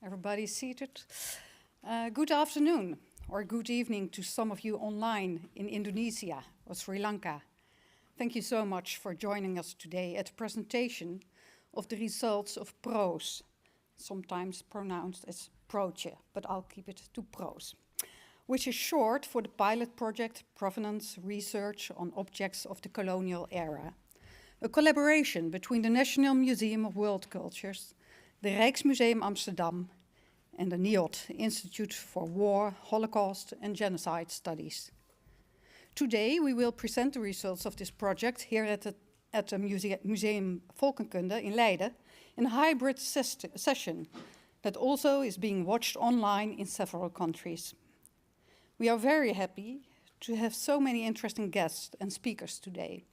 Everybody seated? Good afternoon or good evening to some of you online in Indonesia or Sri Lanka. Thank you so much for joining us today at the presentation of the results of PPROCE, sometimes pronounced as PPROCE, but I'll keep it to PPROCE, which is short for the pilot project Provenance Research on Objects of the Colonial Era, a collaboration between the National Museum of Wereldculturen, the Rijksmuseum Amsterdam, and the NIOD Instituut for War, Holocaust and Genocidestudies. Today we will present the results of this project here at the Museum Volkenkunde in Leiden in a hybrid session that also is being watched online in several countries. We are very happy to have so many interesting guests and speakers today.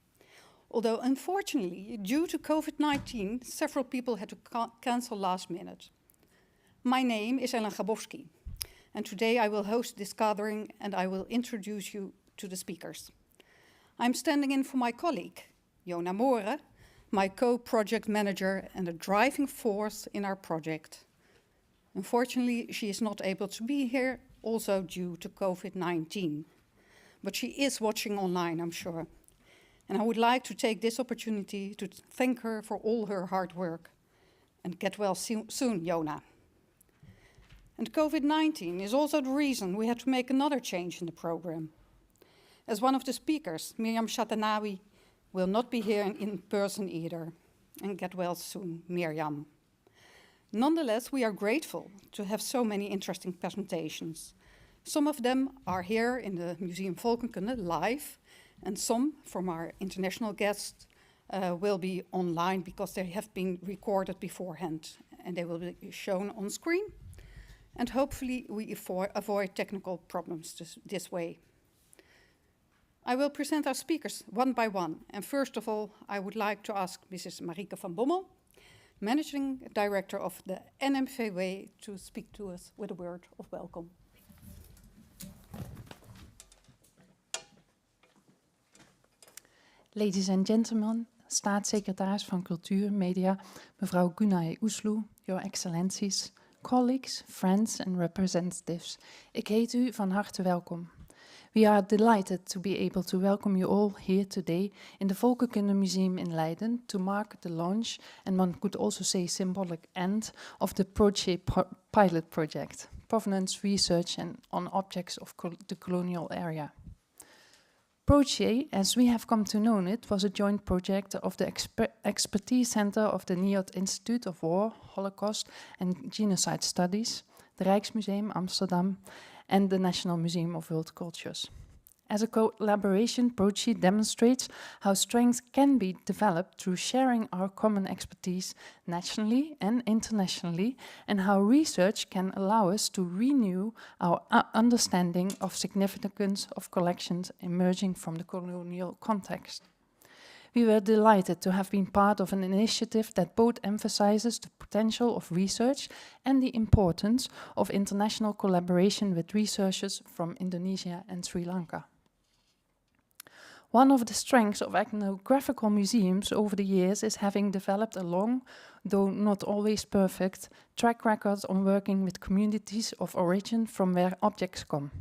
Although unfortunately, due to COVID-19, several people had to cancel last minute. My name is Ellen Grabowski, and today I will host this gathering and I will introduce you to the speakers. I'm standing in for my colleague, Jona More, my co-project manager and a driving force in our project. Unfortunately, she is not able to be here, also due to COVID-19. But she is watching online, I'm sure. And I would like to take this opportunity to thank her for all her hard work. And get well soon, Jona. And COVID-19 is also the reason we had to make another change in the program. As one of the speakers, Miriam Shatanawi, will not be here in person either. And get well soon, Miriam. Nonetheless, we are grateful to have so many interesting presentations. Some of them are here in the Museum Volkenkunde live, and some from our international guests will be online because they have been recorded beforehand and they will be shown on screen. And hopefully we avoid technical problems this way. I will present our speakers one by one. And first of all, I would like to ask Mrs. Marieke van Bommel, Managing Director of the NMVW, to speak to us with a word of welcome. Ladies and gentlemen, staatssecretaris van Cultuur, Media, mevrouw Gunay Oesloe, Your Excellencies, colleagues, friends and representatives. Ik heet u van harte welkom. We are delighted to be able to welcome you all here today in the Volkenkunde Museum in Leiden to mark the launch, and one could also say symbolic end, of the PPROCE pilot project, Provenance Research on Objects of the Colonial Era. PPROCE, as we have come to know it, was a joint project of the Expertise Center of the NIOD Instituut of War, Holocaust and Genocidestudies, the Rijksmuseum Amsterdam, and the National Museum of Wereldculturen. As a collaboration, PPROCE demonstrates how strengths can be developed through sharing our common expertise nationally and internationally, and how research can allow us to renew our understanding of significance of collections emerging from the colonial context. We were delighted to have been part of an initiative that both emphasizes the potential of research and the importance of international collaboration with researchers from Indonesia and Sri Lanka. One of the strengths of ethnographical museums over the years is having developed a long, though not always perfect, track record on working with communities of origin from where objects come.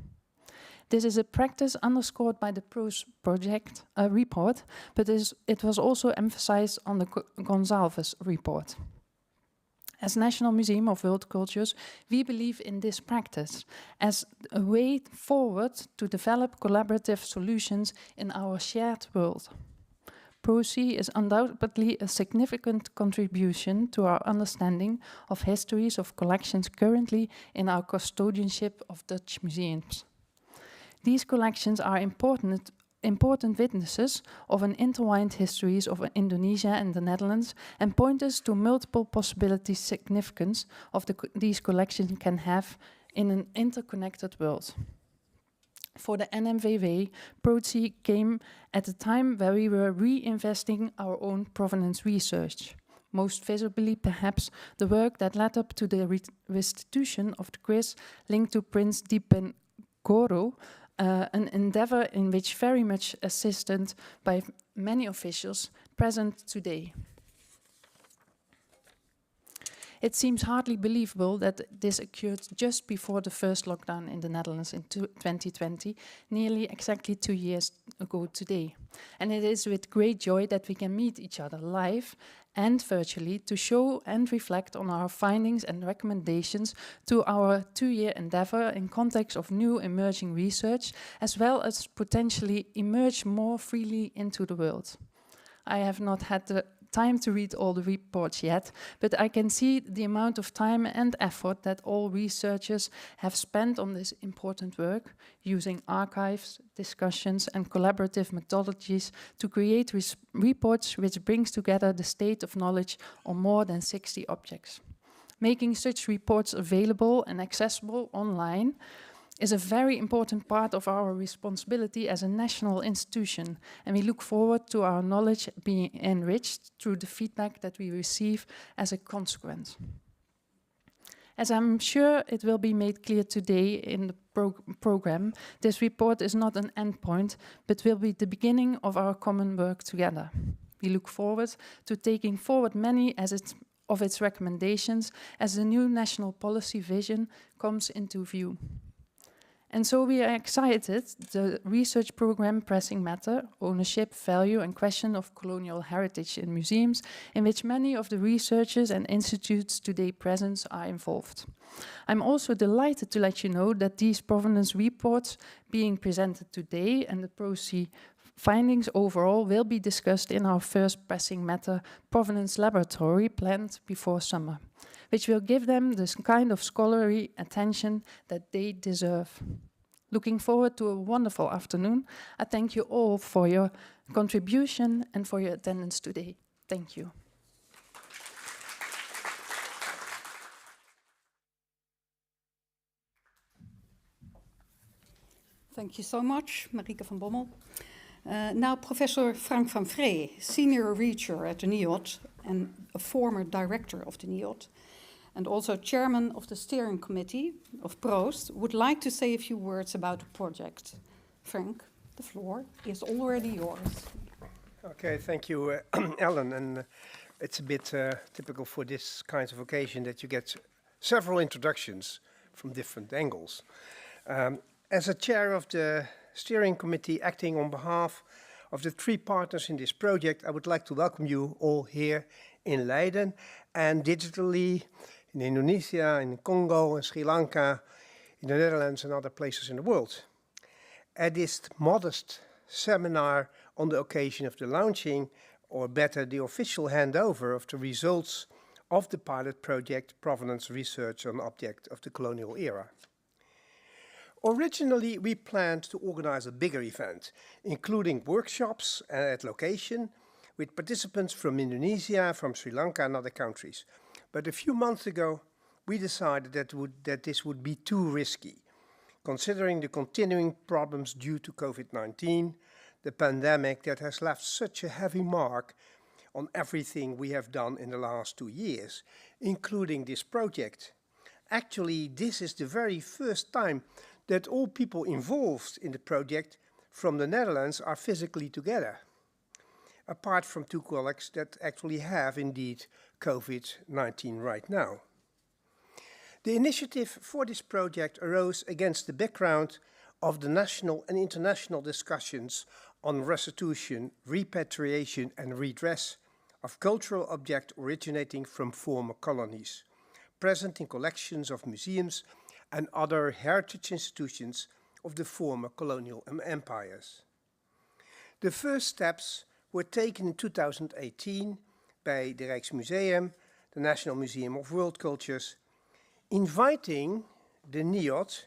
This is a practice underscored by the PPROCE project report, but it was also emphasized on the Gonsalves report. As National Museum of Wereldculturen, we believe in this practice as a way forward to develop collaborative solutions in our shared world. PPROCE is undoubtedly a significant contribution to our understanding of histories of collections currently in our custodianship of Dutch museums. These collections are important witnesses of an intertwined histories of Indonesia and the Netherlands, and point us to multiple possibilities significance of these collections can have in an interconnected world. For the NMVW, PPROCE came at a time where we were reinvesting our own provenance research. Most visibly, perhaps, the work that led up to the restitution of the quiz linked to Prince Diponegoro, an endeavor in which very much assisted by many officials present today. It seems hardly believable that this occurred just before the first lockdown in the Netherlands in 2020, nearly exactly 2 years ago today. And it is with great joy that we can meet each other live and virtually to show and reflect on our findings and recommendations to our 2-year endeavor in context of new emerging research, as well as potentially emerge more freely into the world. I have not had the time to read all the reports yet, but I can see the amount of time and effort that all researchers have spent on this important work, using archives, discussions and collaborative methodologies to create reports which brings together the state of knowledge on more than 60 objects. Making such reports available and accessible online is a very important part of our responsibility as a national institution, and we look forward to our knowledge being enriched through the feedback that we receive as a consequence. As I'm sure it will be made clear today in the program, this report is not an endpoint, but will be the beginning of our common work together. We look forward to taking forward many of its recommendations as the new national policy vision comes into view. And so we are excited the research program Pressing Matter, Ownership, Value and Question of Colonial Heritage in Museums, in which many of the researchers and institutes today present are involved. I'm also delighted to let you know that these provenance reports being presented today and the PPROCE findings overall will be discussed in our first Pressing Matter Provenance Laboratory planned before summer, which will give them this kind of scholarly attention that they deserve. Looking forward to a wonderful afternoon. I thank you all for your contribution and for your attendance today. Thank you. Thank you so much, Marieke van Bommel. Now, Professor Frank van Vree, Senior Researcher at the NIOD and a former director of the NIOD, and also chairman of the steering committee of PPROCE, would like to say a few words about the project. Frank, the floor is already yours. Okay, thank you, Ellen. And it's a bit typical for this kind of occasion that you get several introductions from different angles. As a chair of the steering committee acting on behalf of the 3 partners in this project, I would like to welcome you all here in Leiden and digitally in Indonesia, in Congo, in Sri Lanka, in the Netherlands and other places in the world. At this modest seminar on the occasion of the launching, or better, the official handover of the results of the pilot project Provenance Research on Objects of the Colonial Era. Originally, we planned to organize a bigger event, including workshops at location, with participants from Indonesia, from Sri Lanka and other countries. But a few months ago, we decided that this would be too risky, considering the continuing problems due to COVID-19, the pandemic that has left such a heavy mark on everything we have done in the last 2 years, including this project. Actually, this is the very first time that all people involved in the project from the Netherlands are physically together, apart from 2 colleagues that actually have indeed COVID-19 right now. The initiative for this project arose against the background of the national and international discussions on restitution, repatriation and redress of cultural objects originating from former colonies, present in collections of museums and other heritage institutions of the former colonial empires. The first steps were taken in 2018 by the Rijksmuseum, the National Museum of Wereldculturen, inviting the NIOD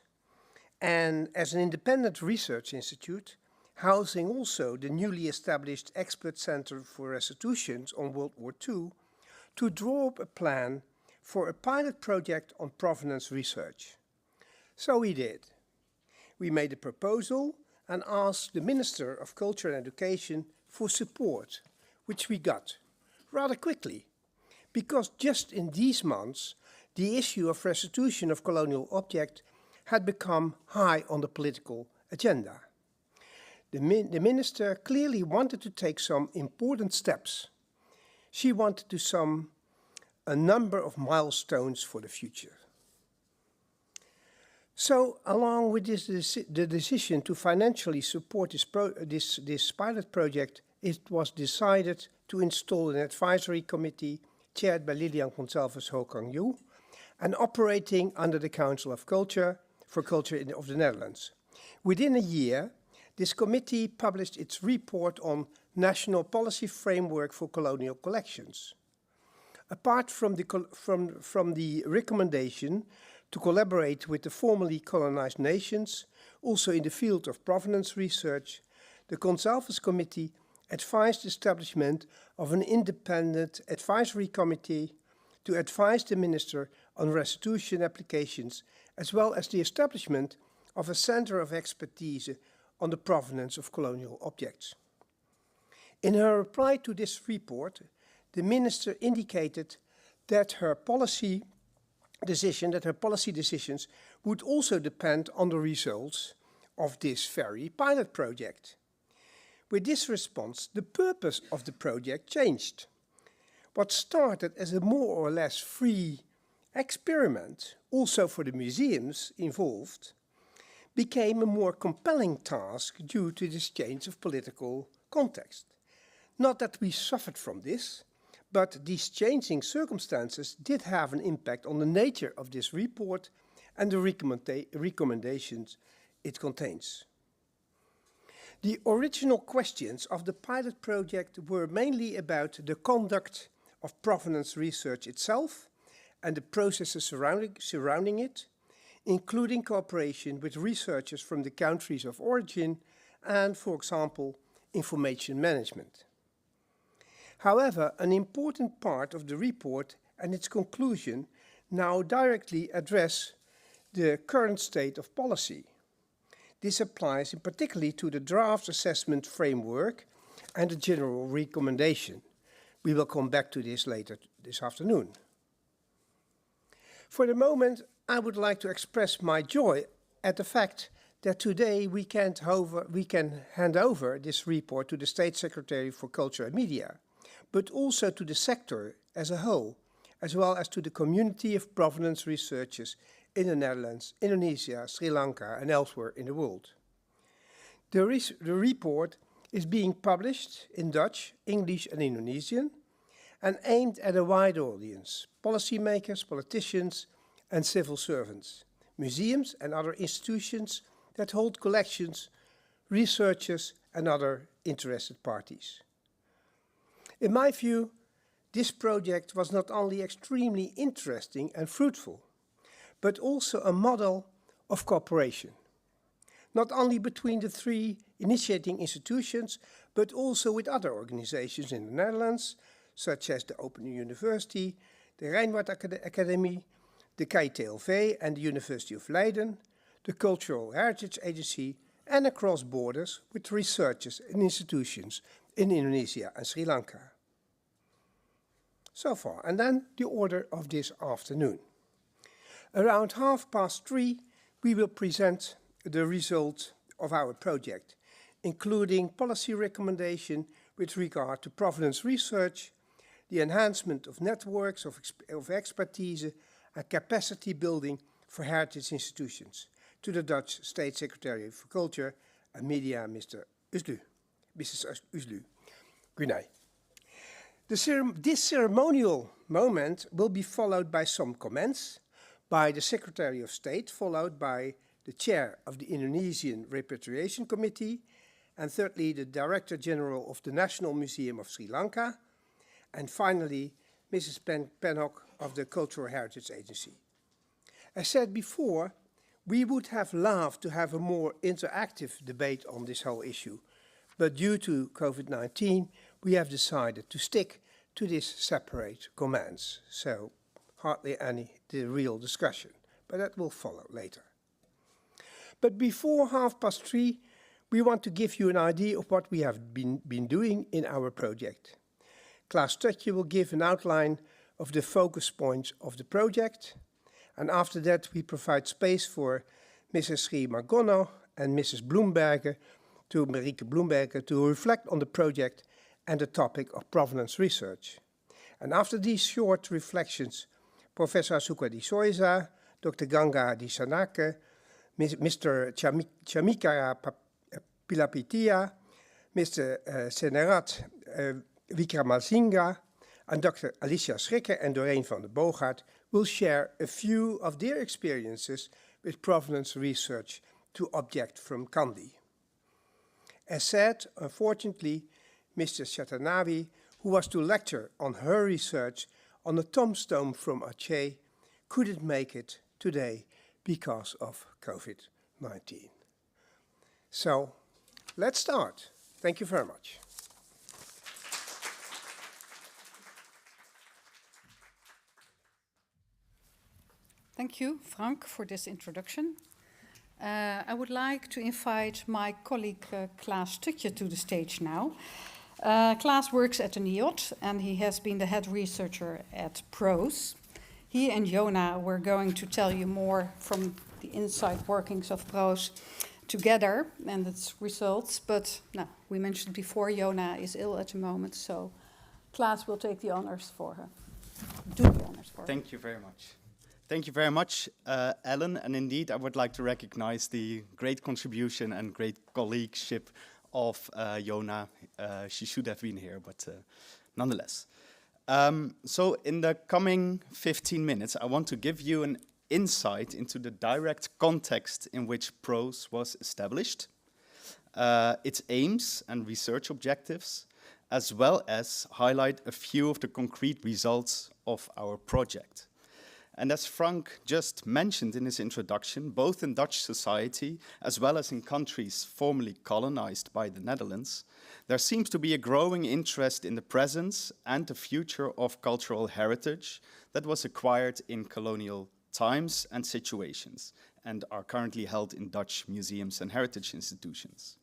and as an independent research institute, housing also the newly established Expert Center for Restitutions on World War II, to draw up a plan for a pilot project on provenance research. So we did. We made a proposal and asked the Minister of Culture and Education for support, which we got rather quickly, because just in these months, the issue of restitution of colonial objects had become high on the political agenda. The minister clearly wanted to take some important steps. She wanted to a number of milestones for the future. So, along with the decision to financially support this pilot project, it was decided to install an advisory committee chaired by Lilian Gonsalves Hokang-Yu and operating under the Council of Culture for Culture of the Netherlands. Within a year, this committee published its report on National Policy Framework for Colonial Collections. Apart from the recommendation to collaborate with the formerly colonized nations, also in the field of provenance research, the Gonsalves Committee advised the establishment of an independent advisory committee to advise the Minister on restitution applications, as well as the establishment of a center of expertise on the provenance of colonial objects. In her reply to this report, the Minister indicated that her policy decisions would also depend on the results of this very pilot project. With this response, the purpose of the project changed. What started as a more or less free experiment, also for the museums involved, became a more compelling task due to this change of political context. Not that we suffered from this, but these changing circumstances did have an impact on the nature of this report and the recommendations it contains. The original questions of the pilot project were mainly about the conduct of provenance research itself and the processes surrounding it, including cooperation with researchers from the countries of origin and, for example, information management. However, an important part of the report and its conclusion now directly address the current state of policy. This applies in particular to the draft assessment framework and the general recommendation. We will come back to this later this afternoon. For the moment, I would like to express my joy at the fact that today we can hand over this report to the State Secretary for Culture and Media, but also to the sector as a whole, as well as to the community of provenance researchers in the Netherlands, Indonesia, Sri Lanka, and elsewhere in the world. The report is being published in Dutch, English, and Indonesian, and aimed at a wide audience: policymakers, politicians, and civil servants, museums and other institutions that hold collections, researchers, and other interested parties. In my view, this project was not only extremely interesting and fruitful, but also a model of cooperation, not only between the three initiating institutions, but also with other organizations in the Netherlands, such as the Open University, the Rijnwaard Academy, the KTLV and the University of Leiden, the Cultural Heritage Agency, and across borders with researchers and institutions in Indonesia and Sri Lanka. So far, and then the order of this afternoon. Around 3:30, we will present the result of our project, including policy recommendation with regard to provenance research, the enhancement of networks of expertise, and capacity building for heritage institutions, to the Dutch State Secretary for Culture and Media, Mrs. Uslu. Good This ceremonial moment will be followed by some comments by the Secretary of State, followed by the chair of the Indonesian Repatriation Committee, and thirdly, the Director General of the National Museum of Sri Lanka, and finally, Mrs. Penhock of the Cultural Heritage Agency. As said before, we would have loved to have a more interactive debate on this whole issue, but due to COVID-19, we have decided to stick to these separate commands, so hardly any real discussion, but that will follow later. But before 3:30, we want to give you an idea of what we have been doing in our project. Klaas Tutje will give an outline of the focus points of the project, and after that we provide space for Mrs. Sri Margono and Mrs. Marieke Bloemberger, to reflect on the project and the topic of provenance research. And after these short reflections, Professor Asuka Di Soiza, Dr. Ganga Di Sanake, Mr. Chamika Pilapitia, Mr. Senerat Vikramasinghe, and Dr. Alicia Schrikker and Doreen van der Boogaard will share a few of their experiences with provenance research to object from Kandy. As said, unfortunately, Mr. Shatanavi, who was to lecture on her research on a tombstone from Aceh, couldn't make it today because of COVID-19. So, let's start. Thank you very much. Thank you, Frank, for this introduction. I would like to invite my colleague Klaas Stutje to the stage now. Klaas works at the NIOD and he has been the head researcher at PPROCE. He and Jona were going to tell you more from the inside workings of PPROCE together and its results, but no, we mentioned before Jona is ill at the moment, so Klaas will take the honors for her. Do the honors for her. Thank you very much. Thank you very much, Ellen. And indeed, I would like to recognize the great contribution and great colleagueship of Jona. She should have been here, but nonetheless. So in the coming 15 minutes, I want to give you an insight into the direct context in which PPROCE was established, its aims and research objectives, as well as highlight a few of the concrete results of our project. And as Frank just mentioned in his introduction, both in Dutch society as well as in countries formerly colonized by the Netherlands, there seems to be a growing interest in the presence and the future of cultural heritage that was acquired in colonial times and situations and are currently held in Dutch museums and heritage institutions.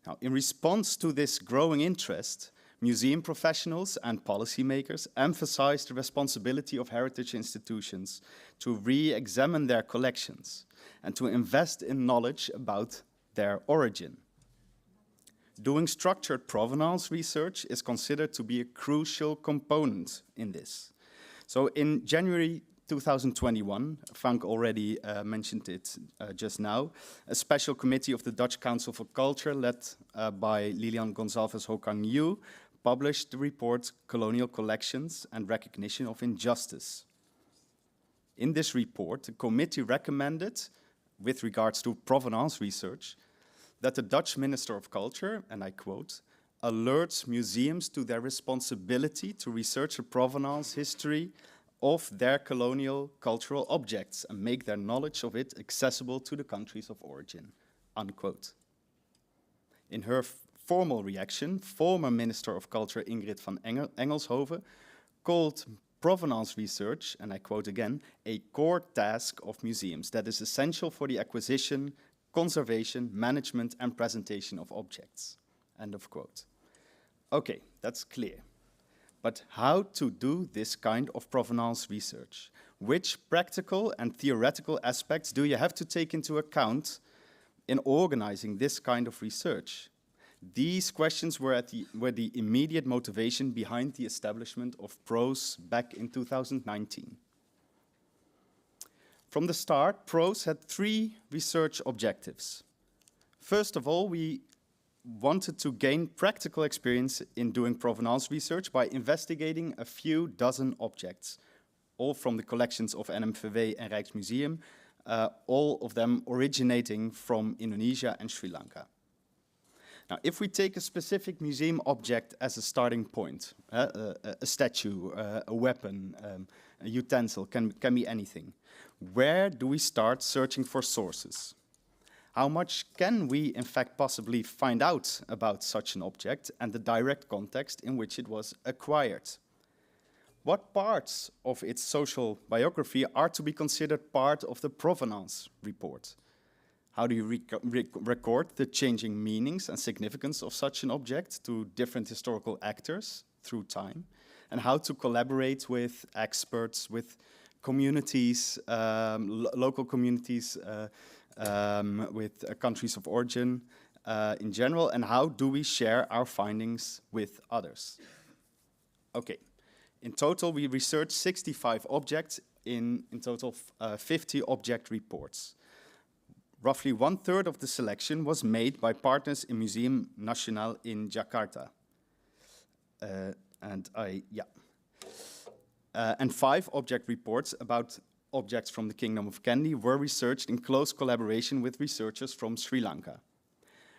Now, in response to this growing interest, museum professionals and policymakers emphasize the responsibility of heritage institutions to re-examine their collections and to invest in knowledge about their origin. Doing structured provenance research is considered to be a crucial component in this. So in January 2021, Frank already mentioned it just now, a special committee of the Dutch Council for Culture led by Lilian Gonçalves Hokang-Yu published the report Colonial Collections and Recognition of Injustice. In this report, the committee recommended, with regards to provenance research, that the Dutch Minister of Culture, and I quote, alerts museums to their responsibility to research the provenance history of their colonial cultural objects and make their knowledge of it accessible to the countries of origin, unquote. In her formal reaction, former Minister of Culture Ingrid van Engelshoven called provenance research, and I quote again, a core task of museums that is essential for the acquisition, conservation, management, and presentation of objects, end of quote. Okay, that's clear. But how to do this kind of provenance research? Which practical and theoretical aspects do you have to take into account in organizing this kind of research? These questions were the immediate motivation behind the establishment of PPROCE back in 2019. From the start, PPROCE had 3 research objectives. First of all, we wanted to gain practical experience in doing provenance research by investigating a few dozen objects, all from the collections of NMVW and Rijksmuseum, all of them originating from Indonesia and Sri Lanka. Now, if we take a specific museum object as a starting point, a statue, a weapon, a utensil, can be anything, where do we start searching for sources? How much can we, in fact, possibly find out about such an object and the direct context in which it was acquired? What parts of its social biography are to be considered part of the provenance report? How do you record the changing meanings and significance of such an object to different historical actors through time? And how to collaborate with experts, with communities, local communities, with countries of origin in general, and how do we share our findings with others? Okay, In total, we researched 65 objects in total 50 object reports. Roughly 1/3 of the selection was made by partners in Museum Nasional in Jakarta. And 5 object reports about objects from the Kingdom of Kandy were researched in close collaboration with researchers from Sri Lanka.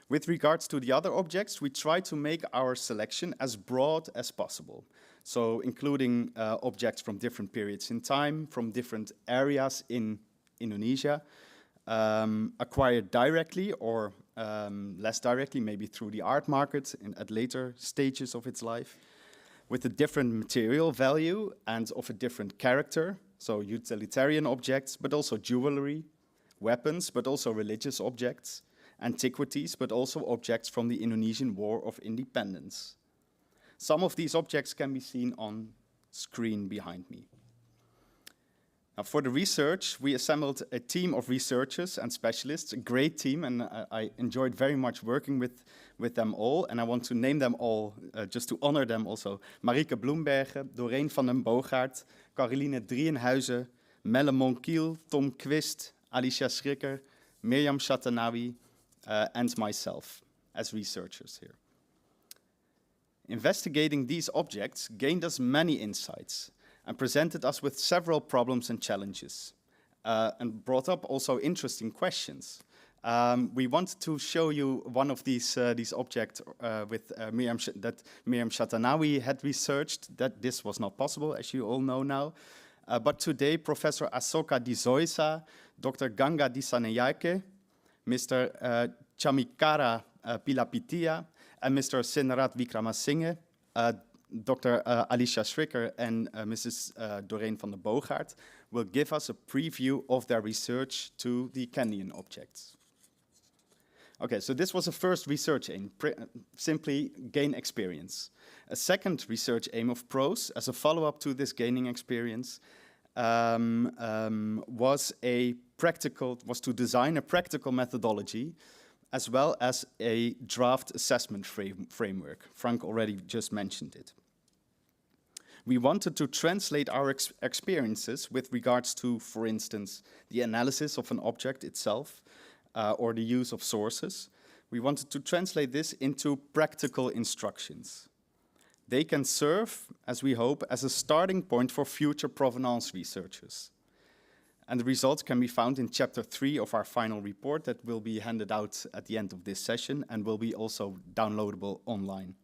With regards to the other objects, we try to make our selection as broad as possible. So including objects from different periods in time, from different areas in Indonesia, acquired directly or less directly, maybe through the art market at later stages of its life, with a different material value and of a different character, so utilitarian objects, but also jewelry, weapons, but also religious objects, antiquities, but also objects from the Indonesian War of Independence. Some of these objects can be seen on screen behind me. Now, for the research, we assembled a team of researchers and specialists, a great team, and I enjoyed very much working with them all, and I want to name them all, just to honor them also. Marieke Bloembergen, Doreen van den Boogaard, Caroline Drieënhuizen, Melle Monkiel, Tom Quist, Alicia Schrikker, Mirjam Shatanawi, and myself as researchers here. Investigating these objects gained us many insights and presented us with several problems and challenges, and brought up also interesting questions. We want to show you one of these objects with that Mirjam Shatanawi had researched. That this was not possible, as you all know now. But today, Professor Asoka Dizoisa, Dr. Ganga Disanayake, Mr. Chamikara Pilapitia, and Mr. Sinnarat Wickramasinghe, Dr. Alicia Schrikker and Mrs. Doreen van den Boogaard will give us a preview of their research to the Kandian objects. Okay, so this was a first research aim, simply gain experience. A second research aim of PROCE, as a follow-up to this gaining experience, was to design a practical methodology as well as a draft assessment framework. Frank already just mentioned it. We wanted to translate our experiences with regards to, for instance, the analysis of an object itself or the use of sources. We wanted to translate this into practical instructions. They can serve, as we hope, as a starting point for future provenance researchers. And the results can be found in Chapter 3 of our final report that will be handed out at the end of this session and will be also downloadable online.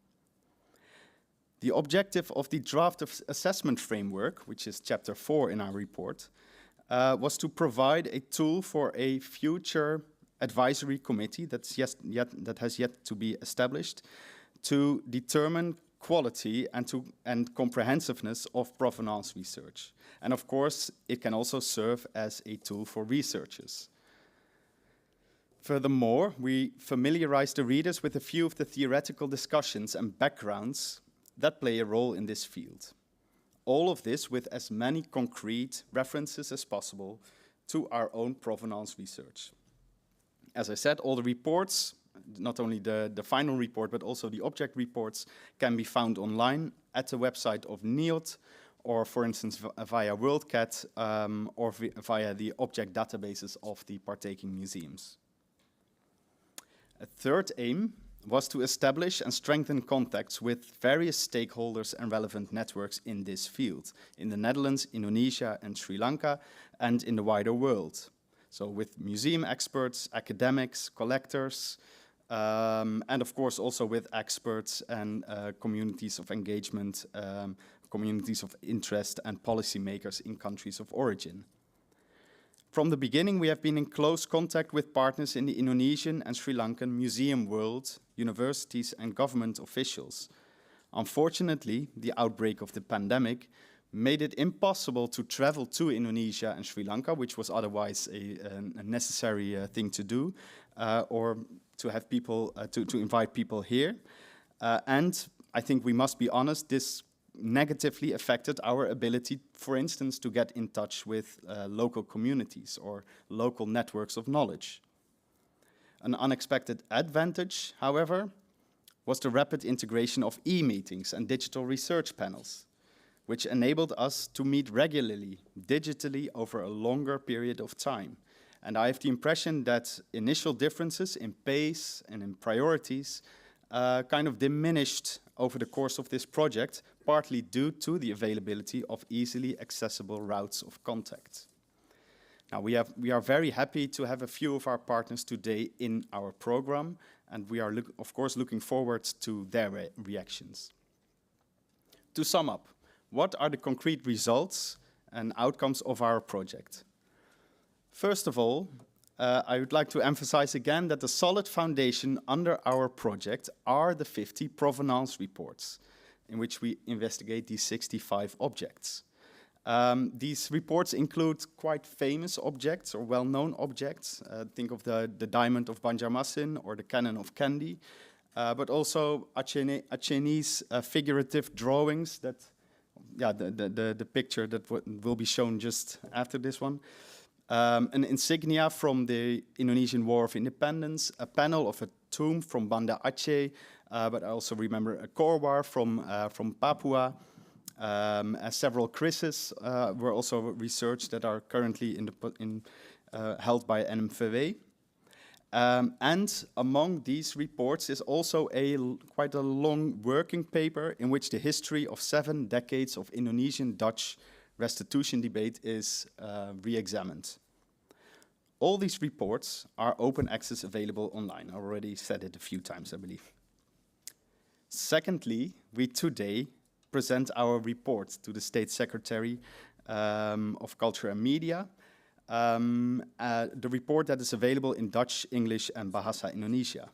The objective of the draft assessment framework, which is Chapter 4 in our report, was to provide a tool for a future advisory committee that has yet to be established to determine quality and comprehensiveness of provenance research. And of course, it can also serve as a tool for researchers. Furthermore, we familiarize the readers with a few of the theoretical discussions and backgrounds that play a role in this field. All of this with as many concrete references as possible to our own provenance research. As I said, all the reports, not only the final report, but also the object reports, can be found online at the website of NIOD, or for instance via WorldCat, or via the object databases of the partaking museums. A third aim was to establish and strengthen contacts with various stakeholders and relevant networks in this field, in the Netherlands, Indonesia, and Sri Lanka, and in the wider world. So with museum experts, academics, collectors, and of course also with experts and communities of engagement, communities of interest and policymakers in countries of origin. From the beginning, we have been in close contact with partners in the Indonesian and Sri Lankan museum world, universities and government officials. Unfortunately, the outbreak of the pandemic made it impossible to travel to Indonesia and Sri Lanka, which was otherwise a necessary thing to do, or to have people, to invite people here. And I think we must be honest, this negatively affected our ability, for instance, to get in touch with local communities or local networks of knowledge. An unexpected advantage, however, was the rapid integration of e-meetings and digital research panels. which enabled us to meet regularly, digitally, over a longer period of time. And I have the impression that initial differences in pace and in priorities kind of diminished over the course of this project, partly due to the availability of easily accessible routes of contact. Now, we are very happy to have a few of our partners today in our program, and we are, of course, looking forward to their reactions. To sum up, what are the concrete results and outcomes of our project? First of all, I would like to emphasize again that the solid foundation under our project are the 50 provenance reports, in which we investigate these 65 objects. These reports include quite famous objects or well-known objects. Think of the diamond of Banjarmasin or the cannon of Kandy, but also Achenese figurative drawings that, the picture that will be shown just after this one. An insignia from the Indonesian War of Independence, a panel of a tomb from Banda Aceh, but I also remember a korwar from Papua. Several krises were also researched that are currently held by NMVW. And among these reports is also quite a long working paper in which the history of 7 decades of Indonesian-Dutch restitution debate is re-examined. All these reports are open access available online. I already said it a few times, I believe. Secondly, we today present our report to the State Secretary of Culture and Media, the report that is available in Dutch, English, and Bahasa Indonesia.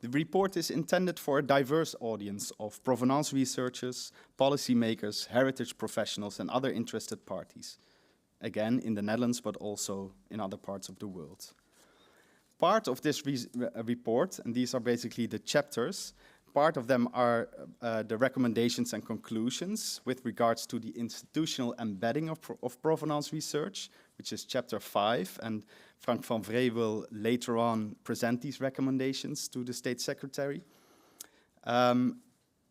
The report is intended for a diverse audience of provenance researchers, policymakers, heritage professionals, and other interested parties. Again, in the Netherlands, but also in other parts of the world. Part of this report, and these are basically the chapters, part of them are the recommendations and conclusions with regards to the institutional embedding of provenance research, which is chapter 5, and Frank van Vree will later on present these recommendations to the State Secretary.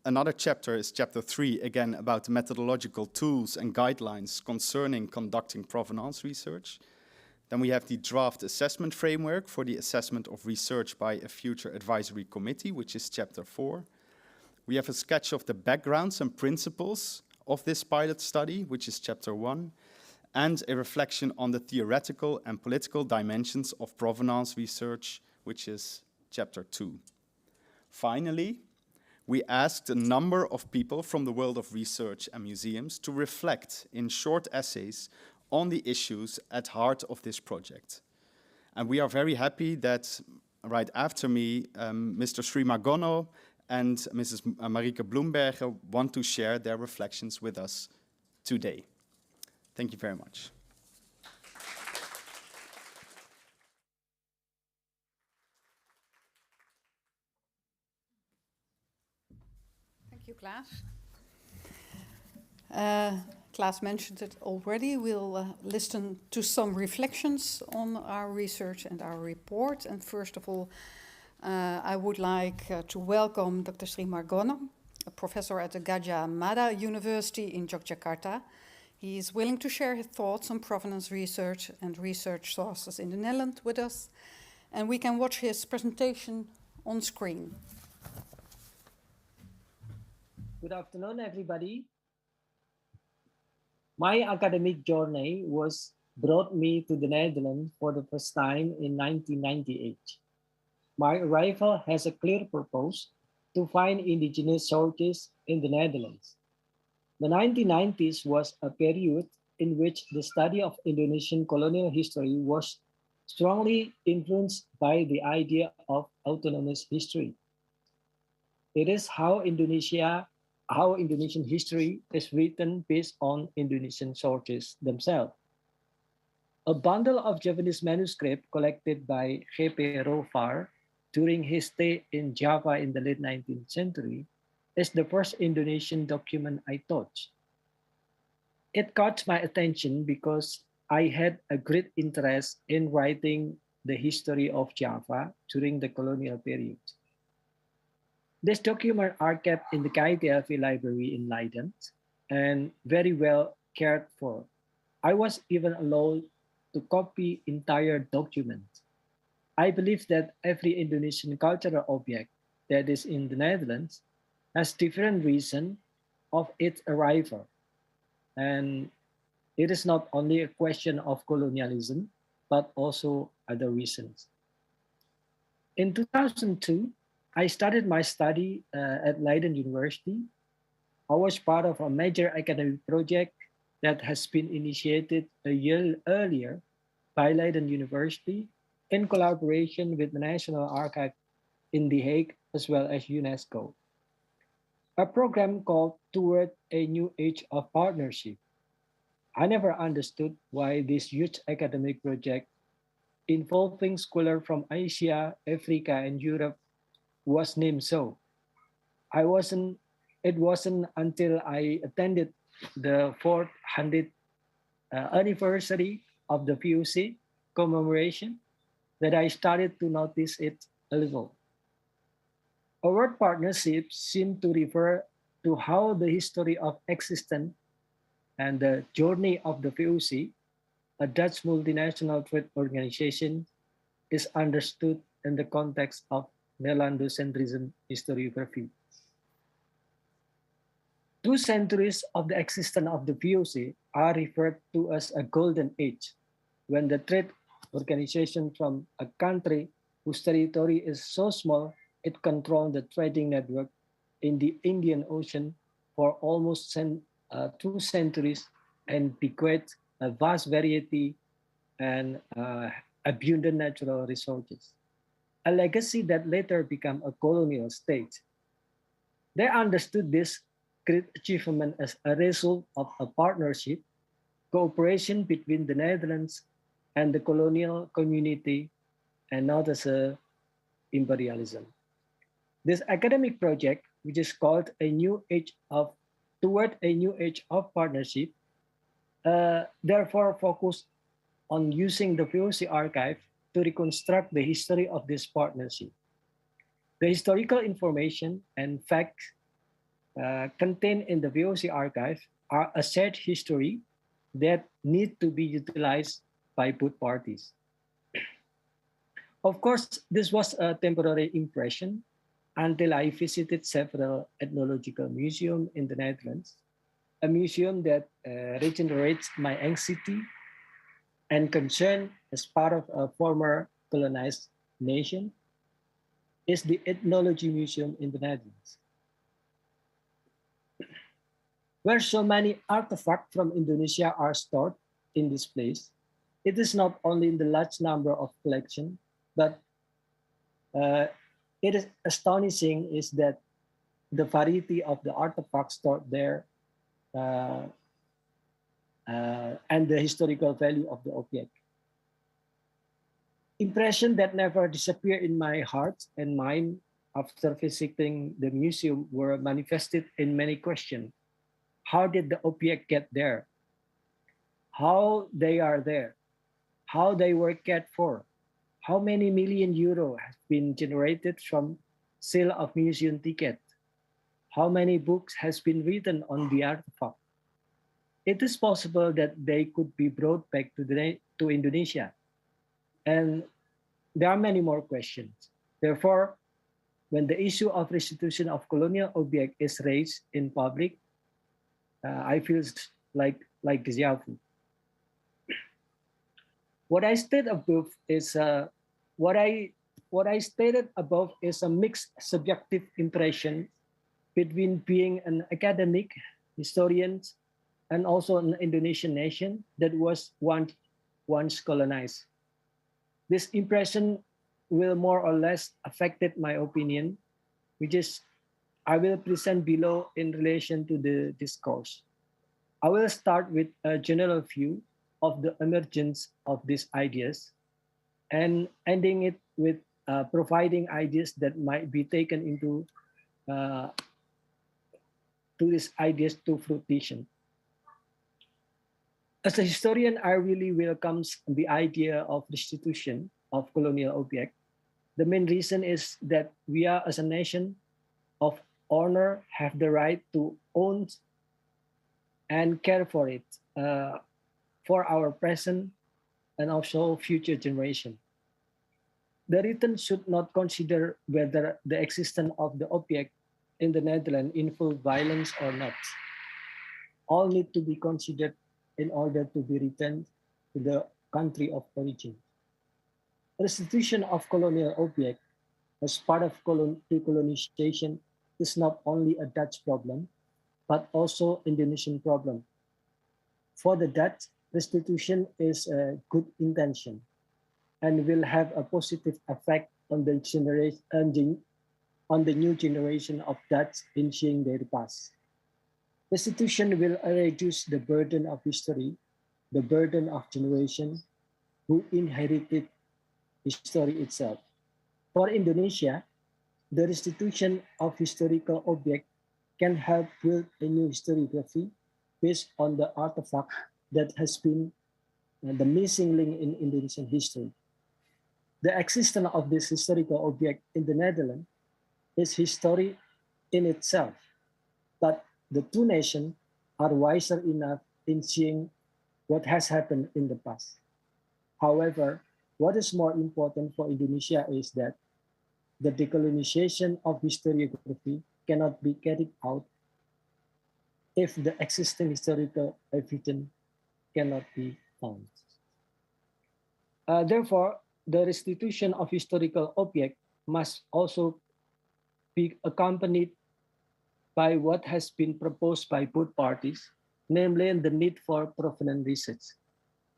Another chapter is chapter 3, again about methodological tools and guidelines concerning conducting provenance research. Then we have the draft assessment framework for the assessment of research by a future advisory committee, which is chapter 4. We have a sketch of the backgrounds and principles of this pilot study, which is chapter 1, and a reflection on the theoretical and political dimensions of provenance research, which is chapter 2. Finally, we asked a number of people from the world of research and museums to reflect in short essays on the issues at heart of this project. And we are very happy that right after me, Mr. Sri Margono and Mrs. Marike Bloemberger want to share their reflections with us today. Thank you very much. Thank you, Klaas. Klaas mentioned it already. We'll listen to some reflections on our research and our report. And first of all, I would like to welcome Dr. Sri Margono, a professor at the Gadjah Mada University in Yogyakarta. He is willing to share his thoughts on provenance research and research sources in the Netherlands with us. And we can watch his presentation on screen. Good afternoon, everybody. My academic journey brought me to the Netherlands for the first time in 1998. My arrival has a clear purpose to find indigenous sources in the Netherlands. The 1990s was a period in which the study of Indonesian colonial history was strongly influenced by the idea of autonomous history. It is how Indonesian history is written based on Indonesian sources themselves. A bundle of Javanese manuscripts collected by PPROCE during his stay in Java in the late 19th century is the first Indonesian document I touched. It caught my attention because I had a great interest in writing the history of Java during the colonial period. This document are kept in the KITLV library in Leiden, and very well cared for. I was even allowed to copy entire documents. I believe that every Indonesian cultural object that is in the Netherlands has different reason of its arrival. And it is not only a question of colonialism, but also other reasons. In 2002, I started my study at Leiden University. I was part of a major academic project that has been initiated a year earlier by Leiden University in collaboration with the National Archive in The Hague as well as UNESCO. A program called Toward a New Age of Partnership. I never understood why this huge academic project involving scholars from Asia, Africa, and Europe was named so. It wasn't until I attended the 400th anniversary of the POC commemoration that I started to notice it a little. A word partnership seemed to refer to how the history of existence and the journey of the VOC, a Dutch multinational trade organization, is understood in the context of Nederlandocentrism historiography. 2 centuries of the existence of the VOC are referred to as a golden age, when the trade organization from a country whose territory is so small it controlled the trading network in the Indian Ocean for almost 2 centuries and bequeathed a vast variety and abundant natural resources, a legacy that later became a colonial state. They understood this great achievement as a result of a partnership, cooperation between the Netherlands and the colonial community, and not as a imperialism. This academic project, which is called Toward a New Age of Partnership, therefore focused on using the VOC archive to reconstruct the history of this partnership. The historical information and facts contained in the VOC archive are a shared history that need to be utilized by both parties. Of course, this was a temporary impression until I visited several ethnological museums in the Netherlands, a museum that regenerates my anxiety and concern as part of a former colonized nation is the Ethnology Museum in the Netherlands. Where so many artifacts from Indonesia are stored in this place, it is not only in the large number of collections, but it is astonishing is that the variety of the artifacts stored there and the historical value of the object. Impressions that never disappear in my heart and mind after visiting the museum were manifested in many questions. How did the object get there? How they are there? How they were cared for? How many million euro has been generated from sale of museum ticket? How many books has been written on the artifact? It is possible that they could be brought back to Indonesia. And there are many more questions. Therefore, when the issue of restitution of colonial object is raised in public, I feel like déjà vu. What I stated above is a mixed subjective impression between being an academic, historian, and also an Indonesian nation that was once colonized. This impression will more or less affected my opinion, which is I will present below in relation to the discourse. I will start with a general view of the emergence of these ideas and ending it with providing ideas that might be taken into to these ideas to fruition. As a historian, I really welcomes the idea of restitution of colonial object. The main reason is that we are, as a nation of honor, have the right to own and care for it for our present and also future generation. The written should not consider whether the existence of the object in the Netherlands involves violence or not. All need to be considered in order to be returned to the country of origin. Restitution of colonial object as part of decolonization is not only a Dutch problem, but also Indonesian problem. For the Dutch, restitution is a good intention and will have a positive effect on the new generation of Dutch in seeing their past. Restitution will reduce the burden of history, the burden of generation who inherited history itself. For Indonesia, the restitution of historical objects can help build a new historiography based on the artifact that has been the missing link in Indonesian history. The existence of this historical object in the Netherlands is history in itself, but the two nations are wiser enough in seeing what has happened in the past. However, what is more important for Indonesia is that the decolonization of historiography cannot be carried out if the existing historical evidence cannot be found. Therefore, the restitution of historical objects must also be accompanied by what has been proposed by both parties, namely the need for provenance research.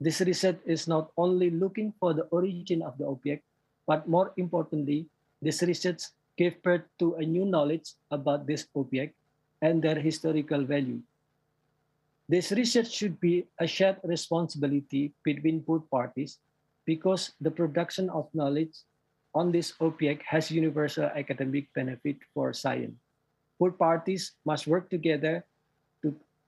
This research is not only looking for the origin of the object, but more importantly, this research gives birth to a new knowledge about this object and their historical value. This research should be a shared responsibility between both parties because the production of knowledge on this object has universal academic benefit for science. Both parties must work together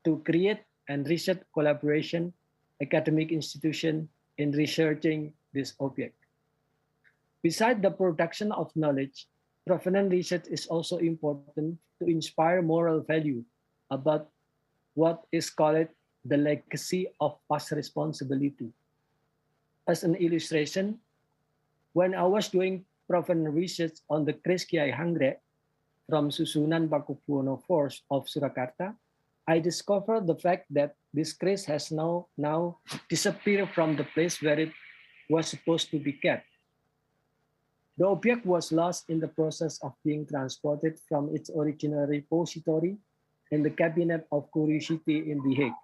to create and research collaboration academic institution in researching this object. Besides the production of knowledge, provenance research is also important to inspire moral value about what is called the legacy of past responsibility. As an illustration, when I was doing provenance research on the Kris Kiai Hanggrek from Susunan Pakubuwono IV of Surakarta, I discovered the fact that this kris has now disappeared from the place where it was supposed to be kept. The object was lost in the process of being transported from its original repository in the Cabinet of Curiosity in The Hague.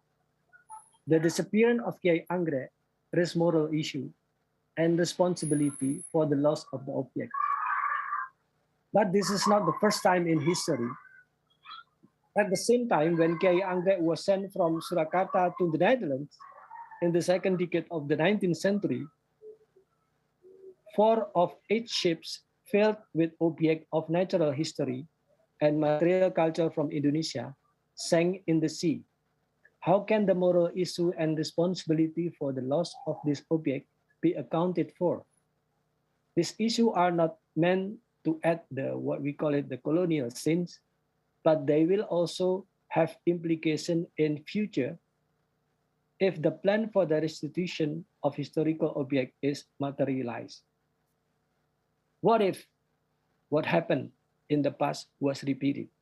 The disappearance of Kiai Hanggrek raises moral issue and responsibility for the loss of the object. But this is not the first time in history. At the same time, when Kiai Hanggrek was sent from Surakarta to the Netherlands in the second decade of the 19th century, 4 of 8 ships filled with objects of natural history and material culture from Indonesia sank in the sea. How can the moral issue and responsibility for the loss of this object be accounted for? These issues are not meant to add what we call it the colonial sins, but they will also have implication in future if the plan for the restitution of historical object is materialized. What if what happened in the past was repeated?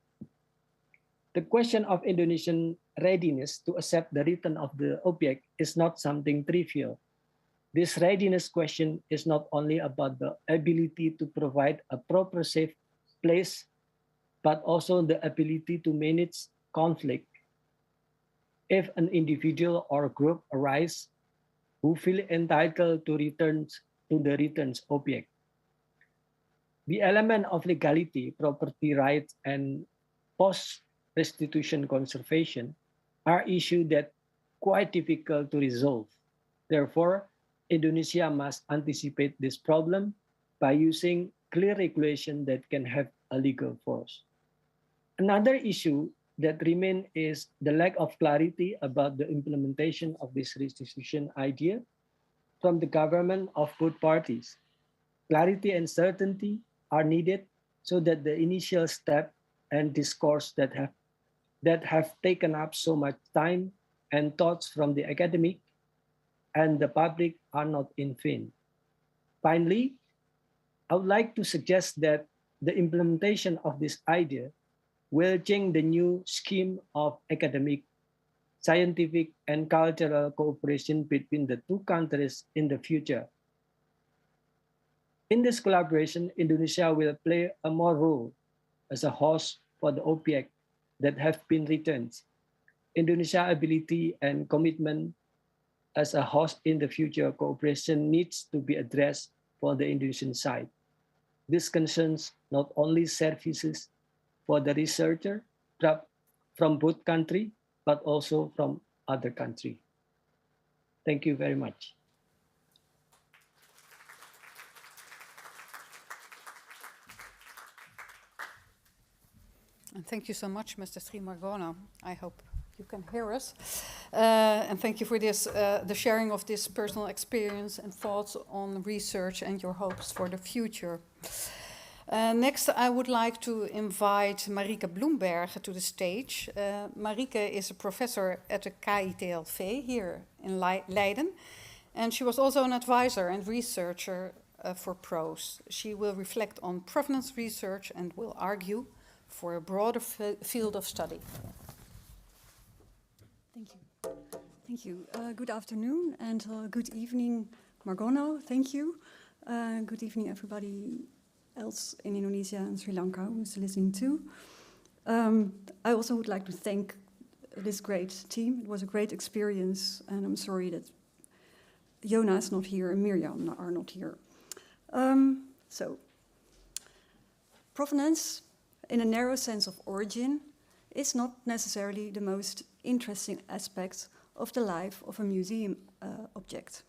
The question of Indonesian readiness to accept the return of the object is not something trivial. This readiness question is not only about the ability to provide a proper safe place, but also the ability to manage conflict. If an individual or group arise who feel entitled to the returns object, the element of legality, property rights, and post-restitution conservation are issues that quite difficult to resolve. Therefore, Indonesia must anticipate this problem by using clear regulation that can have a legal force. Another issue that remains is the lack of clarity about the implementation of this restitution idea from the government of both parties. Clarity and certainty are needed so that the initial step and discourse that have that have taken up so much time and thoughts from the academic and the public are not in vain. Finally, I would like to suggest that the implementation of this idea will change the new scheme of academic, scientific, and cultural cooperation between the two countries in the future. In this collaboration, Indonesia will play a more role as a host for the objects that have been returned. Indonesia's ability and commitment as a host in the future cooperation needs to be addressed for the Indonesian side. This concerns not only services for the researcher from both countries, but also from other countries. Thank you very much. And thank you so much, Mr. Srimargono. I hope you can hear us. And thank you for this, the sharing of this personal experience and thoughts on research and your hopes for the future. Next, I would like to invite Marieke Bloembergen to the stage. Marieke is a professor at the KITLV here in Leiden, and she was also an advisor and researcher for PROCE. She will reflect on provenance research and will argue for a broader field of study. Thank you. Thank you. Good afternoon and good evening, Margono. Thank you. Good evening, everybody else in Indonesia and Sri Lanka who's listening too. I also would like to thank this great team. It was a great experience, and I'm sorry that Jona is not here and Miriam are not here. So, provenance, in a narrow sense of origin, is not necessarily the most interesting aspect of the life of a museum object.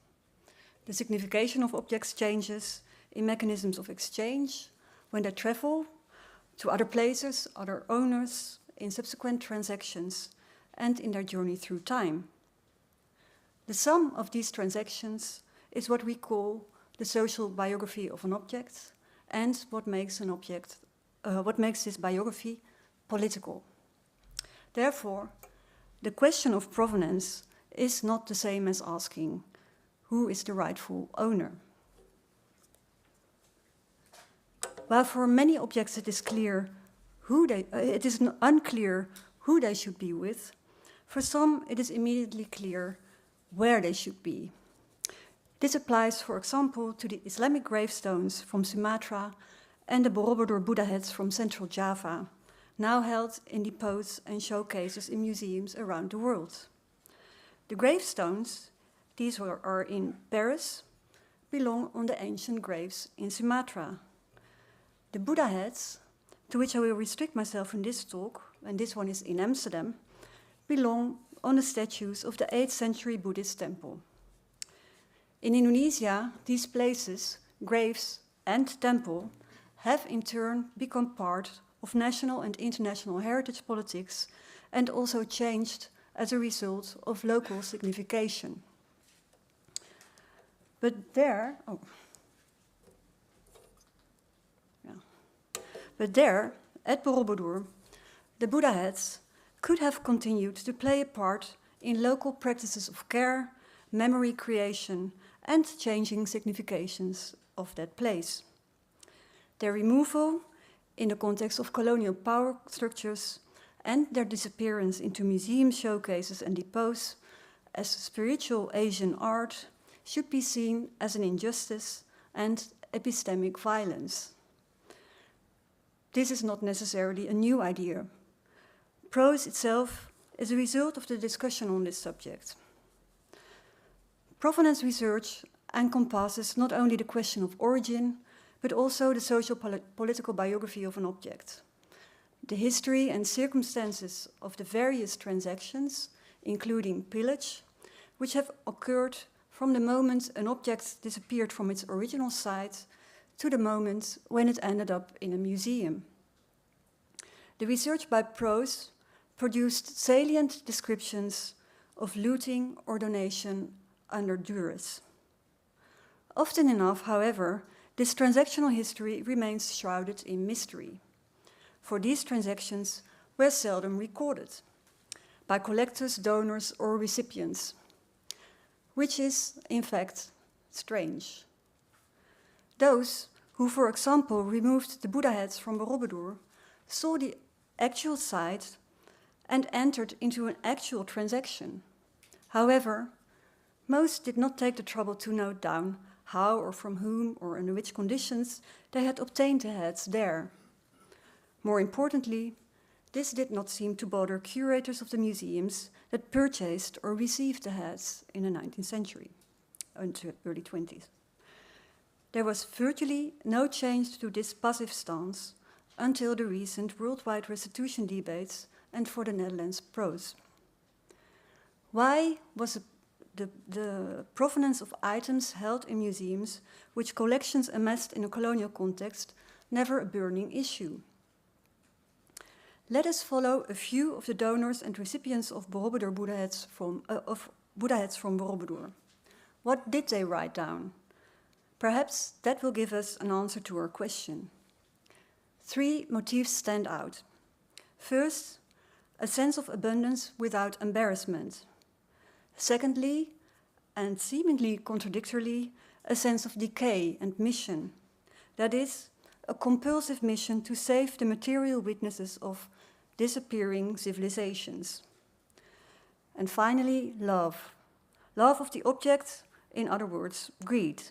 The signification of objects changes in mechanisms of exchange when they travel to other places, other owners, in subsequent transactions, and in their journey through time. The sum of these transactions is what we call the social biography of an object, and what makes an object, what makes this biography political. Therefore, the question of provenance is not the same as asking who is the rightful owner. While for many objects it is clear it is unclear who they should be with, for some it is immediately clear where they should be. This applies, for example, to the Islamic gravestones from Sumatra and the Borobudur Buddha heads from Central Java, now held in depots and showcases in museums around the world. The gravestones, these are in Paris, belong on the ancient graves in Sumatra. The Buddha heads, to which I will restrict myself in this talk, and this one is in Amsterdam, belong on the statues of the 8th century Buddhist temple. In Indonesia, these places, graves and temple, have in turn become part of national and international heritage politics and also changed as a result of local signification. But there, at Borobudur, the Buddha heads could have continued to play a part in local practices of care, memory creation, and changing significations of that place. Their removal in the context of colonial power structures and their disappearance into museum showcases and depots as spiritual Asian art should be seen as an injustice and epistemic violence. This is not necessarily a new idea. PROCE itself is a result of the discussion on this subject. Provenance research encompasses not only the question of origin, but also the social political biography of an object. The history and circumstances of the various transactions, including pillage, which have occurred from the moment an object disappeared from its original site to the moment when it ended up in a museum. The research by PROCE produced salient descriptions of looting or donation under duress. Often enough, however, this transactional history remains shrouded in mystery. For these transactions, were seldom recorded by collectors, donors, or recipients, which is, in fact, strange. Those who, for example, removed the Buddha heads from Borobudur saw the actual site and entered into an actual transaction. However, most did not take the trouble to note down how or from whom or under which conditions they had obtained the heads there. More importantly, this did not seem to bother curators of the museums that purchased or received the heads in the 19th century, until early 20th. There was virtually no change to this passive stance until the recent worldwide restitution debates and for the Netherlands PPROCE. Why was the provenance of items held in museums, which collections amassed in a colonial context, never a burning issue? Let us follow a few of the donors and recipients of Borobudur Buddha heads from Borobudur. What did they write down? Perhaps that will give us an answer to our question. 3 motifs stand out. First, a sense of abundance without embarrassment. Secondly, and seemingly contradictorily, a sense of decay and mission. That is, a compulsive mission to save the material witnesses of disappearing civilizations. And finally, love. Love of the object, in other words, greed.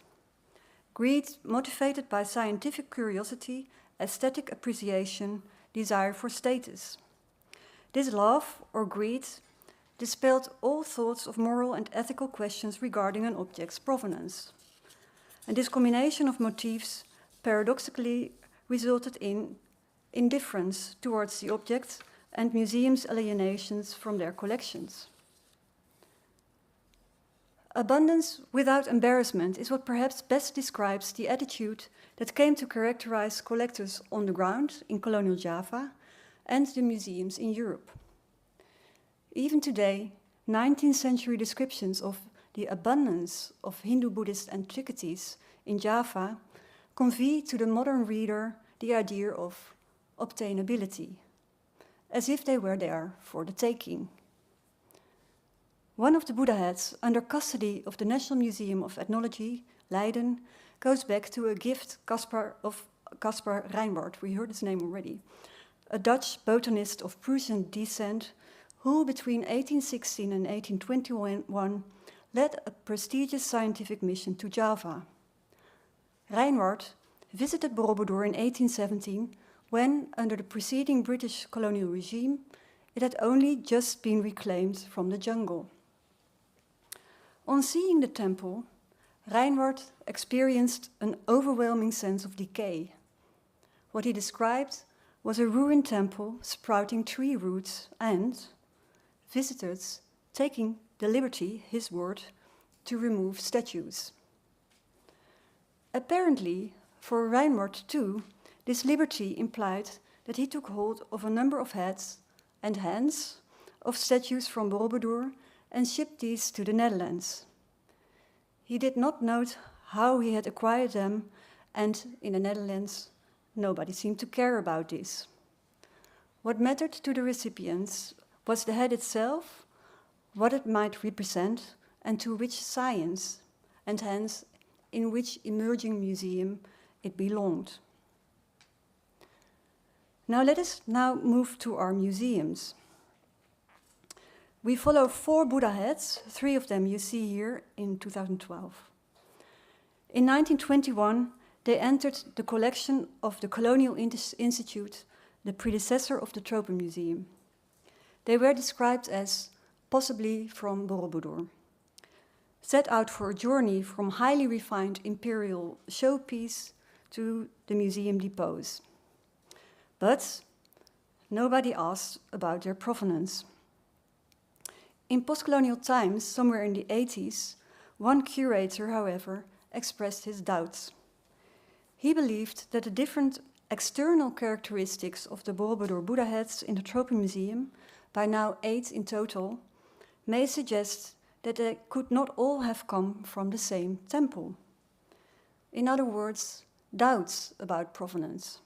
Greed motivated by scientific curiosity, aesthetic appreciation, desire for status. This love, or greed, dispelled all thoughts of moral and ethical questions regarding an object's provenance. And this combination of motifs paradoxically resulted in indifference towards the object and museums' alienations from their collections. Abundance without embarrassment is what perhaps best describes the attitude that came to characterize collectors on the ground in colonial Java and the museums in Europe. Even today, 19th century descriptions of the abundance of Hindu-Buddhist antiquities in Java convey to the modern reader the idea of obtainability, as if they were there for the taking. One of the Buddha heads, under custody of the National Museum of Ethnology, Leiden, goes back to a gift of Caspar Reinward, we heard his name already, a Dutch botanist of Prussian descent who between 1816 and 1821 led a prestigious scientific mission to Java. Reinward visited Borobudur in 1817 when, under the preceding British colonial regime, it had only just been reclaimed from the jungle. On seeing the temple, Reinward experienced an overwhelming sense of decay. What he described was a ruined temple sprouting tree roots and visitors taking the liberty, his word, to remove statues. Apparently, for Reinward too, this liberty implied that he took hold of a number of heads and hands of statues from Borobudur and shipped these to the Netherlands. He did not note how he had acquired them, and in the Netherlands, nobody seemed to care about this. What mattered to the recipients was the head itself, what it might represent, and to which science, and hence in which emerging museum it belonged. Now let us move to our museums. We follow 4 Buddha heads, 3 of them you see here in 2012. In 1921, they entered the collection of the Colonial Institute, the predecessor of the Tropenmuseum. They were described as possibly from Borobudur, set out for a journey from highly refined imperial showpiece to the museum depots. But nobody asked about their provenance. In post-colonial times, somewhere in the 80s, one curator, however, expressed his doubts. He believed that the different external characteristics of the Borobudur Buddha heads in the Tropenmuseum, by now 8 in total, may suggest that they could not all have come from the same temple. In other words, doubts about provenance.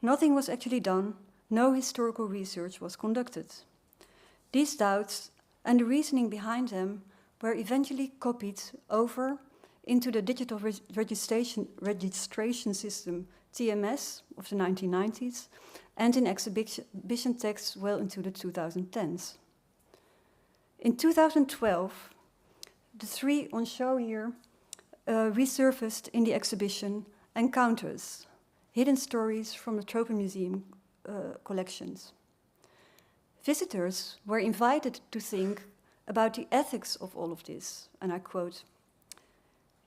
Nothing was actually done no historical research was conducted. These doubts and the reasoning behind them were eventually copied over into the digital registration system TMS of the 1990s and in exhibition texts well into the 2010s. In 2012, the three on show here resurfaced in the exhibition Encounters, Hidden Stories from the Tropenmuseum collections. Visitors were invited to think about the ethics of all of this, and I quote,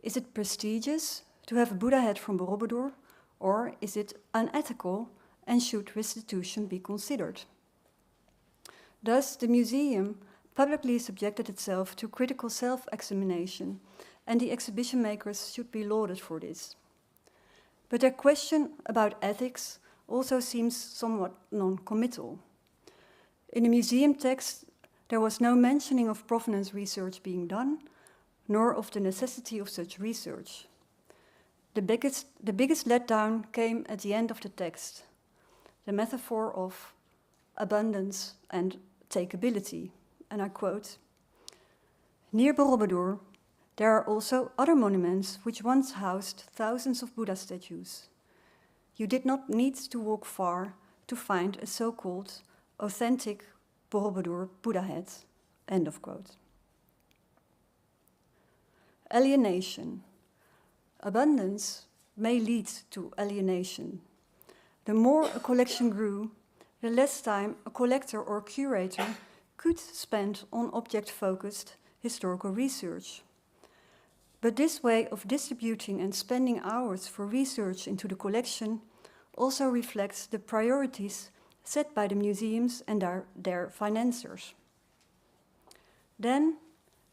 "Is it prestigious to have a Buddha head from Borobudur, or is it unethical and should restitution be considered?" Thus, the museum publicly subjected itself to critical self-examination, and the exhibition makers should be lauded for this. But their question about ethics also seems somewhat non-committal. In the museum text, there was no mentioning of provenance research being done, nor of the necessity of such research. The biggest letdown came at the end of the text, the metaphor of abundance and takeability. And I quote, "Near Borobudur, there are also other monuments which once housed thousands of Buddha statues. You did not need to walk far to find a so-called authentic Borobudur Buddha head." End of quote. Alienation. Abundance may lead to alienation. The more a collection grew, the less time a collector or curator could spend on object-focused historical research. But this way of distributing and spending hours for research into the collection also reflects the priorities set by the museums and their financiers. Then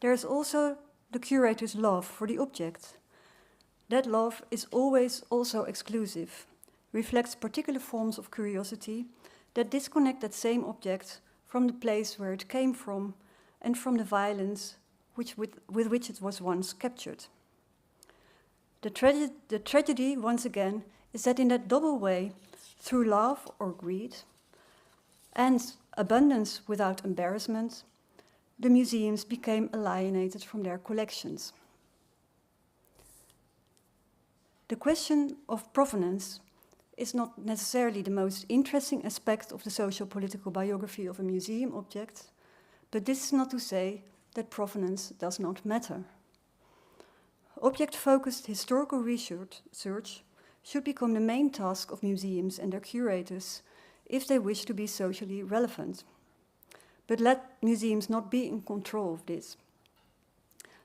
there is also the curator's love for the object. That love is always also exclusive, reflects particular forms of curiosity that disconnect that same object from the place where it came from and from the violence with which it was once captured. The tragedy, once again, is that in that double way, through love or greed, and abundance without embarrassment, the museums became alienated from their collections. The question of provenance is not necessarily the most interesting aspect of the social-political biography of a museum object, but this is not to say that provenance does not matter. Object-focused historical research should become the main task of museums and their curators if they wish to be socially relevant. But let museums not be in control of this.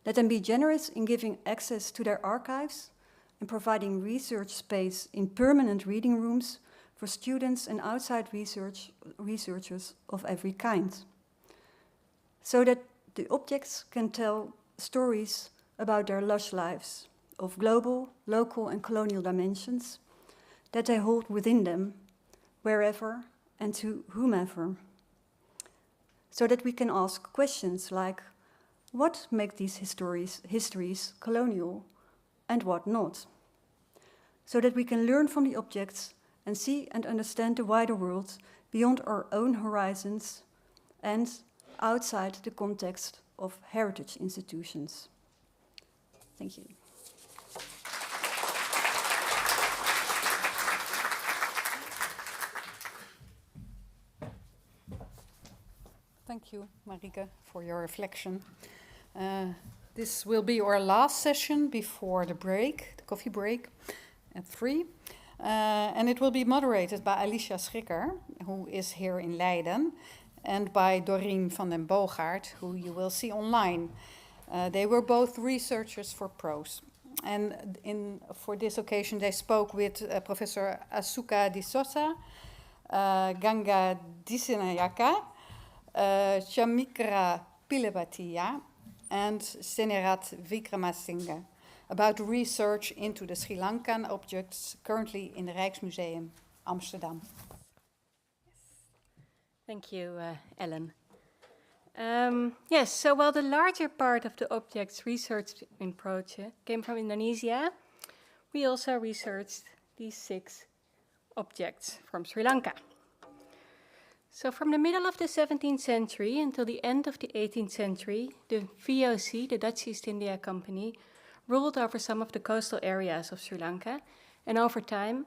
Let them be generous in giving access to their archives and providing research space in permanent reading rooms for students and outside researchers of every kind, so that the objects can tell stories about their lush lives of global, local, and colonial dimensions that they hold within them, wherever and to whomever, so that we can ask questions like, what makes these histories colonial and what not? So that we can learn from the objects and see and understand the wider world beyond our own horizons and outside the context of heritage institutions. Thank you. Thank you, Marike, for your reflection. This will be our last session before the break, the coffee break, at 3. And it will be moderated by Alicia Schrikker, who is here in Leiden, and by Doreen van den Boogaard, who you will see online. They were both researchers for PROCE. And for this occasion, they spoke with Professor Asuka Disosa, Ganga Disenayaka, Chamikra Pilebhatia, and Senerat Vikramasinghe about research into the Sri Lankan objects currently in the Rijksmuseum Amsterdam. Thank you, Ellen. Yes, so while the larger part of the objects researched in PPROCE came from Indonesia, we also researched these 6 objects from Sri Lanka. So from the middle of the 17th century until the end of the 18th century, the VOC, the Dutch East India Company, ruled over some of the coastal areas of Sri Lanka, and over time,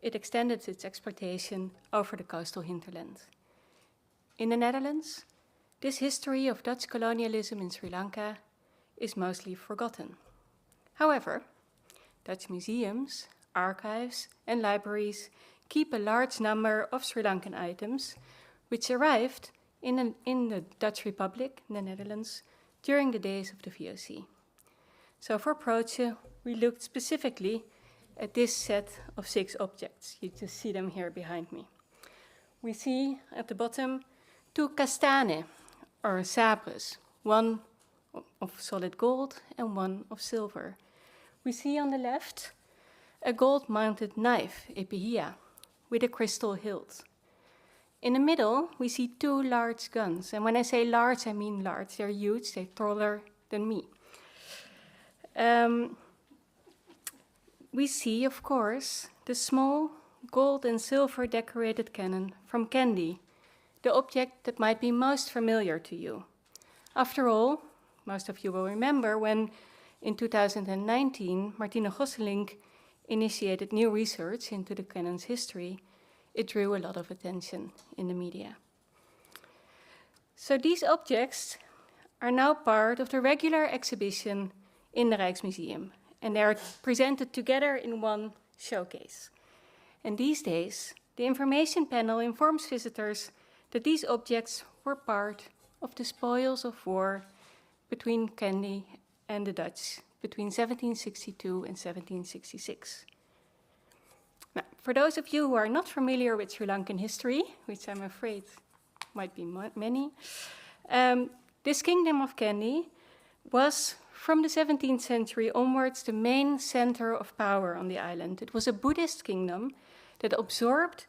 it extended its exploitation over the coastal hinterland. In the Netherlands, this history of Dutch colonialism in Sri Lanka is mostly forgotten. However, Dutch museums, archives, and libraries keep a large number of Sri Lankan items which arrived in the Dutch Republic, in the Netherlands, during the days of the VOC. So for PPROCE, we looked specifically at this set of 6 objects. You just see them here behind me. We see at the bottom 2 kastane, or sabres, one of solid gold and one of silver. We see on the left a gold-mounted knife, a pihia, with a crystal hilt. In the middle, we see 2 large guns. And when I say large, I mean large. They're huge, they're taller than me. We see, of course, the small gold and silver decorated cannon from Kandy, the object that might be most familiar to you. After all, most of you will remember when, in 2019, Martine Gosselink initiated new research into the cannon's history. It drew a lot of attention in the media. So these objects are now part of the regular exhibition in the Rijksmuseum, and they are presented together in one showcase. And these days, the information panel informs visitors that these objects were part of the spoils of war between Kandy and the Dutch between 1762 and 1766. Now, for those of you who are not familiar with Sri Lankan history, which I'm afraid might be many, this kingdom of Kandy was, from the 17th century onwards, the main center of power on the island. It was a Buddhist kingdom that absorbed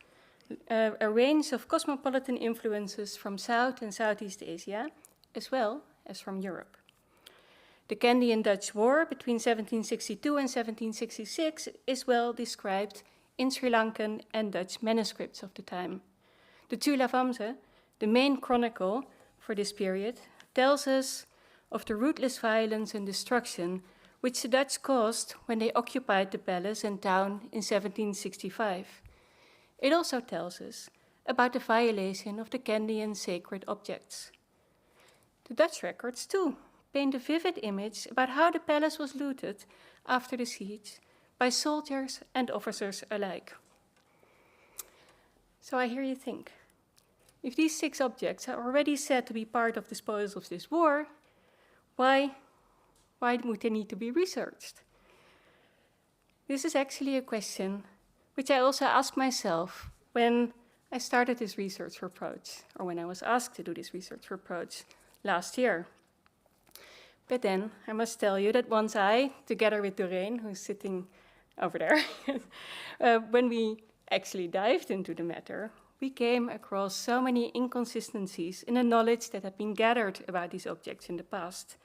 a range of cosmopolitan influences from South and Southeast Asia, as well as from Europe. The Kandy and Dutch War between 1762 and 1766 is well described in Sri Lankan and Dutch manuscripts of the time. The Chula Vamsa, the main chronicle for this period, tells us of the ruthless violence and destruction which the Dutch caused when they occupied the palace and town in 1765. It also tells us about the violation of the Kandian sacred objects. The Dutch records, too, paint a vivid image about how the palace was looted after the siege by soldiers and officers alike. So I hear you think, if these 6 objects are already said to be part of the spoils of this war, why would they need to be researched? This is actually a question which I also asked myself when I started this research for PPROCE, or when I was asked to do this research for PPROCE last year. But then I must tell you that once I, together with Doreen, who's sitting over there, when we actually dived into the matter, we came across so many inconsistencies in the knowledge that had been gathered about these objects in the past.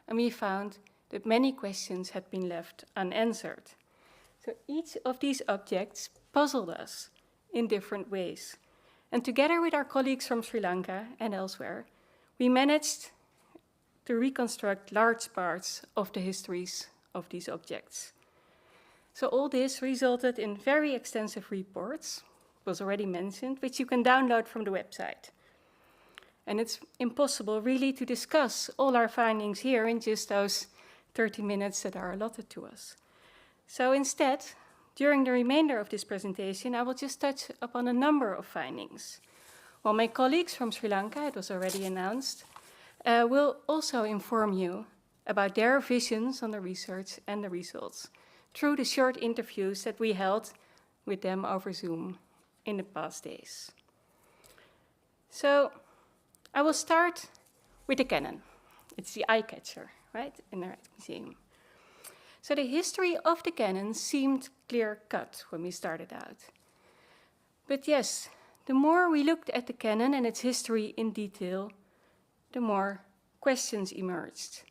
And we found that many questions had been left unanswered. So each of these objects puzzled us in different ways. And together with our colleagues from Sri Lanka and elsewhere, we managed to reconstruct large parts of the histories of these objects. So all this resulted in very extensive reports, was already mentioned, which you can download from the website. And it's impossible really to discuss all our findings here in just those 30 minutes that are allotted to us. So instead, during the remainder of this presentation, I will just touch upon a number of findings. While my colleagues from Sri Lanka, it was already announced, will also inform you about their visions on the research and the results through the short interviews that we held with them over Zoom in the past days. So I will start with the cannon. It's the eye-catcher, right, in the Rijksmuseum. So the history of the cannon seemed clear-cut when we started out. But yes, the more we looked at the cannon and its history in detail, the more questions emerged.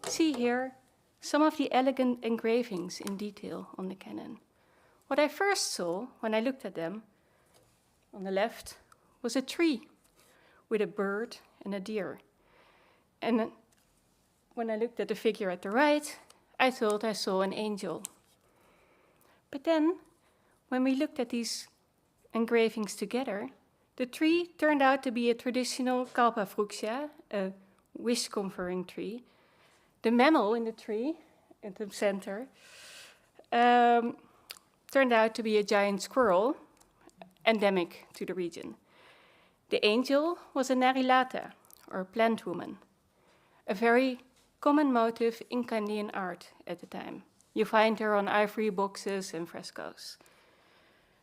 See here some of the elegant engravings in detail on the cannon. What I first saw when I looked at them, on the left, was a tree with a bird and a deer. And when I looked at the figure at the right, I thought I saw an angel. But then, when we looked at these engravings together, the tree turned out to be a traditional kalpafruxia, a wish-conferring tree. The mammal in the tree, at the center, turned out to be a giant squirrel, endemic to the region. The angel was a narilata, or plant woman, a very common motif in Candian art at the time. You find her on ivory boxes and frescoes.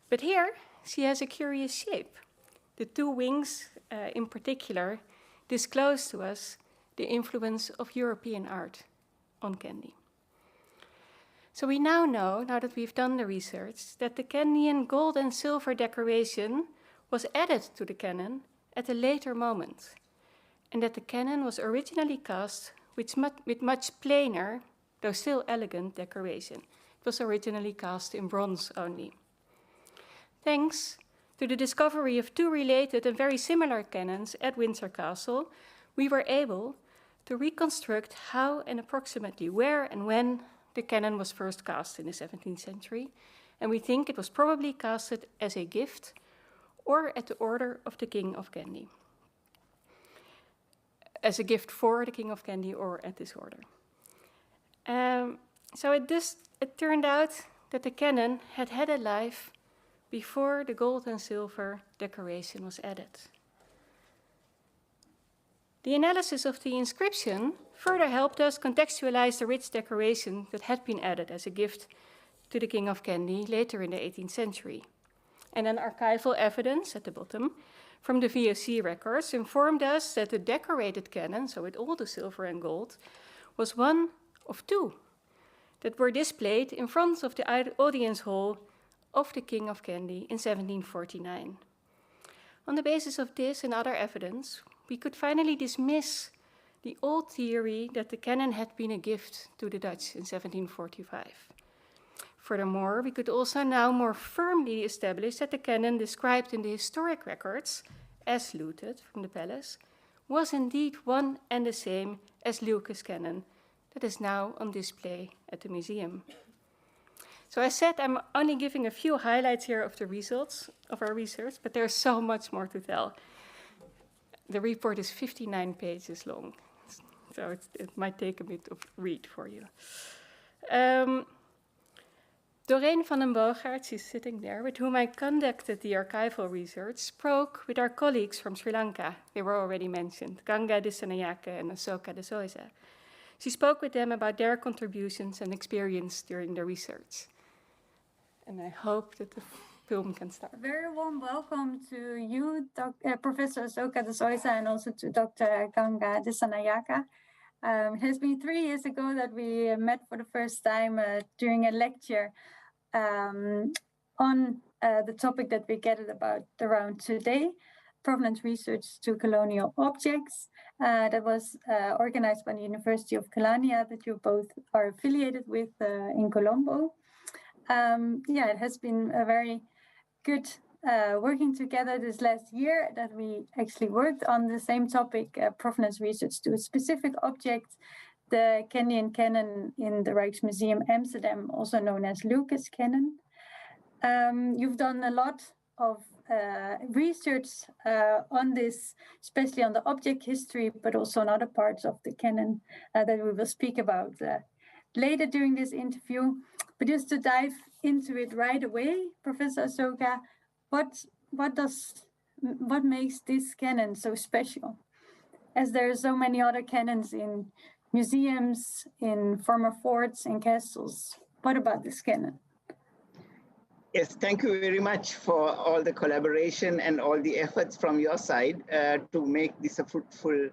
But here, she has a curious shape. The two wings, in particular, disclose to us the influence of European art on Kandy. So we now know, now that we've done the research, that the Candian gold and silver decoration was added to the canon at a later moment, and that the canon was originally cast with much plainer, though still elegant, decoration. It was originally cast in bronze only. Thanks to the discovery of two related and very similar canons at Windsor Castle, we were able to reconstruct how and approximately where and when the canon was first cast in the 17th century, and we think it was probably casted as a gift or at the order of the King of Kandy. As a gift for the King of Kandy or at this order. So it turned out that the canon had had a life before the gold and silver decoration was added. The analysis of the inscription further helped us contextualize the rich decoration that had been added as a gift to the King of Kandy later in the 18th century. And an archival evidence at the bottom from the VOC records informed us that the decorated canon, so with all the silver and gold, was one of two that were displayed in front of the audience hall of the King of Kandy in 1749. On the basis of this and other evidence, we could finally dismiss the old theory that the canon had been a gift to the Dutch in 1745. Furthermore, we could also now more firmly establish that the canon described in the historic records as looted from the palace was indeed one and the same as Leeuwke's canon that is now on display at the museum. So I said I'm only giving a few highlights here of the results of our research, but there's so much more to tell. The report is 59 pages long, so it might take a bit of read for you. Doreen van den Boogaard, she's sitting there, with whom I conducted the archival research, spoke with our colleagues from Sri Lanka. They were already mentioned, Ganga Dissanayake and Asoka de Soisa. She spoke with them about their contributions and experience during the research. And I hope that the film can start. Very warm welcome to you, Professor Asoka de Soisa, and also to Dr. Ganga Dissanayake. It has been 3 years ago that we met for the first time during a lecture on the topic that we gathered about around today, provenance research to colonial objects. That was organized by the University of Kelaniya that you both are affiliated with in Colombo. It has been a very good working together this last year that we actually worked on the same topic, provenance research to a specific object, the Kenyan canon in the Rijksmuseum Amsterdam, also known as Leeuwke's canon. You've done a lot of research on this, especially on the object history, but also on other parts of the canon that we will speak about later during this interview. But just to dive into it right away, Professor Asoka, what makes this canon so special? As there are so many other canons in museums, in former forts and castles. What about this canon? Yes, thank you very much for all the collaboration and all the efforts from your side to make this a fruitful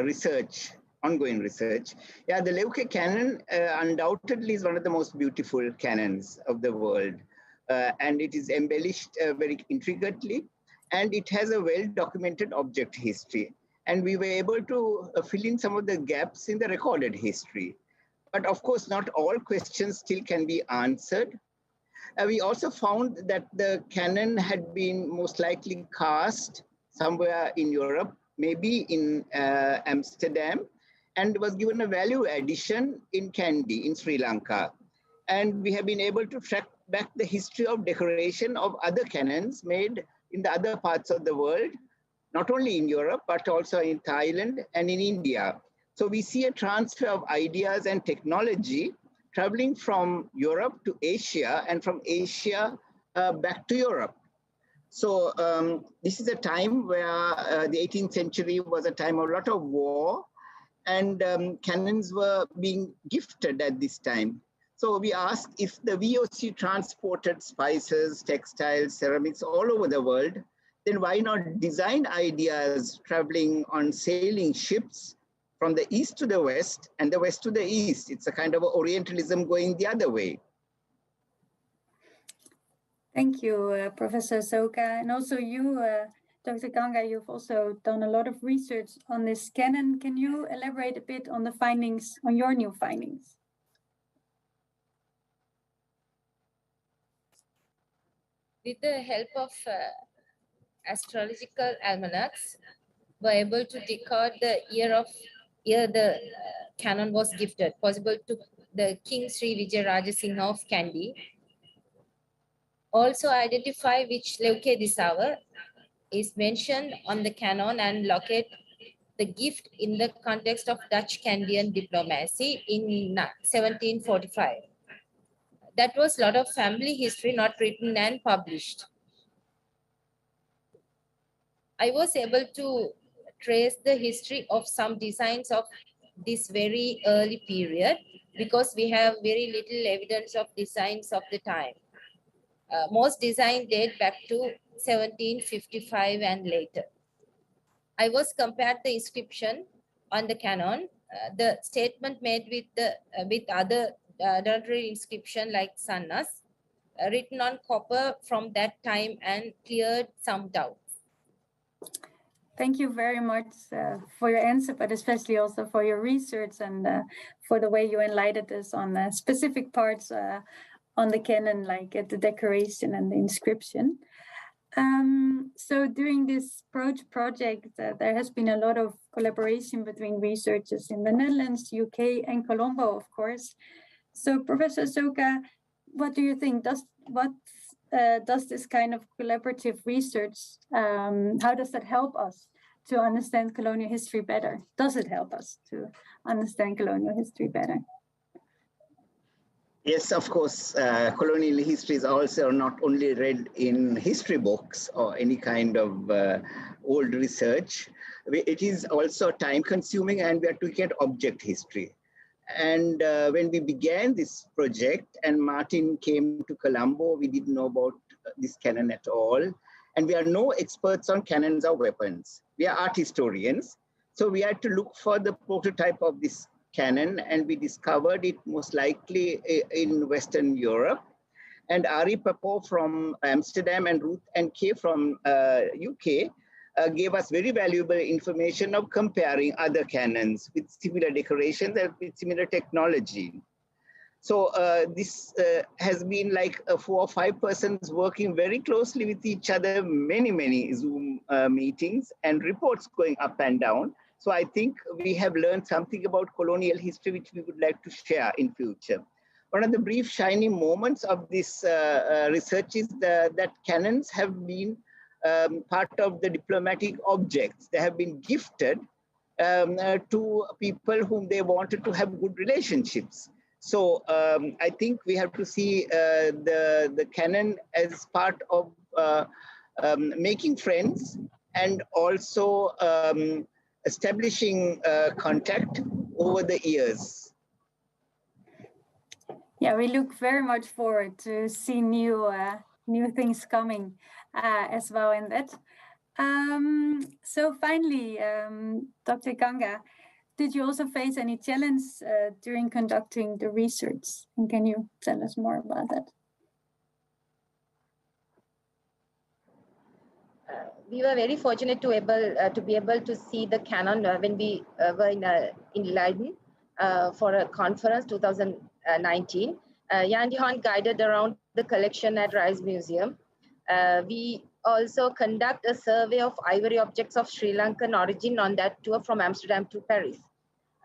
research, ongoing research. Yeah, the Leeuwke canon undoubtedly is one of the most beautiful canons of the world. And it is embellished very intricately, and it has a well-documented object history. And we were able to fill in some of the gaps in the recorded history. But of course, not all questions still can be answered. We also found that the canon had been most likely cast somewhere in Europe, maybe in Amsterdam, and was given a value addition in Kandy in Sri Lanka. And we have been able to track back the history of decoration of other canons made in the other parts of the world, not only in Europe, but also in Thailand and in India. So we see a transfer of ideas and technology traveling from Europe to Asia and from Asia back to Europe. So this is a time where the 18th century was a time of a lot of war, and canons were being gifted at this time. So we asked if the VOC transported spices, textiles, ceramics all over the world, then why not design ideas traveling on sailing ships from the east to the west and the west to the east? It's a kind of Orientalism going the other way. Thank you, Professor Soka. And also you, Dr. Ganga, you've also done a lot of research on this canon. Can you elaborate a bit on the findings, on your new findings? With the help of astrological almanacs, were able to decode the year the canon was gifted, possible to the King Sri Vijay Rajasinghe of Kandy. Also identify which Leuke Disawa is mentioned on the canon and locate the gift in the context of Dutch-Kandian diplomacy in 1745. That was a lot of family history not written and published. I was able to trace the history of some designs of this very early period because we have very little evidence of designs of the time. Most designs date back to 1755 and later. I was compared the inscription on the canon, the statement made with other adulterary inscription like Sannas, written on copper from that time and cleared some doubts. Thank you very much for your answer, but especially also for your research and for the way you enlightened us on specific parts on the canon, like the decoration and the inscription. So during this project, there has been a lot of collaboration between researchers in the Netherlands, UK, and Colombo, of course. So Professor Soka, what do you think? Does this kind of collaborative research, how does that help us to understand colonial history better? Does it help us to understand colonial history better? Yes, of course, colonial history is also not only read in history books or any kind of old research. It is also time consuming, and we are looking at object history. And when we began this project and Martin came to Colombo, we didn't know about this canon at all. And we are no experts on cannons or weapons. We are art historians. So we had to look for the prototype of this canon, and we discovered it most likely in Western Europe. And Ari Papo from Amsterdam and Ruth and Kay from UK gave us very valuable information of comparing other cannons with similar decorations and with similar technology. So this has been like 4 or 5 persons working very closely with each other, many Zoom meetings and reports going up and down. So I think we have learned something about colonial history, which we would like to share in future. One of the brief shining moments of this research is that cannons have been part of the diplomatic objects. They have been gifted to people whom they wanted to have good relationships. So I think we have to see the canon as part of making friends and also establishing contact over the years. Yeah, we look very much forward to see new things coming as well in that. So finally, Dr. Ganga, did you also face any challenge during conducting the research? And can you tell us more about that? We were very fortunate to be able to see the canon when we were in Leiden for a conference 2019. Jan Johan guided around the collection at Rijksmuseum. We also conduct a survey of ivory objects of Sri Lankan origin on that tour from Amsterdam to Paris.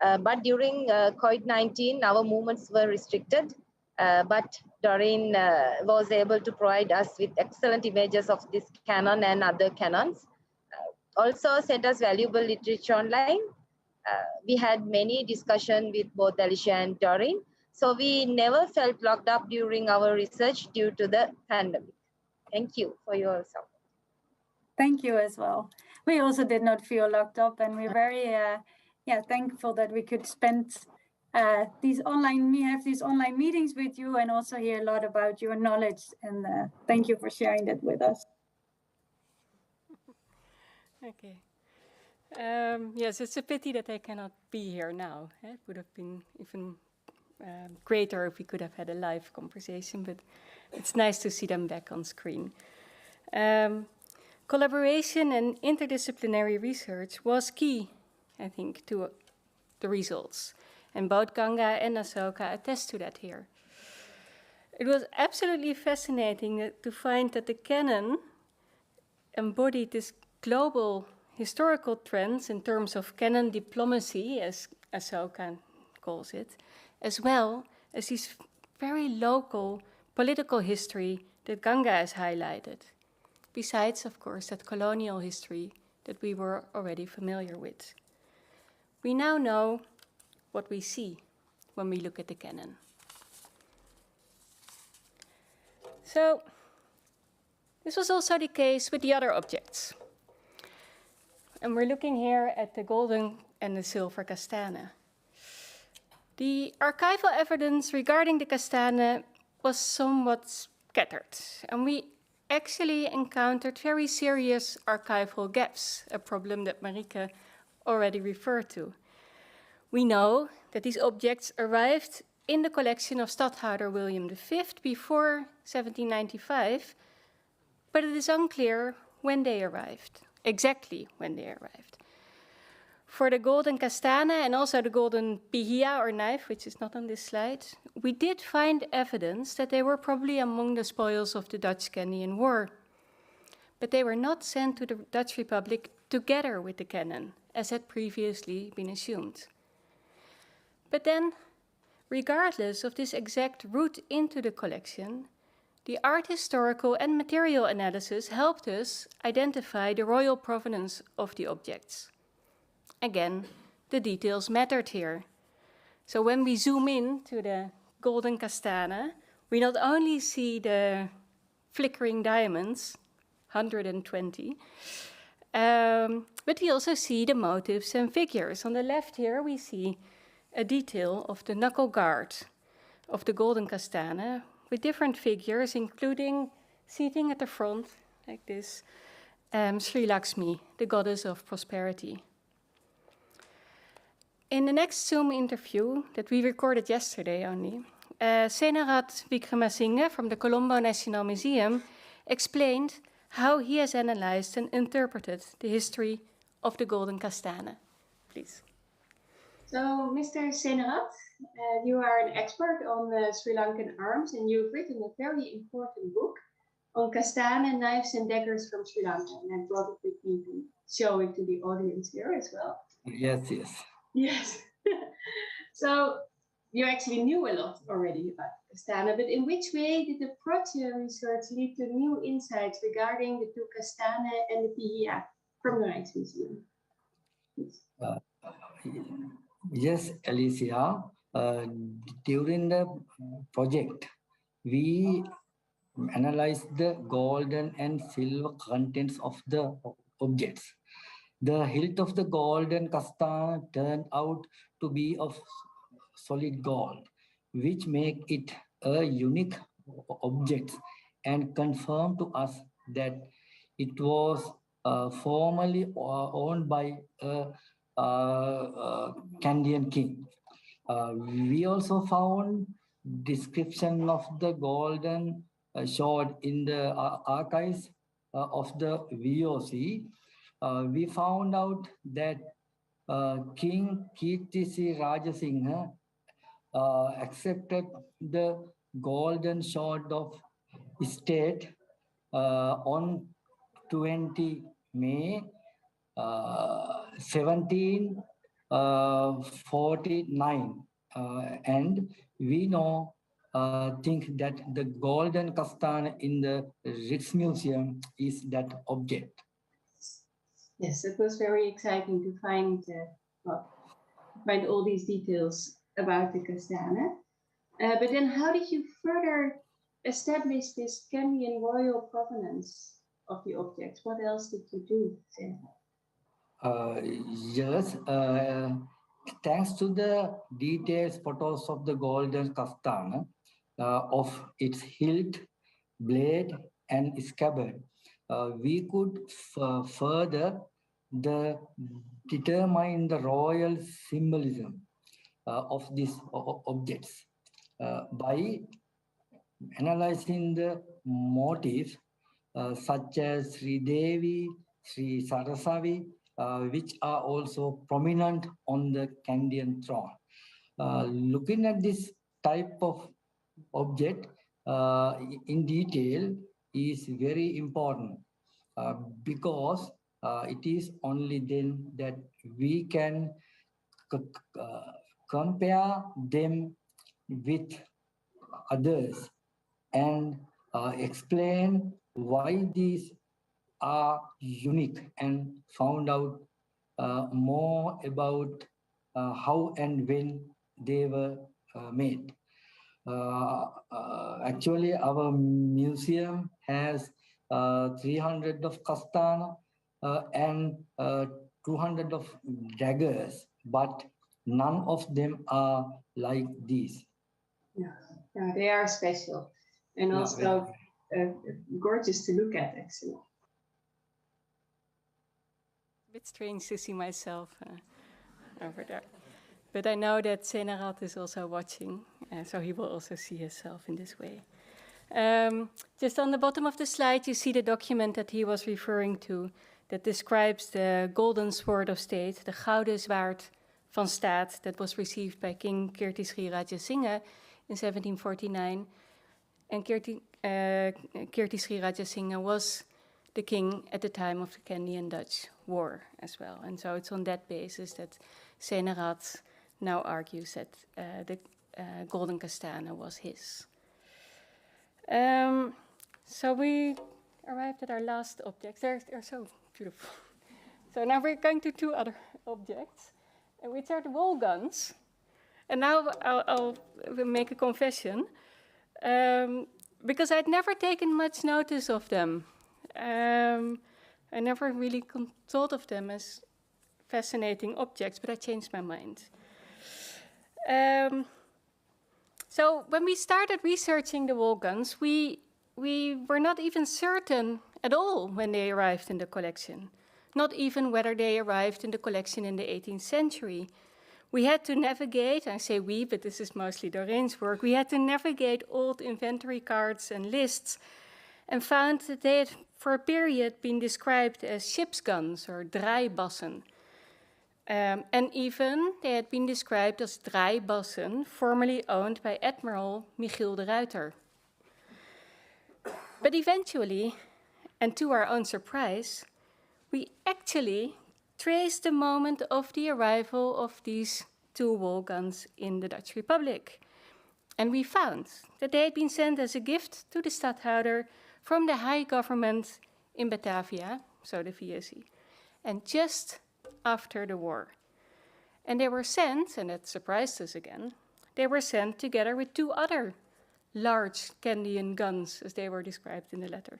But during COVID-19, our movements were restricted, but Doreen was able to provide us with excellent images of this canon and other canons. Also sent us valuable literature online. We had many discussions with both Alicia and Doreen, so we never felt locked up during our research due to the pandemic. Thank you for your support. Thank you as well. We also did not feel locked up, and we're very thankful that we could spend these online meetings with you and also hear a lot about your knowledge. And thank you for sharing that with us. Okay. Yes, it's a pity that I cannot be here now. It would have been even greater if we could have had a live conversation, but it's nice to see them back on screen. Collaboration and interdisciplinary research was key, I think, to the results. And both Ganga and Asoka attest to that here. It was absolutely fascinating to find that the canon embodied this global historical trends in terms of canon diplomacy, as Asoka calls it, as well as this very local political history that Ganga has highlighted. Besides, of course, that colonial history that we were already familiar with. We now know what we see when we look at the canon. So, this was also the case with the other objects. And we're looking here at the golden and the silver kastane. The archival evidence regarding the kastane was somewhat scattered, and we actually encountered very serious archival gaps, a problem that Marike already referred to. We know that these objects arrived in the collection of Stadhouder William V before 1795, but it is unclear when they arrived, exactly when they arrived. For the golden kastane and also the golden pihia or knife, which is not on this slide, we did find evidence that they were probably among the spoils of the Dutch-Kenyan War. But they were not sent to the Dutch Republic together with the canon, as had previously been assumed. But then, regardless of this exact route into the collection, the art historical and material analysis helped us identify the royal provenance of the objects. Again, the details mattered here. So when we zoom in to the golden kastane, we not only see the flickering diamonds, 120, but we also see the motifs and figures. On the left here, we see a detail of the knuckle guard of the golden kastane with different figures, including seating at the front, like this, Sri Lakshmi, the goddess of prosperity. In the next Zoom interview that we recorded yesterday only, Senarat Wickramasinghe from the Colombo National Museum explained how he has analyzed and interpreted the history of the golden kastane. Please. So, Mr. Senarat, you are an expert on Sri Lankan arms, and you've written a very important book on kastane, knives and daggers from Sri Lanka. And I brought it with me to show it to the audience here as well. Yes. Yes. So, you actually knew a lot already about kastane, but in which way did the PPROCE research lead to new insights regarding the two kastane and the pihia from the Rijksmuseum? Yes, Alicia. During the project, we analyzed the golden and silver contents of the objects. The hilt of the golden kastane turned out to be of solid gold, which make it a unique object and confirmed to us that it was formerly owned by a Canadian king. We also found description of the golden sword in the archives of the VOC. We found out that King Kirtisi Rajasinghe accepted the golden sword of state on 20 May 1749, and we know think that the golden kastane in the Rijksmuseum is that object. Yes, it was very exciting to find all these details about the kastane. But then how did you further establish this Kenyan royal provenance of the objects? What else did you do, Sarah? Yes, thanks to the detailed photos of the golden kastane, of its hilt, blade, and scabbard, we could further determine the royal symbolism of these objects by analyzing the motifs such as Sri Devi, Sri Sarasavi, which are also prominent on the Kandyan throne. Looking at this type of object in detail is very important because it is only then that we can compare them with others and explain why these are unique and found out more about how and when they were made. Actually, our museum has 300 of kastana and 200 of daggers, but none of them are like these. Yeah, they are special and also gorgeous to look at, actually. A bit strange to see myself over there. But I know that Senarat is also watching, so he will also see himself in this way. Just on the bottom of the slide, you see the document that he was referring to that describes the golden sword of state, the gouden zwaard van staat, that was received by King Kirti Raja Singha in 1749. And Kirti Raja Singha was the king at the time of the Kandyan-Dutch War as well. And so it's on that basis that Senarat now argues that the golden kastane was his. So we arrived at our last objects. They're so beautiful. So now we're going to two other objects, which are the wall guns. And now I'll make a confession, because I'd never taken much notice of them. I never really thought of them as fascinating objects, but I changed my mind. So when we started researching the wall guns, we were not even certain at all when they arrived in the collection, not even whether they arrived in the collection in the 18th century. We had to navigate, I say we, but this is mostly Doreen's work, we had to navigate old inventory cards and lists and found that they had for a period been described as ship's guns or draaibassen. And even they had been described as draaibassen, formerly owned by Admiral Michiel de Ruiter. But eventually, and to our own surprise, we actually traced the moment of the arrival of these two wall guns in the Dutch Republic. And we found that they had been sent as a gift to the stadhouder from the high government in Batavia, so the VSE, and just after the war. And they were sent, and that surprised us again, they were sent together with two other large Kandyan guns, as they were described in the letter.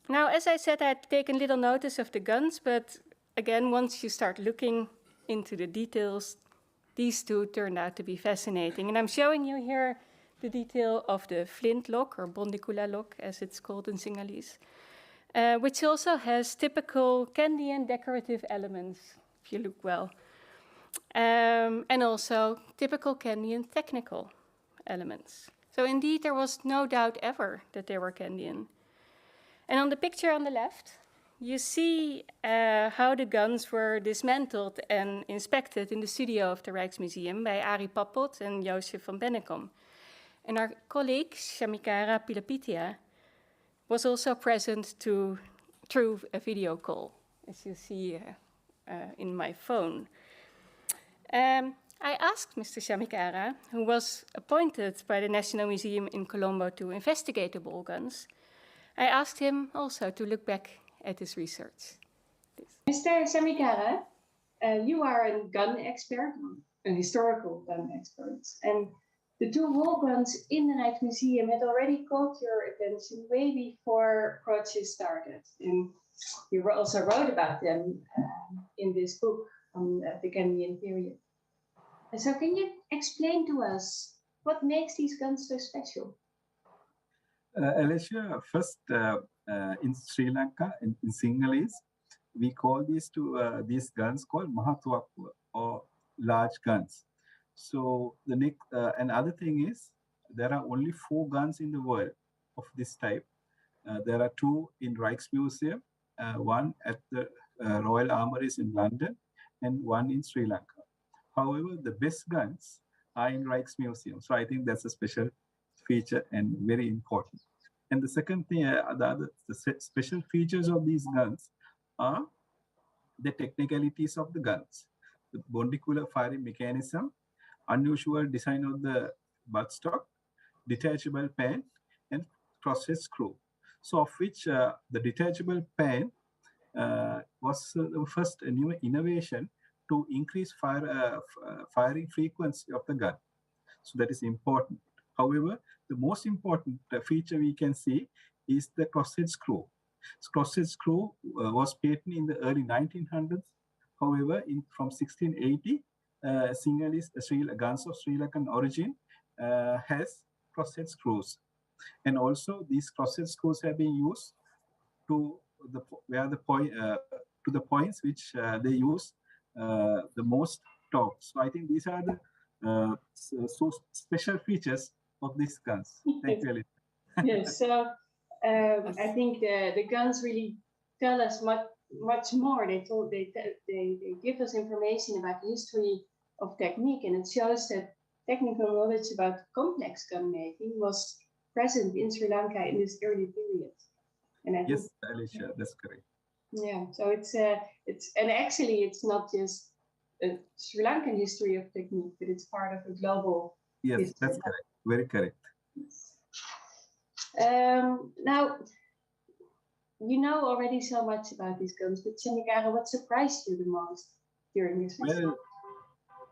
Now, as I said, I had taken little notice of the guns, but again, once you start looking into the details, these two turned out to be fascinating. And I'm showing you here the detail of the flint lock, or bondicula lock, as it's called in Sinhalese, which also has typical Kandyan decorative elements, if you look well, and also typical Kandyan technical elements. So indeed, there was no doubt ever that they were Kandyan. And on the picture on the left, you see how the guns were dismantled and inspected in the studio of the Rijksmuseum by Arie Pappot and Josje van Bennekom. And our colleague, Shamikara Pilapitia, was also present through a video call, as you see in my phone. I asked Mr. Shamikara, who was appointed by the National Museum in Colombo to investigate the ball guns, I asked him also to look back at his research. Mr. Shamikara, you are a gun expert, a historical gun expert, and the two wall guns in the Rijksmuseum had already caught your attention way before PPROCE started. And you also wrote about them in this book on the Ghanaian period. And so can you explain to us what makes these guns so special? Alicia, first in Sri Lanka, in Sinhalese, we call these guns called Mahatwakwa, or large guns. So the next, another thing is, there are only 4 guns in the world of this type. There are 2 in Rijksmuseum, 1 at the Royal Armouries in London, and 1 in Sri Lanka. However, the best guns are in Rijksmuseum. So I think that's a special feature and very important. And the second thing, the special features of these guns are the technicalities of the guns. The bondicular firing mechanism, unusual design of the buttstock, detachable pan, and crosshead screw. So of which the detachable pan was the first new innovation to increase firing frequency of the gun. So that is important. However, the most important feature we can see is the crosshead screw. Crosshead screw was patented in the early 1900s. However, from 1680, Sinhalese guns of Sri Lankan origin has crosshead screws. And also these crosshead screws have been used to the points which they use the most torque. So I think these are the so special features of these guns. Thank you, Alicia. Yes, so I think the guns really tell us much more. They give us information about the history of technique, and it shows that technical knowledge about complex gun making was present in Sri Lanka in this early period. And I yes, Alicia, that's correct. Yeah, so it's and actually it's not just a Sri Lankan history of technique, but it's part of a global. Yes, history. That's correct. Very correct. Now, you know already so much about these guns, but Shamikara, what surprised you the most during this research? Well,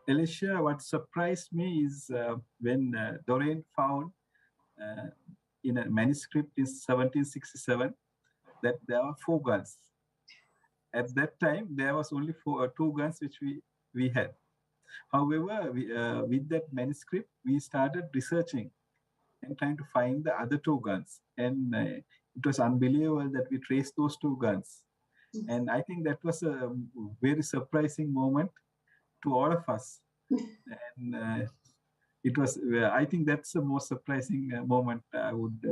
Alicia, what surprised me is when Doreen found in a manuscript in 1767 that there were 4 guns. At that time, there was only 2 guns which we had. However, with that manuscript, we started researching and trying to find the other 2 guns. And it was unbelievable that we traced those 2 guns. And I think that was a very surprising moment to all of us. And it was, I think that's the most surprising moment I would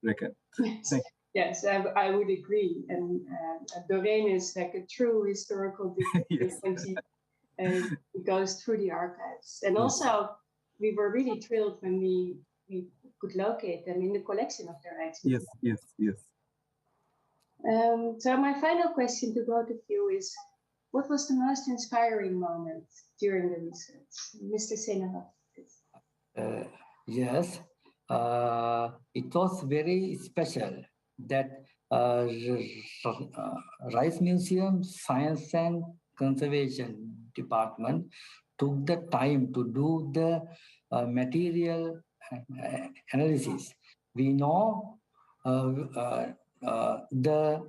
reckon. Thank you. Yes, I would agree. And Doreen is like a true historical frequency. It goes through the archives. And also, we were really thrilled when we could locate them in the collection of the Rijksmuseum. Yes. So my final question to both of you is, what was the most inspiring moment during the research? Mr. Senahov. Yes, it was very special that Rijksmuseum Science and Conservation Department took the time to do the material analysis. We know the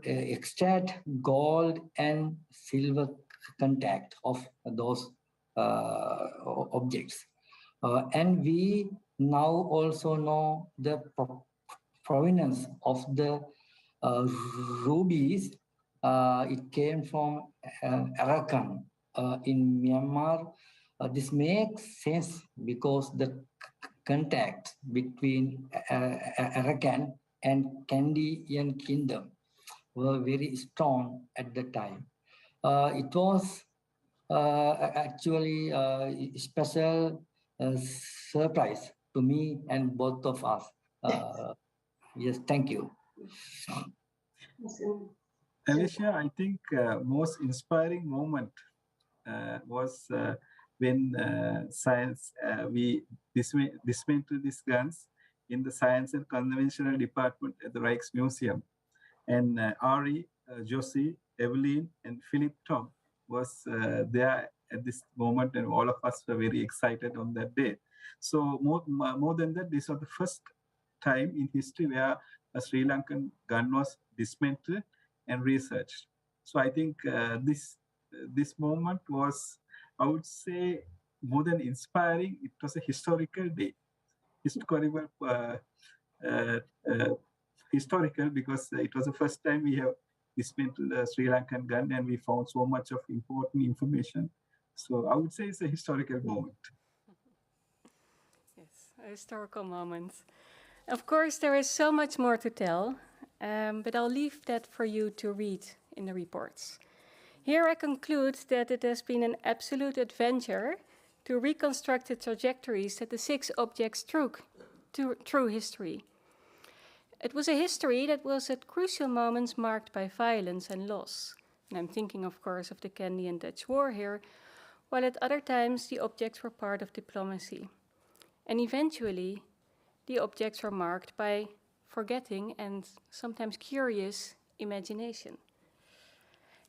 exact gold and silver contact of those objects. And we now also know the provenance of the rubies. It came from Arakan in Myanmar. This makes sense because the contact between Arakan and Kandyan Kingdom were very strong at the time. It was actually a special surprise to me and both of us. Yes, thank you. Alicia, I think most inspiring moment was when science, we dismantled these guns in the Science and Conventional Department at the Rijksmuseum. And Ari, Josie, Evelyn, and Philip Tom was there at this moment, and all of us were very excited on that day. So more than that, this was the first time in history where a Sri Lankan gun was dismantled and researched. So I think this moment was, I would say, more than inspiring, it was a historical day. Historical because it was the first time we have dismantled a Sri Lankan gun and we found so much of important information. So I would say it's a historical moment. Yes, a historical moment. Of course, there is so much more to tell, but I'll leave that for you to read in the reports. Here I conclude that it has been an absolute adventure to reconstruct the trajectories that the 6 objects took through history. It was a history that was at crucial moments marked by violence and loss. And I'm thinking, of course, of the Candy and Dutch War here, while at other times the objects were part of diplomacy. And eventually, the objects were marked by forgetting and sometimes curious imagination.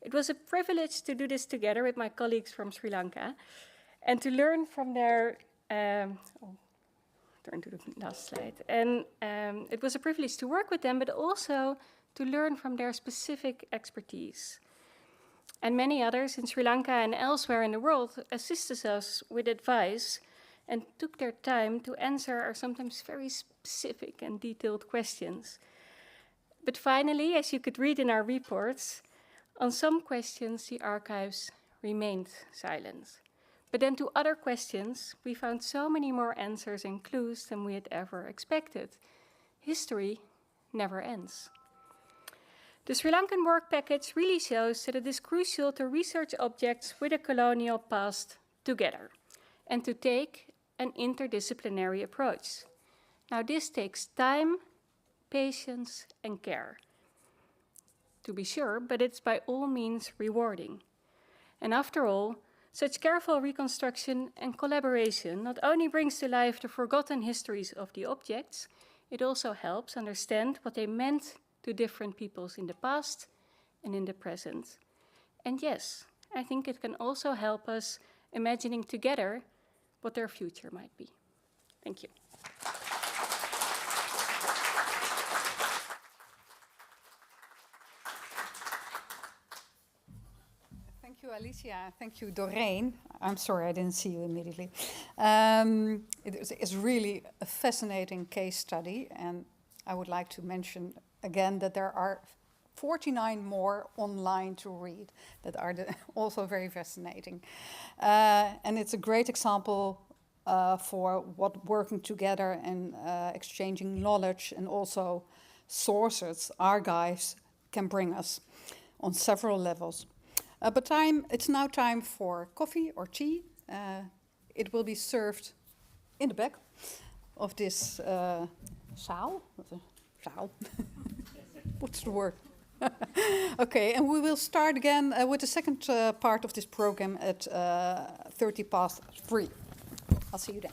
It was a privilege to do this together with my colleagues from Sri Lanka and to learn from their turn to the last slide. And it was a privilege to work with them, but also to learn from their specific expertise. And many others in Sri Lanka and elsewhere in the world assisted us with advice and took their time to answer our sometimes very specific and detailed questions. But finally, as you could read in our reports, on some questions the archives remained silent. But then to other questions, we found so many more answers and clues than we had ever expected. History never ends. The Sri Lankan work package really shows that it is crucial to research objects with a colonial past together and to take an interdisciplinary approach. Now, this takes time, patience, and care, to be sure, but it's by all means rewarding. And after all, such careful reconstruction and collaboration not only brings to life the forgotten histories of the objects, it also helps understand what they meant to different peoples in the past and in the present. And yes, I think it can also help us imagining together what their future might be. Thank you. Thank you, Alicia. Thank you, Doreen. I'm sorry I didn't see you immediately. It's really a fascinating case study, and I would like to mention again that there are 49 more online to read that are also very fascinating. And it's a great example for what working together and exchanging knowledge and also sources, archives, can bring us on several levels. But it's now time for coffee or tea. It will be served in the back of this zaal. What's the word? Okay, and we will start again with the second part of this program at 3:30. I'll see you then.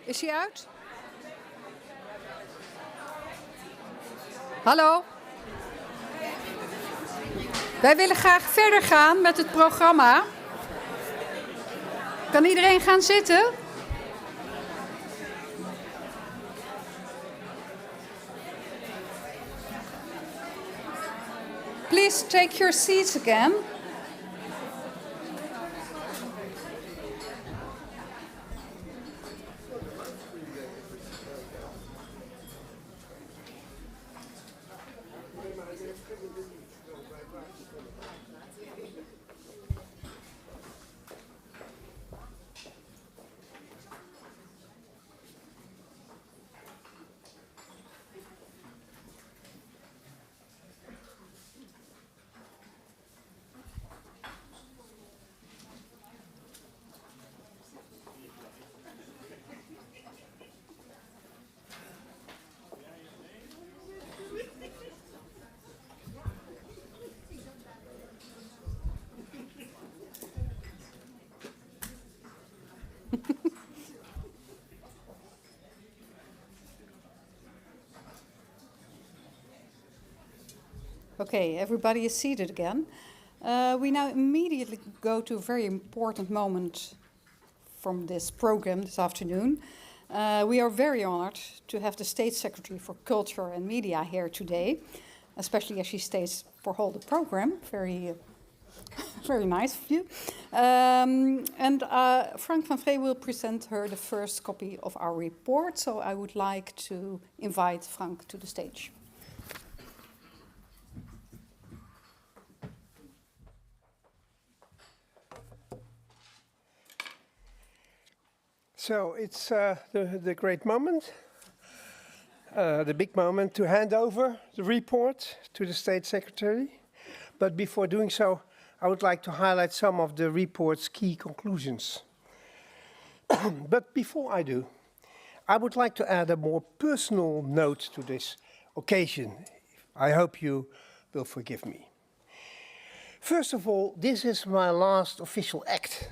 Is hij uit? Hallo? Wij willen graag verder gaan met het programma. Kan iedereen gaan zitten? Please take your seats again. Okay, everybody is seated again. We now immediately go to a very important moment from this program this afternoon. We are very honored to have the State Secretary for Culture and Media here today, especially as she stays for whole the program. Very nice of you. Frank van Vree will present her the first copy of our report, so I would like to invite Frank to the stage. So it's the great moment, the big moment to hand over the report to the State Secretary. But before doing so, I would like to highlight some of the report's key conclusions. But before I do, I would like to add a more personal note to this occasion. I hope you will forgive me. First of all, this is my last official act,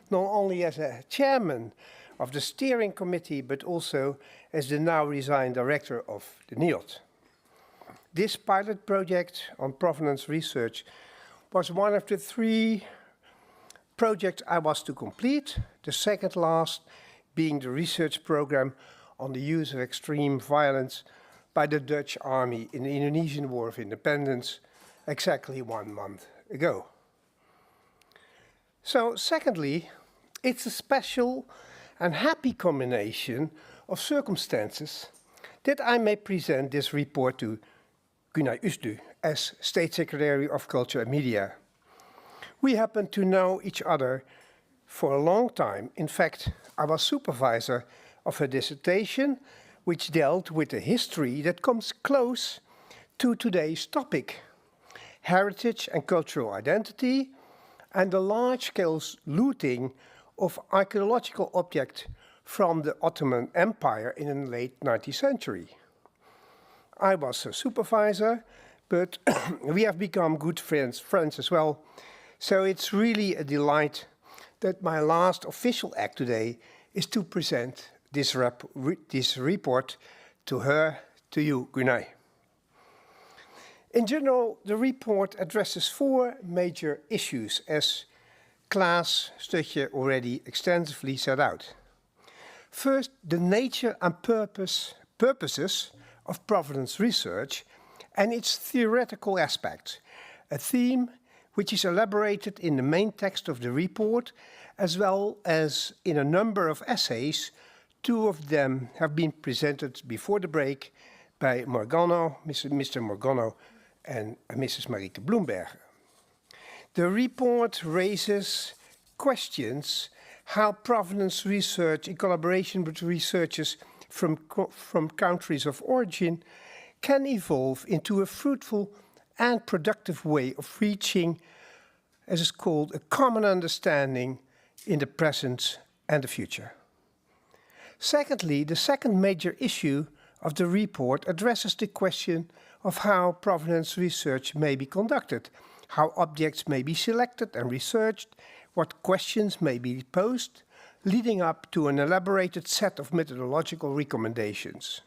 not only as a chairman of the steering committee, but also as the now resigned director of the NIOD. This pilot project on provenance research was one of the 3 projects I was to complete, the second last being the research program on the use of extreme violence by the Dutch army in the Indonesian War of Independence exactly 1 month ago. So secondly, it's a special and happy combination of circumstances that I may present this report to Günay Üzdü as State Secretary of Culture and Media. We happen to know each other for a long time. In fact, I was supervisor of her dissertation, which dealt with a history that comes close to today's topic: heritage and cultural identity, and the large-scale looting of archaeological objects from the Ottoman Empire in the late 19th century. I was a supervisor, but we have become good friends as well. So it's really a delight that my last official act today is to present this report to her, to you, Günay. In general, the report addresses 4 major issues, as Klaas Stutje already extensively set out. First, the nature and purposes of provenance research and its theoretical aspects, a theme which is elaborated in the main text of the report, as well as in a number of essays. 2 of them have been presented before the break by Mr. Morgano and Mrs. Marieke Bloemberger. The report raises questions how provenance research, in collaboration with researchers from countries of origin, can evolve into a fruitful and productive way of reaching, as is called, a common understanding in the present and the future. Secondly, the second major issue of the report addresses the question of how provenance research may be conducted, how objects may be selected and researched, what questions may be posed, leading up to an elaborated set of methodological recommendations.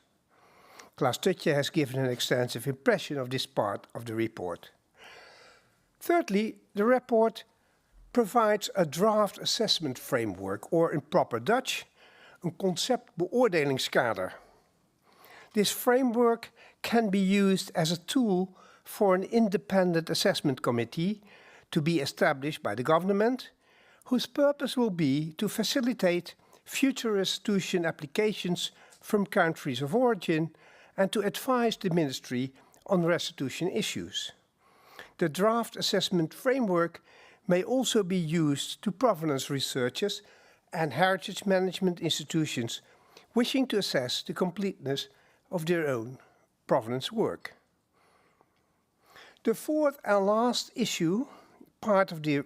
Klaas Tutje has given an extensive impression of this part of the report. Thirdly, the report provides a draft assessment framework, or in proper Dutch, een conceptbeoordelingskader. This framework can be used as a tool for an independent assessment committee to be established by the government, whose purpose will be to facilitate future restitution applications from countries of origin and to advise the Ministry on restitution issues. The draft assessment framework may also be used to provenance researchers and heritage management institutions wishing to assess the completeness of their own provenance work. The fourth and last issue, part of the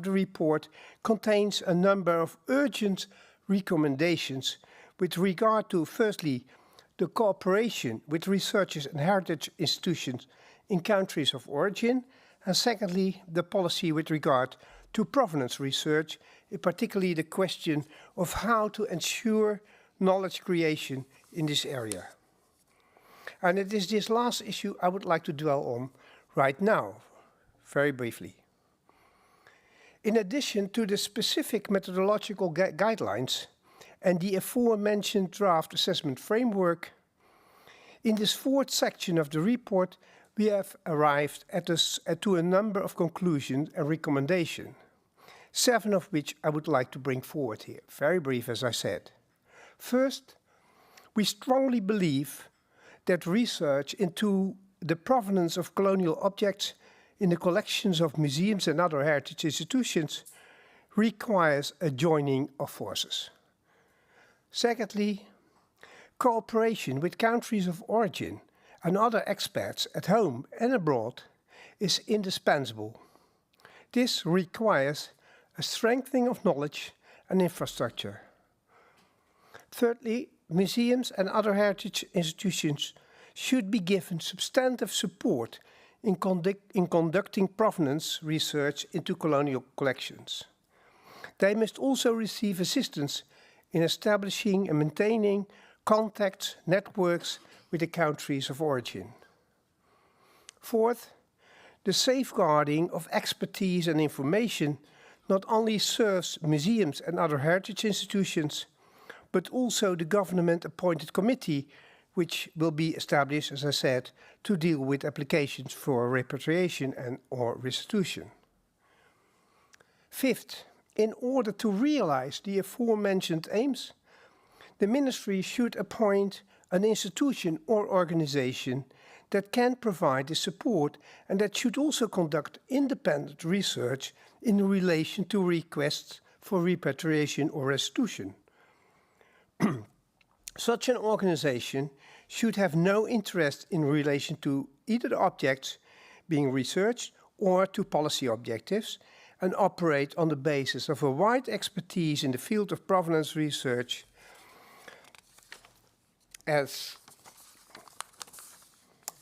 report contains a number of urgent recommendations with regard to, firstly, the cooperation with researchers and heritage institutions in countries of origin, and secondly, the policy with regard to provenance research, particularly the question of how to ensure knowledge creation in this area. And it is this last issue I would like to dwell on right now, very briefly. In addition to the specific methodological guidelines and the aforementioned draft assessment framework, in this fourth section of the report, we have arrived to a number of conclusions and recommendations, 7 of which I would like to bring forward here, very brief as I said. First, we strongly believe that research into the provenance of colonial objects in the collections of museums and other heritage institutions requires a joining of forces. Secondly, cooperation with countries of origin and other experts at home and abroad is indispensable. This requires a strengthening of knowledge and infrastructure. Thirdly, museums and other heritage institutions should be given substantive support in conducting provenance research into colonial collections. They must also receive assistance in establishing and maintaining contacts, networks with the countries of origin. Fourth, the safeguarding of expertise and information not only serves museums and other heritage institutions, but also the government-appointed committee, which will be established, as I said, to deal with applications for repatriation and or restitution. Fifth, in order to realize the aforementioned aims, the Ministry should appoint an institution or organization that can provide the support and that should also conduct independent research in relation to requests for repatriation or restitution. Such an organization should have no interest in relation to either the objects being researched or to policy objectives and operate on the basis of a wide expertise in the field of provenance research as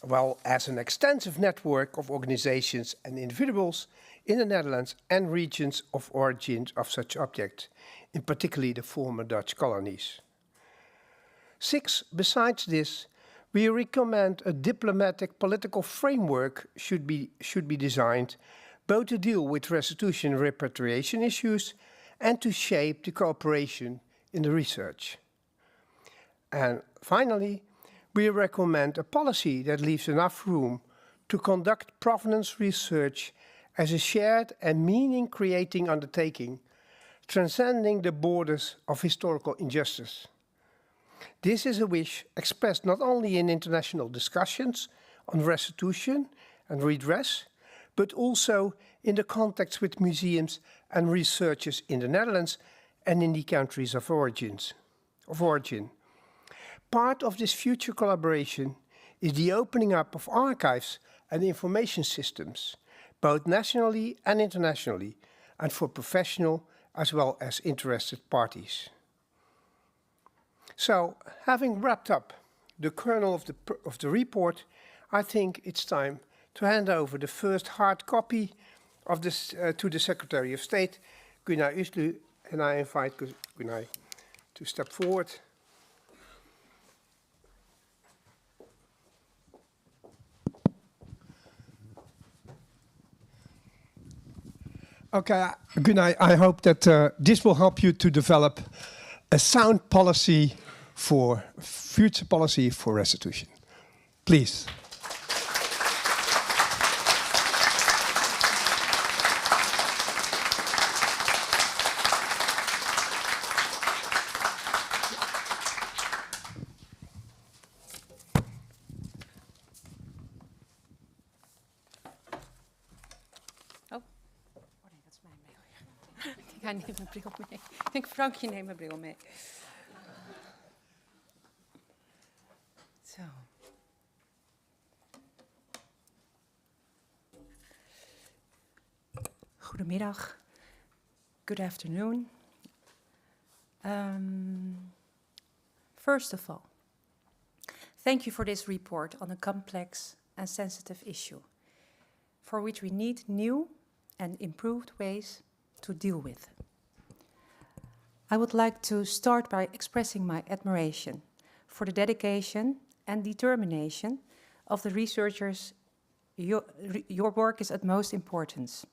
well as an extensive network of organizations and individuals in the Netherlands and regions of origin of such objects, in particular the former Dutch colonies. 6, besides this, we recommend a diplomatic political framework should be designed both to deal with restitution and repatriation issues and to shape the cooperation in the research. And finally, we recommend a policy that leaves enough room to conduct provenance research as a shared and meaning-creating undertaking, transcending the borders of historical injustice. This is a wish expressed not only in international discussions on restitution and redress, but also in the contacts with museums and researchers in the Netherlands and in the countries of origin. Part of this future collaboration is the opening up of archives and information systems, both nationally and internationally, and for professional as well as interested parties. So, having wrapped up the kernel of the report, I think it's time to hand over the first hard copy of this to the Secretary of State, Gunnar Uslu, And I invite Gunay to step forward. Okay, Gunay, I hope that this will help you to develop a sound policy for future policy for restitution. Please. Ja, neem mijn bril mee. Ik denk, Frankje, neem mijn bril mee. Zo. Goedemiddag. Good afternoon. First of all, thank you for this report on a complex and sensitive issue, for which we need new and improved ways to deal with. I would like to start by expressing my admiration for the dedication and determination of the researchers. Your work is utmost importance.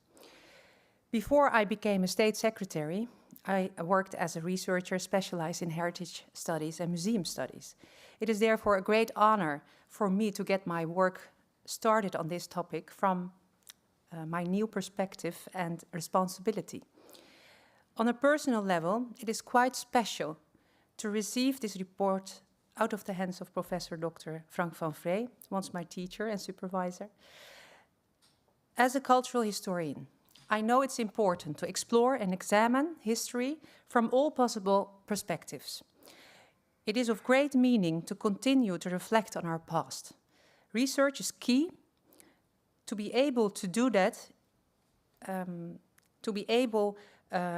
Before I became a state secretary, I worked as a researcher specialized in heritage studies and museum studies. It is therefore a great honor for me to get my work started on this topic from my new perspective and responsibility. On a personal level, it is quite special to receive this report out of the hands of Professor Dr. Frank van Vree, once my teacher and supervisor. As a cultural historian, I know it's important to explore and examine history from all possible perspectives. It is of great meaning to continue to reflect on our past. Research is key. To be able to do that,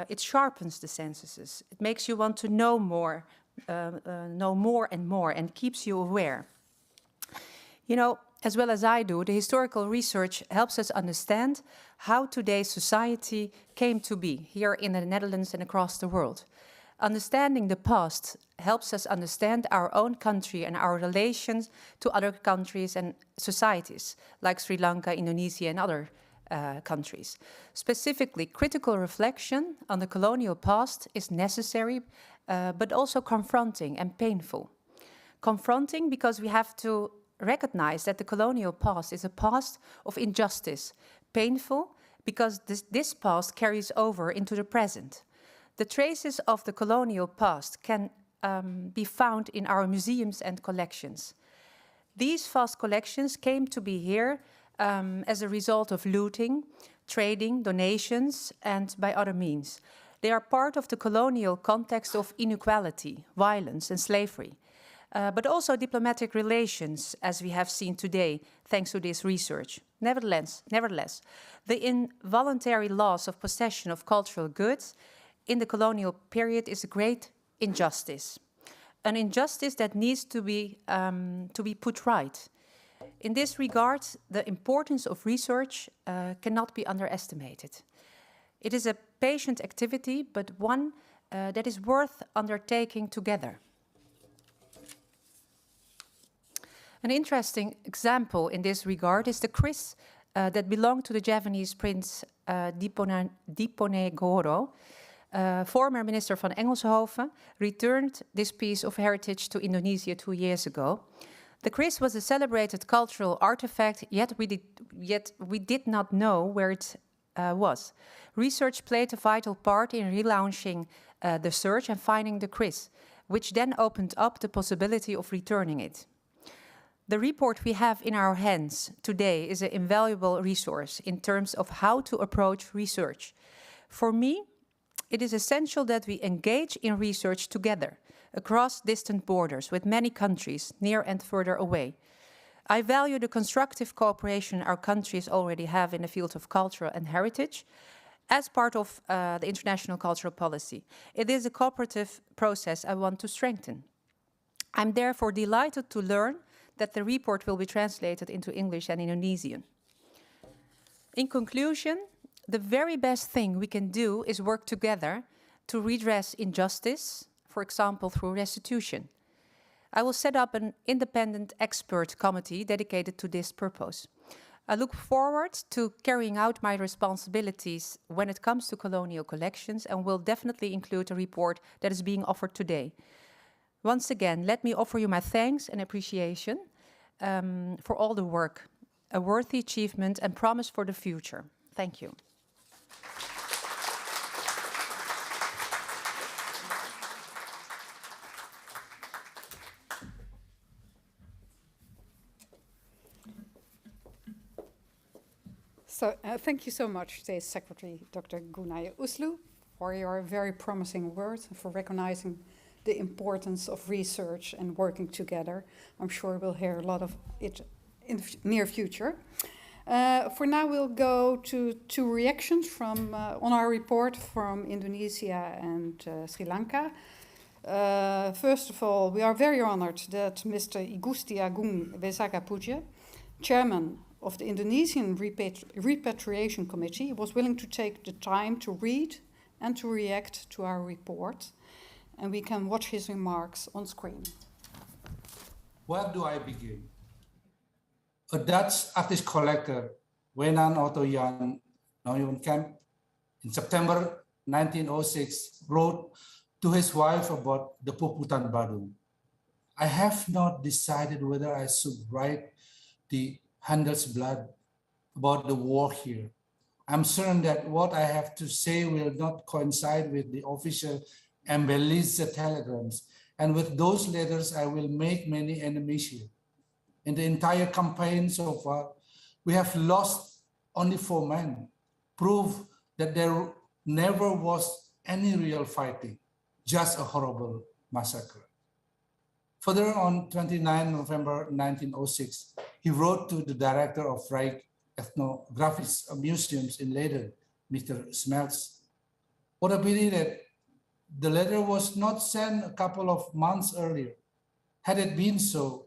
it sharpens the senses. It makes you want to know more and more, and keeps you aware. You know, as well as I do, the historical research helps us understand how today's society came to be here in the Netherlands and across the world. Understanding the past helps us understand our own country and our relations to other countries and societies, like Sri Lanka, Indonesia, and other countries. Specifically, critical reflection on the colonial past is necessary, but also confronting and painful. Confronting because we have to recognize that the colonial past is a past of injustice. Painful because this past carries over into the present. The traces of the colonial past can be found in our museums and collections. These vast collections came to be here as a result of looting, trading, donations, and by other means. They are part of the colonial context of inequality, violence, and slavery, but also diplomatic relations, as we have seen today, thanks to this research. Nevertheless, the involuntary loss of possession of cultural goods in the colonial period is a great injustice, an injustice that needs to be put right. In this regard, the importance of research cannot be underestimated. It is a patient activity, but one that is worth undertaking together. An interesting example in this regard is the kris that belonged to the Javanese prince Diponegoro. Former Minister van Engelshoven returned this piece of heritage to Indonesia 2 years ago. The kris was a celebrated cultural artifact, yet we did not know where it was. Research played a vital part in relaunching the search and finding the kris, which then opened up the possibility of returning it. The report we have in our hands today is an invaluable resource in terms of how to approach research. For me, it is essential that we engage in research together, across distant borders, with many countries, near and further away. I value the constructive cooperation our countries already have in the field of culture and heritage as part of the international cultural policy. It is a cooperative process I want to strengthen. I'm therefore delighted to learn that the report will be translated into English and Indonesian. In conclusion, the very best thing we can do is work together to redress injustice, for example, through restitution. I will set up an independent expert committee dedicated to this purpose. I look forward to carrying out my responsibilities when it comes to colonial collections and will definitely include a report that is being offered today. Once again, let me offer you my thanks and appreciation for all the work, a worthy achievement and promise for the future. Thank you. So thank you so much, State Secretary Dr. Gunay Uslu, for your very promising words and for recognizing the importance of research and working together. I'm sure we'll hear a lot of it in the near future. For now, we'll go to two reactions from on our report from Indonesia and Sri Lanka. First of all, we are very honored that Mr. Igusti Agung Wesaga-Puja, chairman of the Indonesian Repatriation Committee, was willing to take the time to read and to react to our report, and we can watch his remarks on screen. Where do I begin? A Dutch artist collector, Wenan Ottojan Nieuwenkamp, in September 1906, wrote to his wife about the Puputan Badung. I have not decided whether I should write the Handelsblad about the war here. I'm certain that what I have to say will not coincide with the official embellished telegrams, and with those letters I will make many enemies here. In the entire campaign so far, we have lost only 4 men, proof that there never was any real fighting, just a horrible massacre. Further, on 29 November 1906, he wrote to the director of Rijk Ethnographic Museums in Leiden, Mr. Smelts. What a pity that the letter was not sent a couple of months earlier. Had it been so,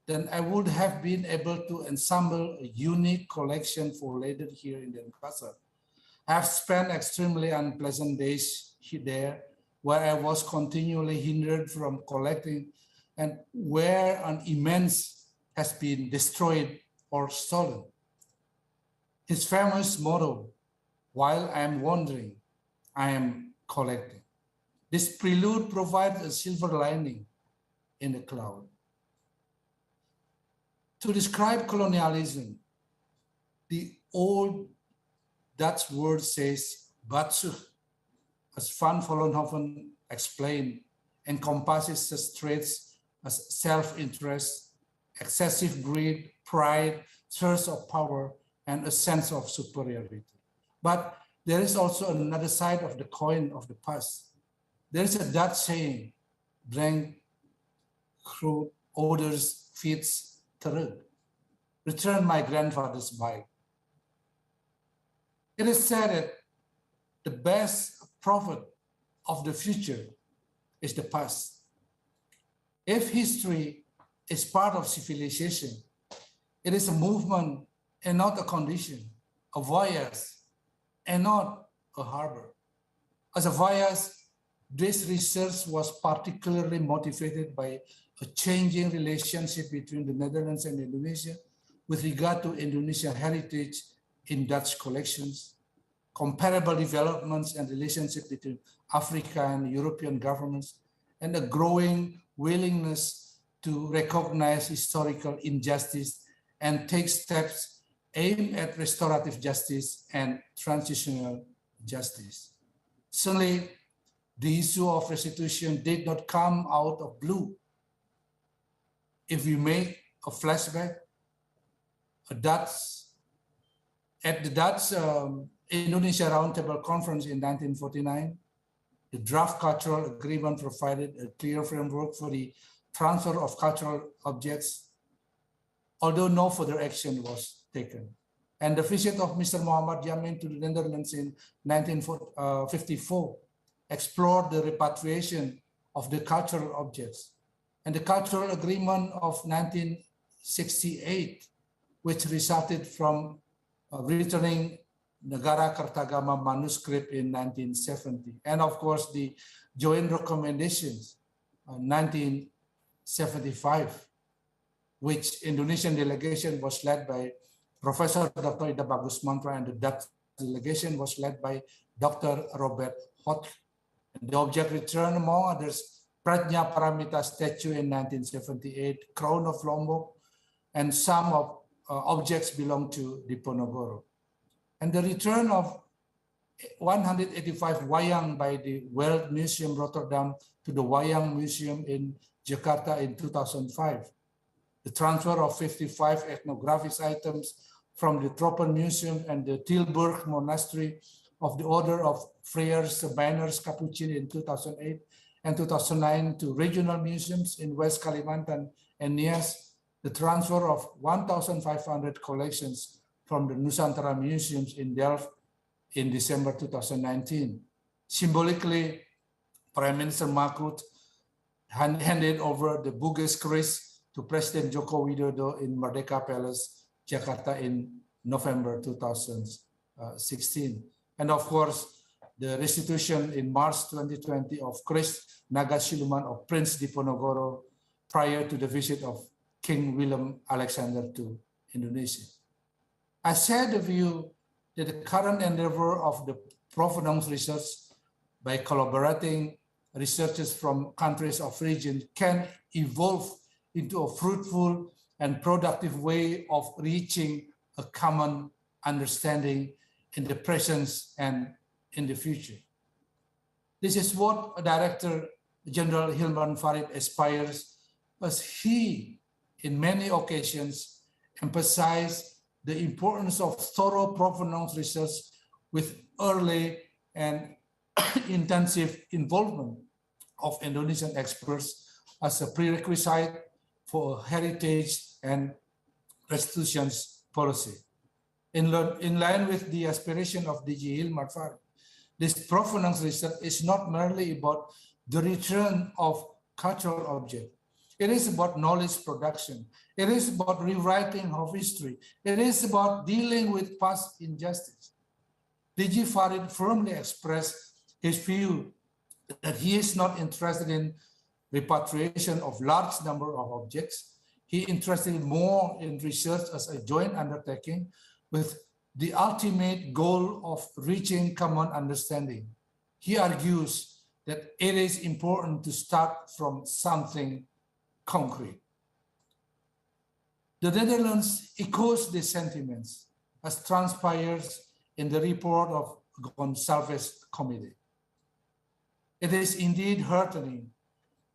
then I would have been able to assemble a unique collection for Leiden here in Denpasar. I have spent extremely unpleasant days there, where I was continually hindered from collecting and where an immense has been destroyed or stolen. His famous motto, while I am wandering, I am collecting. This prelude provides a silver lining in the cloud. To describe colonialism, the old Dutch word says "baatzucht," as Van Vollenhoven explained, encompasses such traits as self-interest, excessive greed, pride, thirst of power, and a sense of superiority. But there is also another side of the coin of the past. There is a Dutch saying, breng groot ouders fiets terug. Return my grandfather's bike. It is said that the best prophet of the future is the past. If history is part of civilization, it is a movement and not a condition, a voyage and not a harbor. As a voyage, this research was particularly motivated by a changing relationship between the Netherlands and Indonesia with regard to Indonesian heritage in Dutch collections, comparable developments and relationship between Africa and European governments, and a growing willingness to recognize historical injustice and take steps aimed at restorative justice and transitional justice. Certainly, the issue of restitution did not come out of blue. If we make a flashback, at the Dutch Indonesia Roundtable Conference in 1949, the draft cultural agreement provided a clear framework for the transfer of cultural objects, although no further action was taken. And the visit of Mr. Muhammad Yamin to the Netherlands in 1954 explored the repatriation of the cultural objects. And the cultural agreement of 1968, which resulted from returning Negara Kertagama manuscript in 1970. And of course, the joint recommendations 1975, which Indonesian delegation was led by Professor Dr. Ida Bagus Mantra, and the Dutch delegation was led by Dr. Robert Hoth. And the object returned, among others, Prajna Paramita statue in 1978, Crown of Lombok, and some of objects belong to Diponegoro. And the return of 185 wayang by the World Museum Rotterdam to the Wayang Museum in Jakarta in 2005. The transfer of 55 ethnographic items from the Tropen Museum and the Tilburg Monastery of the Order of Friars Sabiners Capuchin in 2008 and 2009 to regional museums in West Kalimantan and Nias, the transfer of 1,500 collections from the Nusantara Museums in Delft in December 2019. Symbolically, Prime Minister Mark handed over the Bugis Kris to President Joko Widodo in Merdeka Palace, Jakarta in November 2016. And of course, the restitution in March 2020 of Kris Naga Siluman of Prince Diponegoro prior to the visit of King Willem Alexander to Indonesia. I share the view that the current endeavor of the provenance research by collaborating researchers from countries of region can evolve into a fruitful and productive way of reaching a common understanding in the present and in the future. This is what Director General Hilman Farid aspires, as he, in many occasions, emphasized the importance of thorough provenance research with early and intensive involvement of Indonesian experts as a prerequisite for heritage and restitution policy. In line with the aspiration of DG Hilman Farid, this provenance research is not merely about the return of cultural objects. It is about knowledge production. It is about rewriting of history. It is about dealing with past injustice. DG Farid firmly expressed his view that he is not interested in repatriation of large number of objects. He is interested more in research as a joint undertaking with the ultimate goal of reaching common understanding. He argues that it is important to start from something concrete. The Netherlands echoes these sentiments as transpires in the report of Gonsalves Committee. It is indeed heartening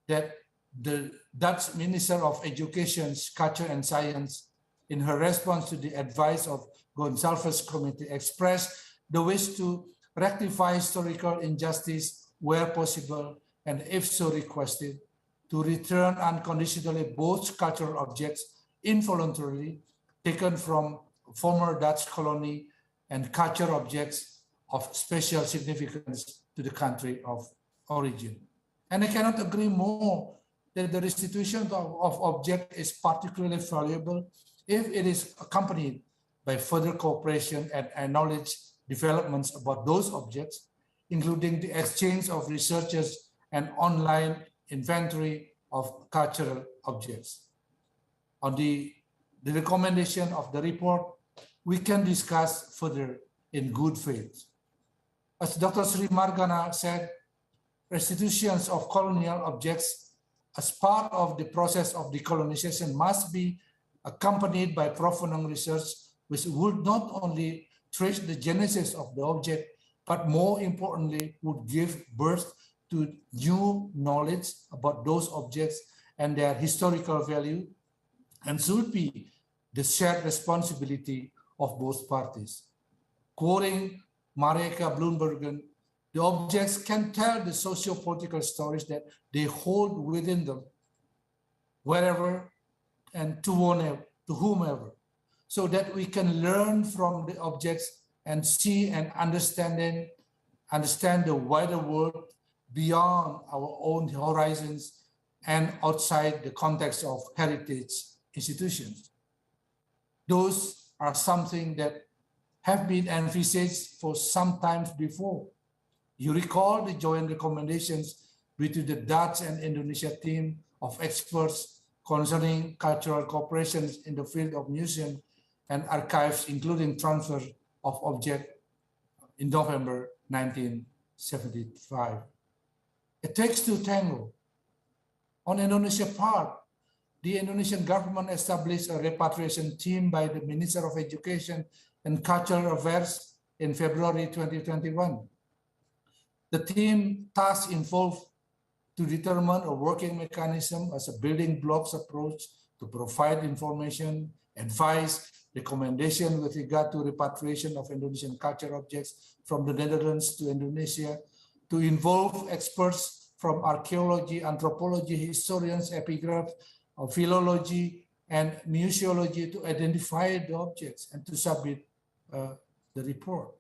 that the Dutch Minister of Education, Culture and Science, in her response to the advice of Gonsalves Committee, expressed the wish to rectify historical injustice where possible, and if so requested, to return unconditionally both cultural objects involuntarily taken from former Dutch colony and cultural objects of special significance to the country of origin. And I cannot agree more that the restitution of object is particularly valuable if it is accompanied by further cooperation and knowledge developments about those objects, including the exchange of researchers and online inventory of cultural objects. On the recommendation of the report, we can discuss further in good faith. As Dr. Sri Margana said, restitutions of colonial objects as part of the process of decolonization must be accompanied by provenance research, which would not only trace the genesis of the object, but more importantly, would give birth to new knowledge about those objects and their historical value, and should be the shared responsibility of both parties. Quoting Mareka Bloembergen, the objects can tell the socio-political stories that they hold within them, wherever and to whomever, so that we can learn from the objects and see and understand the wider world beyond our own horizons and outside the context of heritage institutions. Those are something that have been envisaged for some time before. You recall the joint recommendations between the Dutch and Indonesia team of experts concerning cultural cooperation in the field of museum and archives, including transfer of objects in November 1975. It takes two to tango. On Indonesia's part, the Indonesian government established a repatriation team by the Minister of Education and Cultural Affairs in February 2021. The team task involved to determine a working mechanism as a building blocks approach to provide information, advice, recommendation with regard to repatriation of Indonesian cultural objects from the Netherlands to Indonesia, to involve experts from archaeology, anthropology, historians, epigraphs, philology, and museology to identify the objects and to submit the report.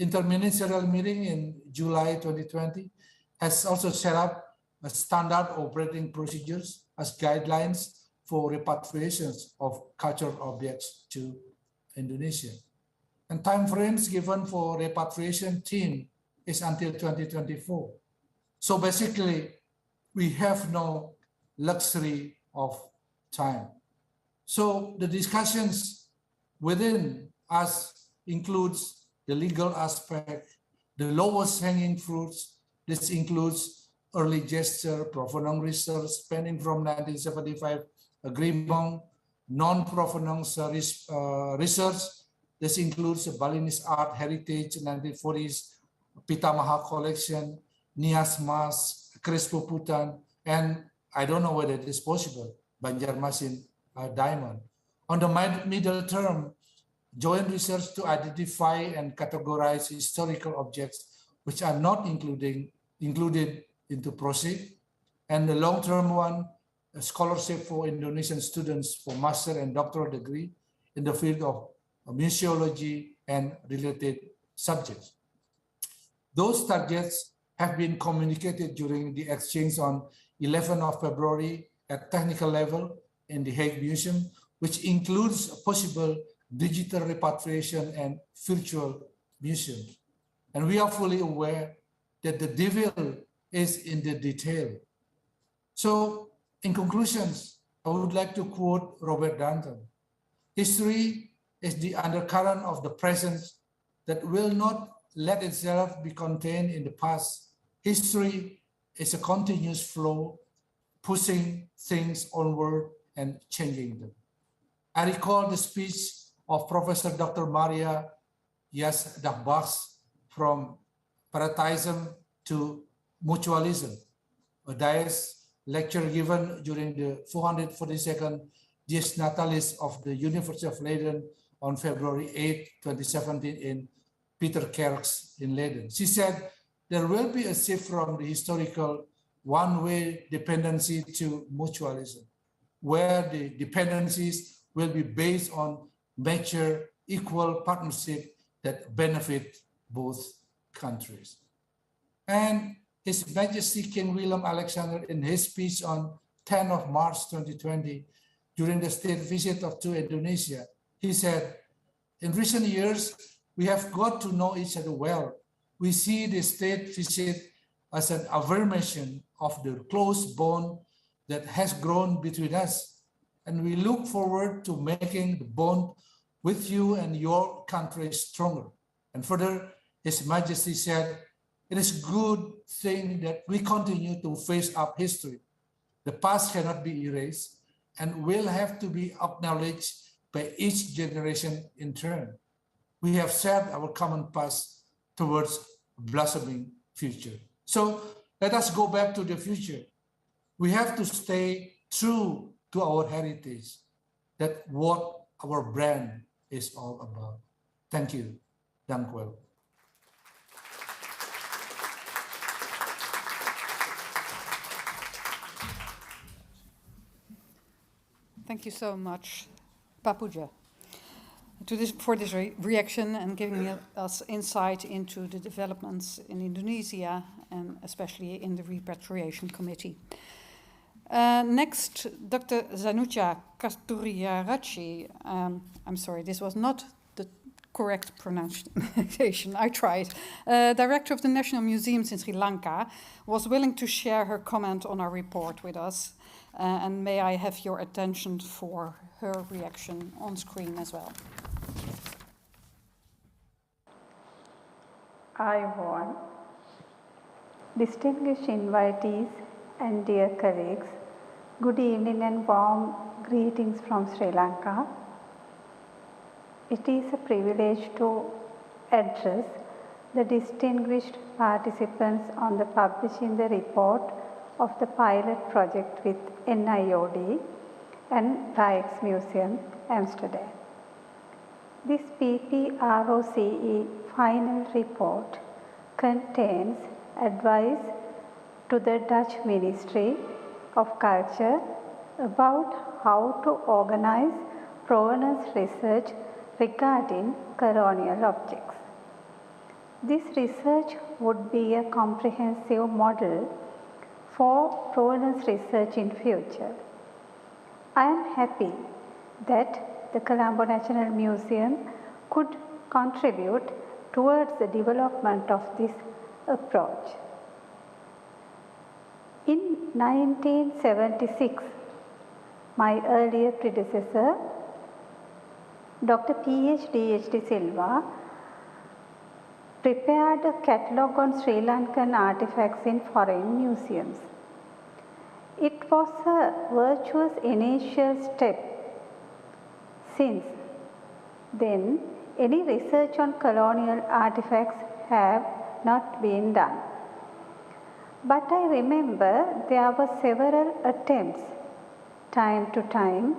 Interministerial meeting in July 2020 has also set up a standard operating procedures as guidelines for repatriations of cultural objects to Indonesia. And timeframes given for repatriation team is until 2024. So basically, we have no luxury of time. So the discussions within us includes the legal aspect, the lowest hanging fruits. This includes early gesture, provenance research, spanning from 1975 agreement, non-provenance research. This includes Balinese art heritage, 1940s, Pitamaha collection, Nias Mas, Crespo Putan, and I don't know whether it is possible, Banjarmasin diamond. On the middle term, joint research to identify and categorize historical objects which are not included into PPROCE, and the long-term one, a scholarship for Indonesian students for master and doctoral degree in the field of museology and related subjects. Those targets have been communicated during the exchange on 11th of February at technical level in the Hague Museum, which includes a possible digital repatriation and virtual museums. And we are fully aware that the devil is in the detail. So in conclusions, I would like to quote Robert Danton. History is the undercurrent of the present that will not let itself be contained in the past. History is a continuous flow, pushing things onward and changing them. I recall the speech of Professor Dr. Maria Yasdagh-Bach's from Parasitism to Mutualism, a Dies lecture given during the 442nd Dies Natalis of the University of Leiden on February 8, 2017 in Peter Kerks in Leiden. She said, there will be a shift from the historical one-way dependency to mutualism, where the dependencies will be based on mature, equal partnership that benefit both countries. And His Majesty King Willem Alexander, in his speech on 10th of March 2020, during the state visit to Indonesia, he said, in recent years, we have got to know each other well. We see the state visit as an affirmation of the close bond that has grown between us. And we look forward to making the bond with you and your country stronger. And further, His Majesty said, it is a good thing that we continue to face up history. The past cannot be erased and will have to be acknowledged by each generation in turn. We have set our common past towards a blossoming future. So let us go back to the future. We have to stay true to our heritage. That's what our brand is all about. Thank you. Dank u wel. Thank you so much, Papuja, for this reaction and giving us insight into the developments in Indonesia and especially in the Repatriation Committee. Next, Dr. Zanucha Kasturiarachi. I'm sorry, this was not the correct pronunciation. I tried. Director of the National Museums in Sri Lanka, was willing to share her comment on our report with us. And may I have your attention for her reaction on screen as well. I want distinguished invitees and dear colleagues, good evening and warm greetings from Sri Lanka. It is a privilege to address the distinguished participants on the publishing the report of the pilot project with NIOD and Rijksmuseum Amsterdam. This PPROCE final report contains advice to the Dutch Ministry of Culture about how to organize provenance research regarding colonial objects. This research would be a comprehensive model for provenance research in future. I am happy that the Colombo National Museum could contribute towards the development of this approach. In 1976, my earlier predecessor, Dr. P.H.D.H.D. Silva, prepared a catalogue on Sri Lankan artifacts in foreign museums. It was a virtuous initial step. Since then, any research on colonial artifacts have not been done. But I remember there were several attempts, time to time,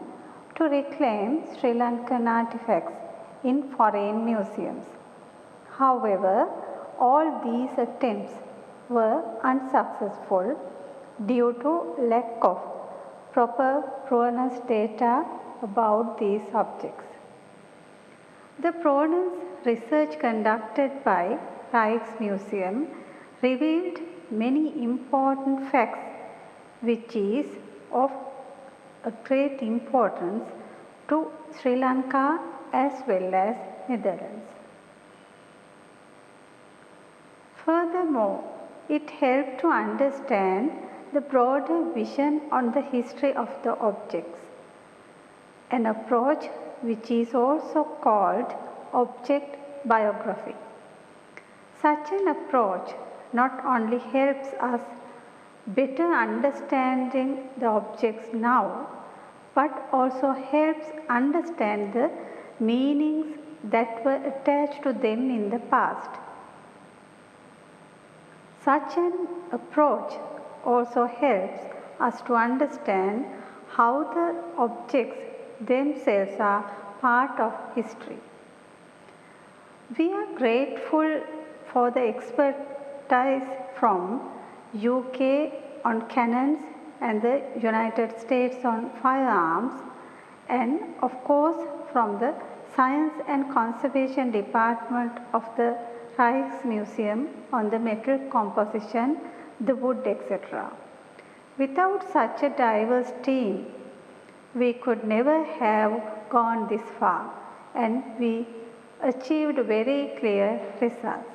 to reclaim Sri Lankan artifacts in foreign museums. However, all these attempts were unsuccessful due to lack of proper provenance data about these objects. The provenance research conducted by Rijksmuseum revealed many important facts which is of a great importance to Sri Lanka as well as Netherlands. Furthermore, it helped to understand the broader vision on the history of the objects, an approach which is also called object biography. Such an approach not only helps us better understanding the objects now, but also helps understand the meanings that were attached to them in the past. Such an approach also helps us to understand how the objects themselves are part of history. We are grateful for the expertise from UK on cannons and the United States on firearms, and of course from the Science and Conservation Department of the Rijksmuseum on the metal composition, the wood, etc. Without such a diverse team, we could never have gone this far, and we achieved very clear results.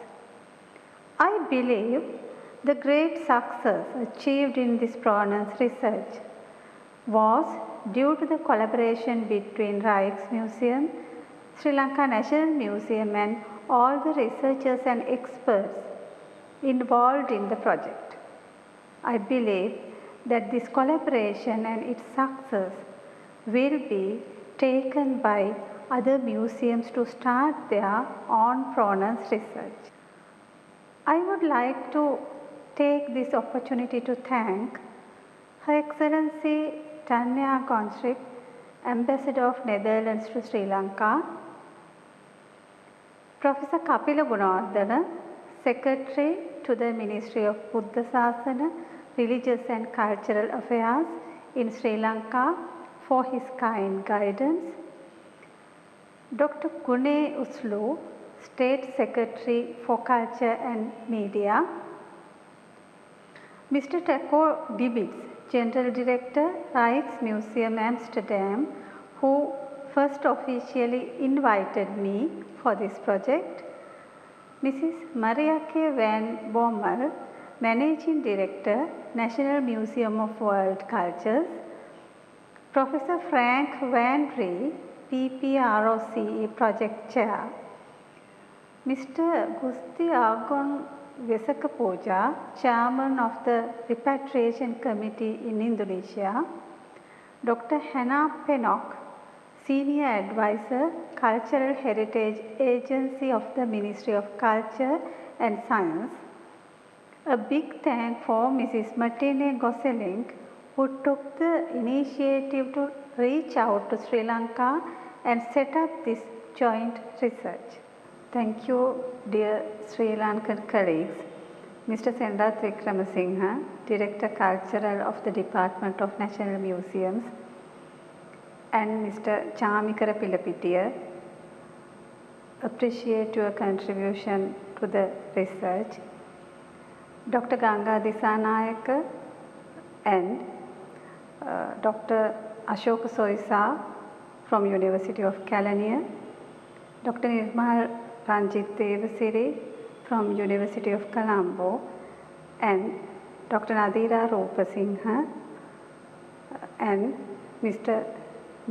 I believe the great success achieved in this provenance research was due to the collaboration between Rijksmuseum, Sri Lanka National Museum and all the researchers and experts involved in the project. I believe that this collaboration and its success will be taken by other museums to start their own provenance research. I would like to take this opportunity to thank Her Excellency Tanya Gonstrip, Ambassador of Netherlands to Sri Lanka, Professor Kapila Gunawardena, Secretary to the Ministry of Buddha Sasana, Religious and Cultural Affairs in Sri Lanka for his kind guidance, Dr. Gune Uslu, State Secretary for Culture and Media, Mr. Taco Dibitz, General Director, Rijksmuseum Amsterdam, who first officially invited me for this project, Mrs. Mariake van Bommel, Managing Director, National Museum of Worldcultures, Professor Frank Van Ree, PPROCE Project Chair, Mr. Gusti Agon Vesakapoja, Chairman of the Repatriation Committee in Indonesia, Dr. Hannah Pennock, Senior Advisor, Cultural Heritage Agency of the Ministry of Culture and Science. A big thank for Mrs. Martine Gosselin, who took the initiative to reach out to Sri Lanka and set up this joint research. Thank you, dear Sri Lankan colleagues. Mr. Senrath Wickramasinghe, Director Cultural of the Department of National Museums, and Mr. Chamikara Pilapitiya, appreciate your contribution to the research. Dr. Ganga Disanayaka and Dr. Ashoka Soisa from University of Kelaniya, Dr. Nirmal Ranjit Devasiri from University of Colombo, and Dr. Nadira Rupasinghe and Mr.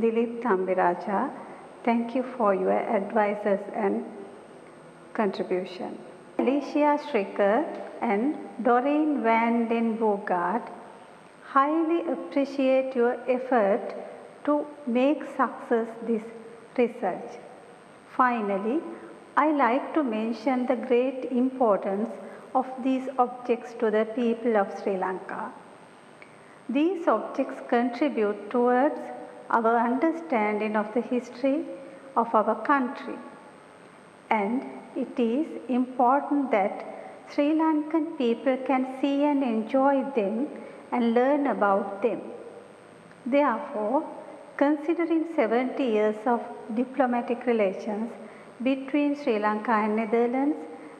Dilip Thambiraja. Thank you for your advices and contribution. Alicia Schricker and Doreen van den Boogaard highly appreciate your effort to make success this research. Finally, I like to mention the great importance of these objects to the people of Sri Lanka. These objects contribute towards our understanding of the history of our country, and it is important that Sri Lankan people can see and enjoy them and learn about them. Therefore, considering 70 years of diplomatic relations between Sri Lanka and Netherlands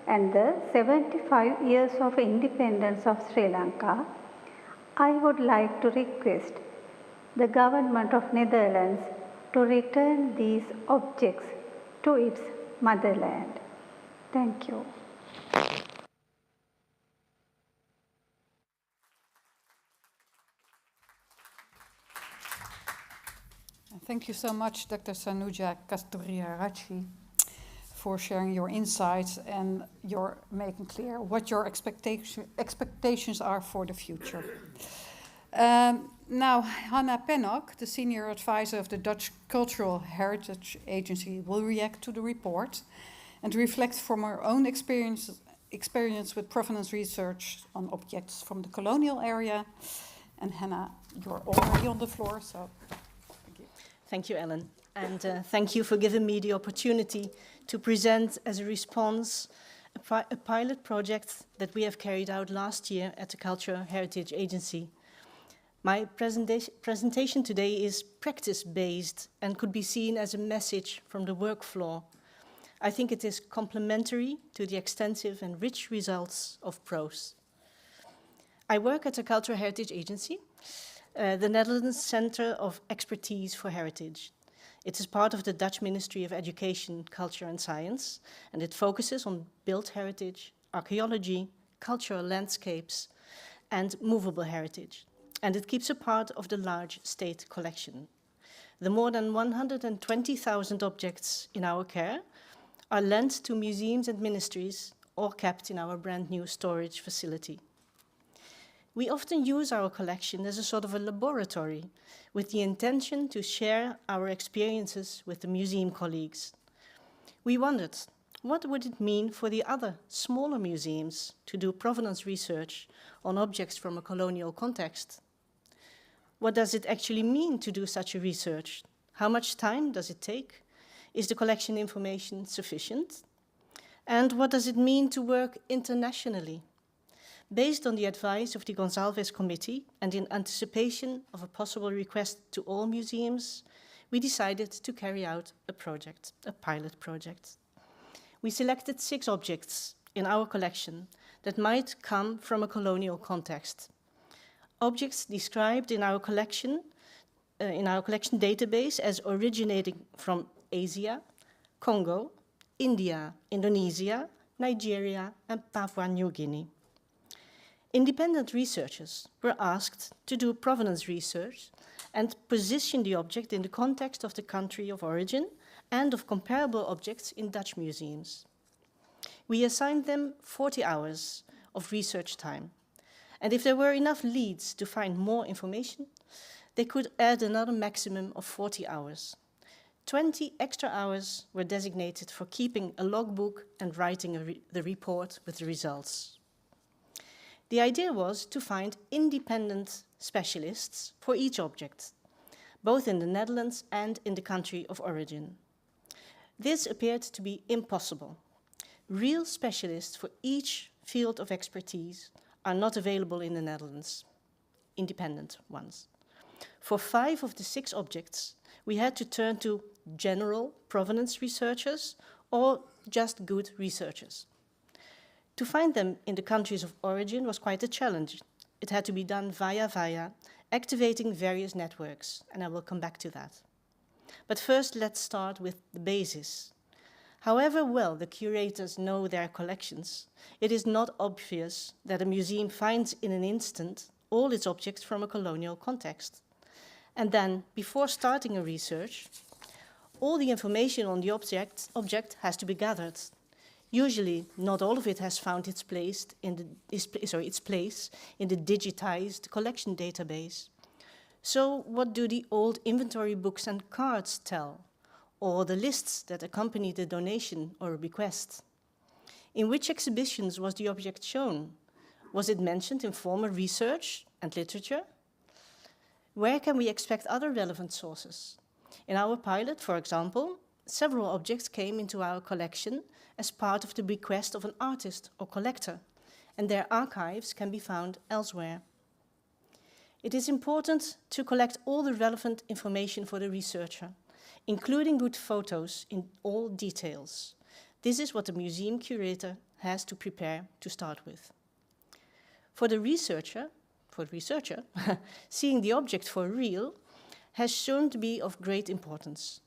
and the 75 years of independence of Sri Lanka, I would like to request the government of Netherlands to return these objects to its motherland. Thank you. Thank you so much, Dr. Sanuja Kasturiarachi, for sharing your insights and your making clear what your expectations are for the future. Now, Hannah Pennock, the Senior Advisor of the Dutch Cultural Heritage Agency, will react to the report and reflect from her own experience with provenance research on objects from the colonial era. And Hannah, you're already on the floor, so thank you. Thank you, Ellen. And thank you for giving me the opportunity to present as a response a pilot project that we have carried out last year at the Cultural Heritage Agency. My presentation today is practice-based and could be seen as a message from the work floor. I think it is complementary to the extensive and rich results of PROCE. I work at the Cultural Heritage Agency, the Netherlands Center of Expertise for Heritage. It is part of the Dutch Ministry of Education, Culture and Science, and it focuses on built heritage, archaeology, cultural landscapes, and movable heritage. And it keeps a part of the large state collection. The more than 120,000 objects in our care are lent to museums and ministries or kept in our brand new storage facility. We often use our collection as a sort of a laboratory with the intention to share our experiences with the museum colleagues. We wondered, what would it mean for the other smaller museums to do provenance research on objects from a colonial context? What does it actually mean to do such a research? How much time does it take? Is the collection information sufficient? And what does it mean to work internationally? Based on the advice of the Gonsalves Committee and in anticipation of a possible request to all museums, we decided to carry out a project, a pilot project. We selected 6 objects in our collection that might come from a colonial context. Objects described in our collection in our collection database as originating from Asia, Congo, India, Indonesia, Nigeria, and Papua New Guinea. Independent researchers were asked to do provenance research and position the object in the context of the country of origin and of comparable objects in Dutch museums. We assigned them 40 hours of research time, and if there were enough leads to find more information, they could add another maximum of 40 hours. 20 extra hours were designated for keeping a logbook and writing the report with the results. The idea was to find independent specialists for each object, both in the Netherlands and in the country of origin. This appeared to be impossible. Real specialists for each field of expertise are not available in the Netherlands, independent ones. For 5 of the 6 objects, we had to turn to general provenance researchers or just good researchers. To find them in the countries of origin was quite a challenge. It had to be done via activating various networks, and I will come back to that. But first, let's start with the basis. However well the curators know their collections, it is not obvious that a museum finds in an instant all its objects from a colonial context. And then, before starting a research, all the information on the object has to be gathered. Usually, not all of it has found its place in the digitized collection database. So, what do the old inventory books and cards tell, or the lists that accompany the donation or request? In which exhibitions was the object shown? Was it mentioned in former research and literature? Where can we expect other relevant sources? In our pilot, for example, several objects came into our collection as part of the bequest of an artist or collector, and their archives can be found elsewhere. It is important to collect all the relevant information for the researcher, including good photos in all details. This is what the museum curator has to prepare to start with. For the researcher, seeing the object for real has shown to be of great importance.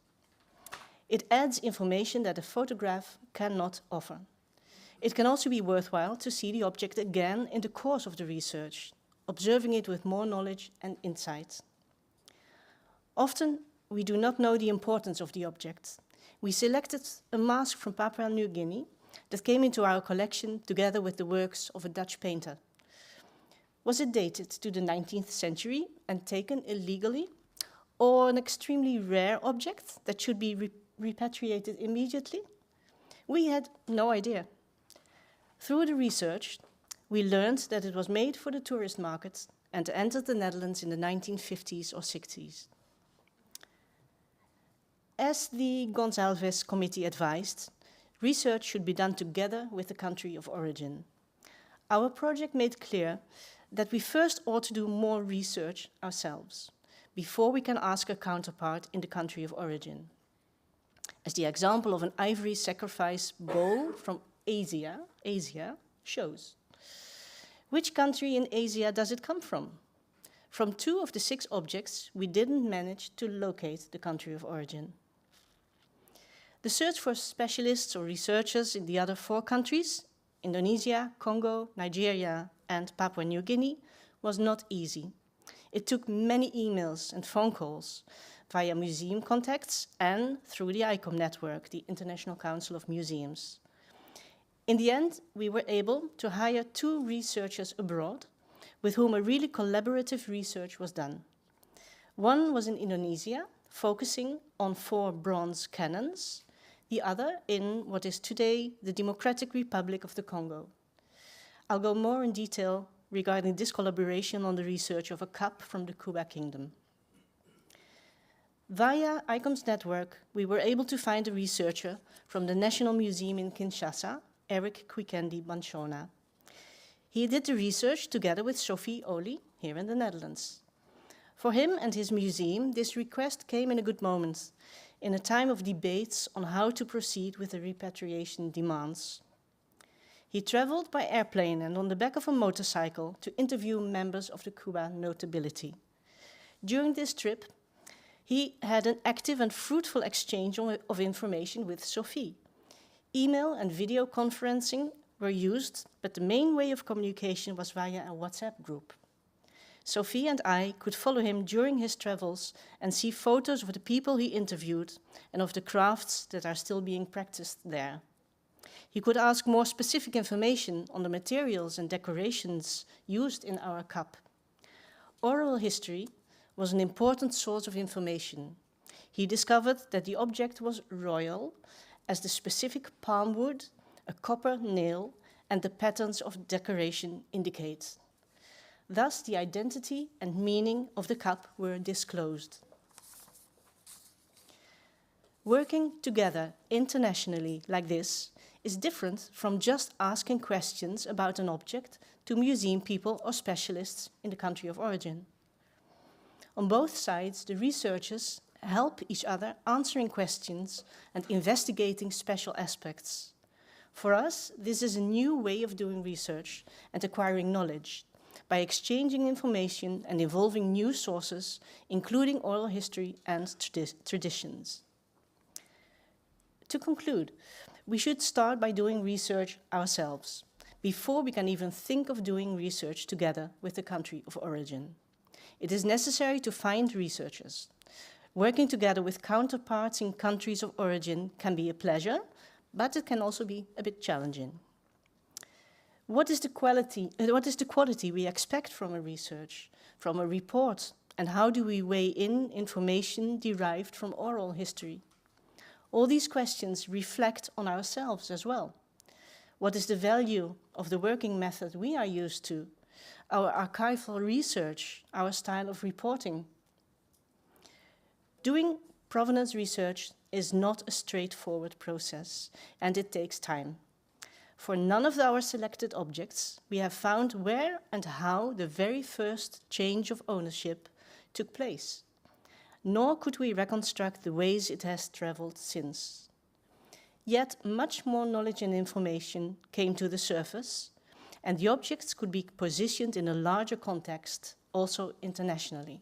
It adds information that a photograph cannot offer. It can also be worthwhile to see the object again in the course of the research, observing it with more knowledge and insight. Often, we do not know the importance of the object. We selected a mask from Papua New Guinea that came into our collection together with the works of a Dutch painter. Was it dated to the 19th century and taken illegally, or an extremely rare object that should be repatriated immediately? We had no idea. Through the research, we learned that it was made for the tourist market and entered the Netherlands in the 1950s or 60s. As the Gonsalves Committee advised, research should be done together with the country of origin. Our project made clear that we first ought to do more research ourselves before we can ask a counterpart in the country of origin. As the example of an ivory sacrifice bowl from Asia shows. Which country in Asia does it come from? From 2 of the 6 objects, we didn't manage to locate the country of origin. The search for specialists or researchers in the other 4 countries, Indonesia, Congo, Nigeria, and Papua New Guinea, was not easy. It took many emails and phone calls via museum contacts and through the ICOM network, the International Council of Museums. In the end, we were able to hire 2 researchers abroad with whom a really collaborative research was done. One was in Indonesia, focusing on 4 bronze cannons, the other in what is today the Democratic Republic of the Congo. I'll go more in detail regarding this collaboration on the research of a cup from the Kuba Kingdom. Via ICOM's network, we were able to find a researcher from the National Museum in Kinshasa, Eric Kwikendi Banshona. He did the research together with Sophie Oli here in the Netherlands. For him and his museum, this request came in a good moment, in a time of debates on how to proceed with the repatriation demands. He traveled by airplane and on the back of a motorcycle to interview members of the Cuba nobility. During this trip, He had an active and fruitful exchange of information with Sophie. Email and video conferencing were used, but the main way of communication was via a WhatsApp group. Sophie and I could follow him during his travels and see photos of the people he interviewed and of the crafts that are still being practiced there. He could ask more specific information on the materials and decorations used in our cup. Oral history was an important source of information. He discovered that the object was royal, as the specific palm wood, a copper nail, and the patterns of decoration indicate. Thus, the identity and meaning of the cup were disclosed. Working together internationally like this is different from just asking questions about an object to museum people or specialists in the country of origin. On both sides, the researchers help each other answering questions and investigating special aspects. For us, this is a new way of doing research and acquiring knowledge by exchanging information and involving new sources, including oral history and traditions. To conclude, we should start by doing research ourselves, before we can even think of doing research together with the country of origin. It is necessary to find researchers. Working together with counterparts in countries of origin can be a pleasure, but it can also be a bit challenging. What is the quality we expect from a research, from a report, and how do we weigh in information derived from oral history? All these questions reflect on ourselves as well. What is the value of the working method we are used to, our archival research, our style of reporting? Doing provenance research is not a straightforward process, and it takes time. For none of our selected objects, we have found where and how the very first change of ownership took place, nor could we reconstruct the ways it has traveled since. Yet much more knowledge and information came to the surface, and the objects could be positioned in a larger context, also internationally.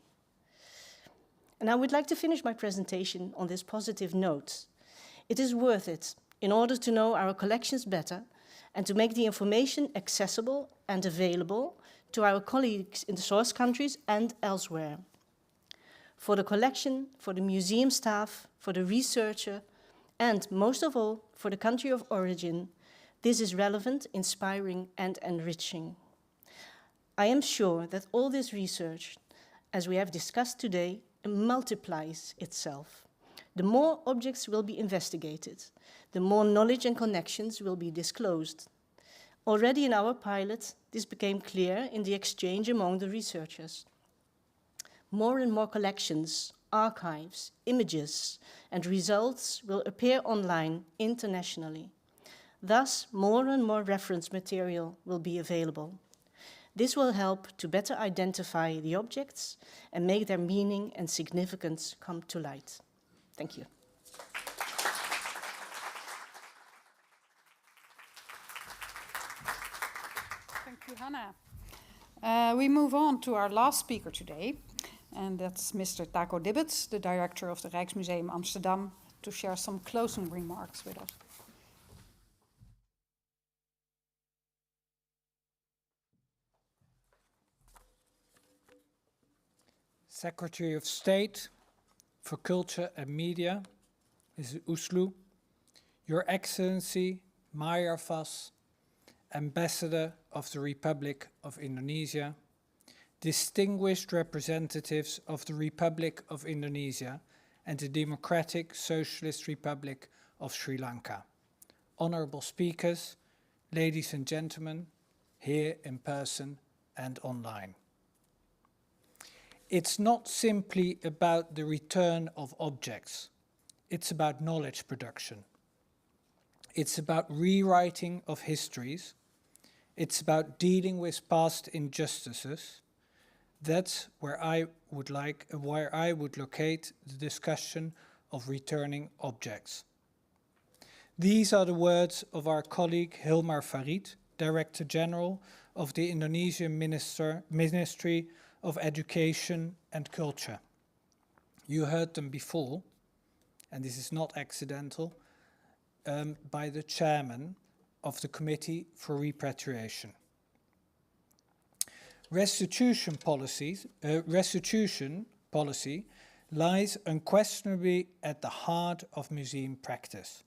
And I would like to finish my presentation on this positive note. It is worth it in order to know our collections better and to make the information accessible and available to our colleagues in the source countries and elsewhere. For the collection, for the museum staff, for the researcher, and most of all, for the country of origin, this is relevant, inspiring, and enriching. I am sure that all this research, as we have discussed today, multiplies itself. The more objects will be investigated, the more knowledge and connections will be disclosed. Already in our pilot, this became clear in the exchange among the researchers. More and more collections, archives, images, and results will appear online internationally. Thus, more and more reference material will be available. This will help to better identify the objects and make their meaning and significance come to light. Thank you. Thank you, Hannah. We move on to our last speaker today, and that's Mr. Taco Dibbets, the director of the Rijksmuseum Amsterdam, to share some closing remarks with us. Secretary of State for Culture and Media, Mrs. Oesloe, Your Excellency, Maya Vas, Ambassador of the Republic of Indonesia, distinguished representatives of the Republic of Indonesia and the Democratic Socialist Republic of Sri Lanka, honorable speakers, ladies and gentlemen, here in person and online. It's not simply about the return of objects. It's about knowledge production. It's about rewriting of histories. It's about dealing with past injustices. That's where I would locate the discussion of returning objects. These are the words of our colleague Hilmar Farid, Director General of the Indonesian Ministry of Education and Culture. You heard them before, and this is not accidental, by the chairman of the Committee for Repatriation. Restitution policy lies unquestionably at the heart of museum practice.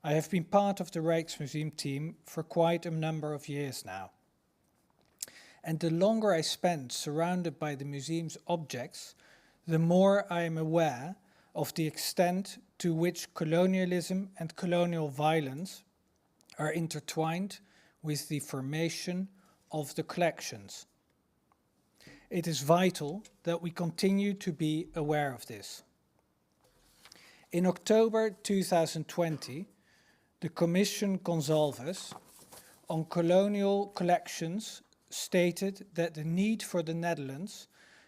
I have been part of the Rijksmuseum team for quite a number of years now. And the longer I spend surrounded by the museum's objects, the more I am aware of the extent to which colonialism and colonial violence are intertwined with the formation of the collections. It is vital that we continue to be aware of this. In October 2020, the Commission Gonsalves on colonial collections stated that the need for the Netherlands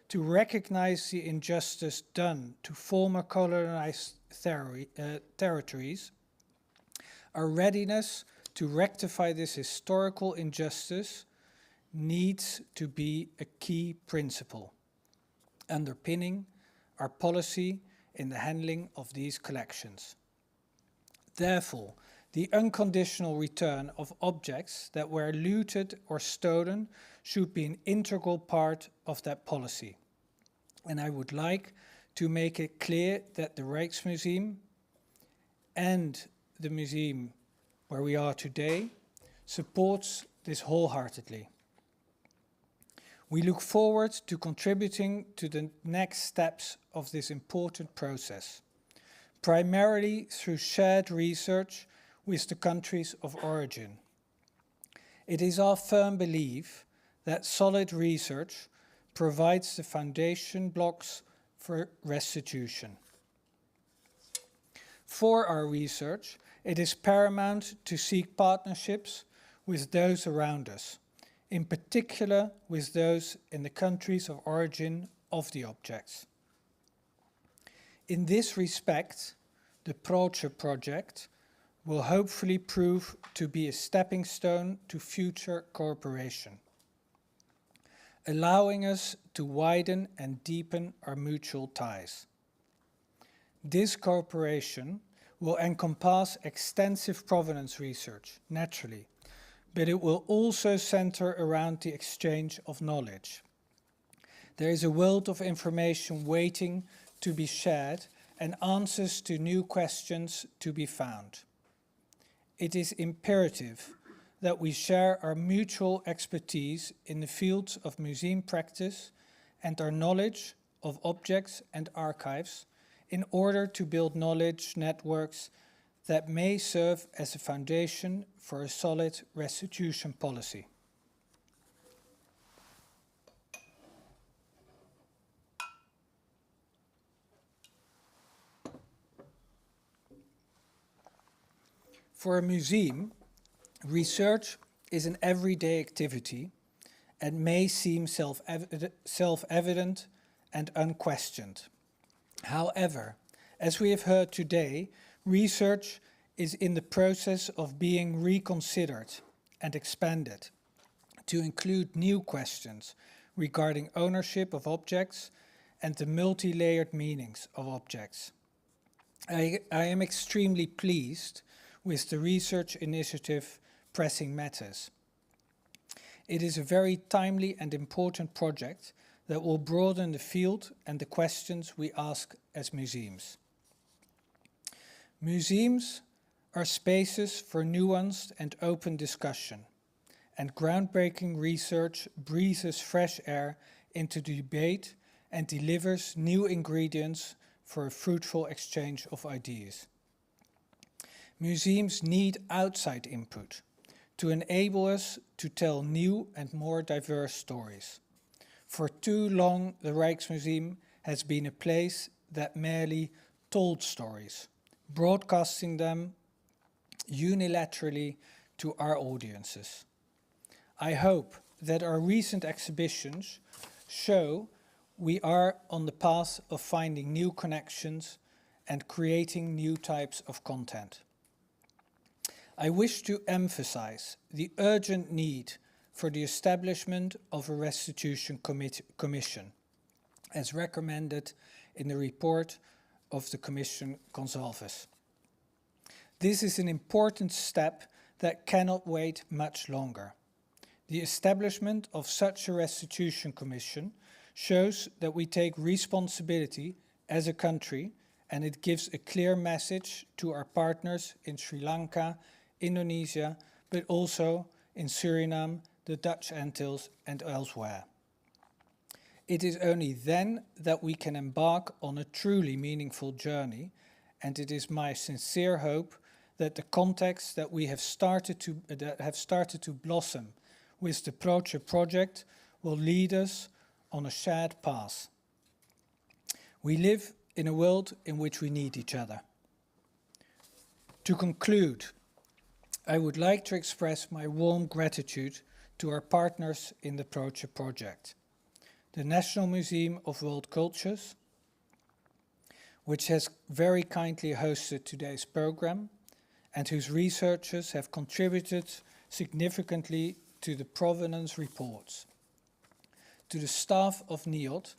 to recognize the injustice done to former colonized territories, our readiness to rectify this historical injustice needs to be a key principle, underpinning our policy in the handling of these collections. Therefore, the unconditional return of objects that were looted or stolen should be an integral part of that policy. And I would like to make it clear that the Rijksmuseum and the museum where we are today supports this wholeheartedly. We look forward to contributing to the next steps of this important process, primarily through shared research with the countries of origin. It is our firm belief that solid research provides the foundation blocks for restitution. For our research, it is paramount to seek partnerships with those around us, in particular with those in the countries of origin of the objects. In this respect, the PPROCE project will hopefully prove to be a stepping stone to future cooperation, allowing us to widen and deepen our mutual ties. This cooperation will encompass extensive provenance research, naturally, but it will also center around the exchange of knowledge. There is a wealth of information waiting to be shared and answers to new questions to be found. It is imperative that we share our mutual expertise in the fields of museum practice and our knowledge of objects and archives in order to build knowledge networks that may serve as a foundation for a solid restitution policy. For a museum, research is an everyday activity and may seem self-evident and unquestioned. However, as we have heard today, research is in the process of being reconsidered and expanded to include new questions regarding ownership of objects and the multi-layered meanings of objects. I am extremely pleased with the research initiative Pressing Matters. It is a very timely and important project that will broaden the field and the questions we ask as museums. Museums are spaces for nuanced and open discussion, and groundbreaking research breathes fresh air into the debate and delivers new ingredients for a fruitful exchange of ideas. Museums need outside input to enable us to tell new and more diverse stories. For too long, the Rijksmuseum has been a place that merely told stories, broadcasting them unilaterally to our audiences. I hope that our recent exhibitions show we are on the path of finding new connections and creating new types of content. I wish to emphasize the urgent need for the establishment of a restitution commission, as recommended in the report of the Commission Gonsalves. This is an important step that cannot wait much longer. The establishment of such a restitution commission shows that we take responsibility as a country, and it gives a clear message to our partners in Sri Lanka, Indonesia, but also in Suriname, the Dutch Antilles and elsewhere. It is only then that we can embark on a truly meaningful journey, and it is my sincere hope that the contacts that we have started to blossom with the PPROCE project will lead us on a shared path. We live in a world in which we need each other. To conclude, I would like to express my warm gratitude to our partners in the PPROCE project. The National Museum of Wereldculturen, which has very kindly hosted today's program and whose researchers have contributed significantly to the provenance reports. To the staff of NIOD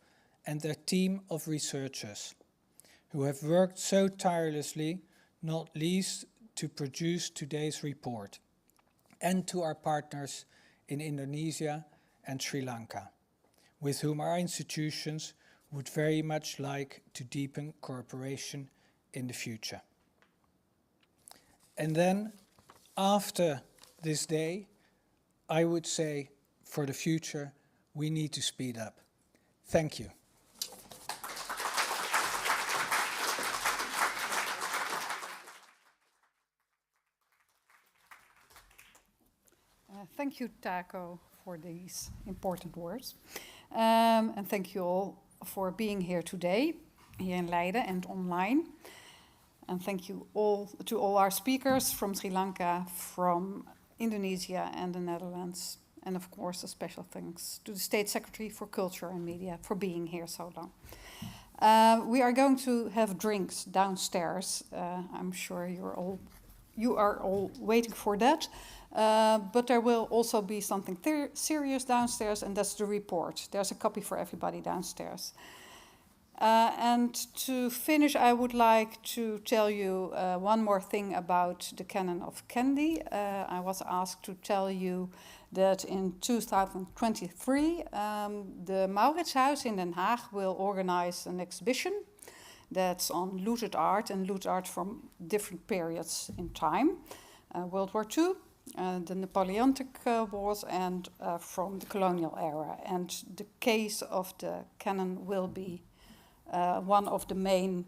and their team of researchers, who have worked so tirelessly, not least to produce today's report, and to our partners in Indonesia and Sri Lanka, with whom our institutions would very much like to deepen cooperation in the future. And then, after this day, I would say, for the future, we need to speed up. Thank you. Thank you, Taco, for these important words. And thank you all for being here today, here in Leiden and online. And thank you all to all our speakers from Sri Lanka, from Indonesia and the Netherlands. And of course, a special thanks to the State Secretary for Culture and Media for being here so long. We are going to have drinks downstairs. I'm sure you are all waiting for that. But there will also be something serious downstairs, and that's the report. There's a copy for everybody downstairs. And to finish, I would like to tell you one more thing about the canon of candy. I was asked to tell you that in 2023, the Mauritshuis in Den Haag will organize an exhibition that's on looted art and looted art from different periods in time. World War II, the Napoleonic Wars, and from the Colonial Era. And the case of the canon will be one of the main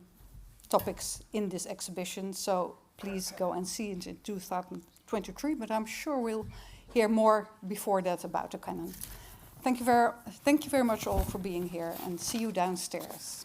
topics in this exhibition, so please go and see it in 2023, but I'm sure we'll hear more before that about the canon. Thank you very much all for being here, and see you downstairs.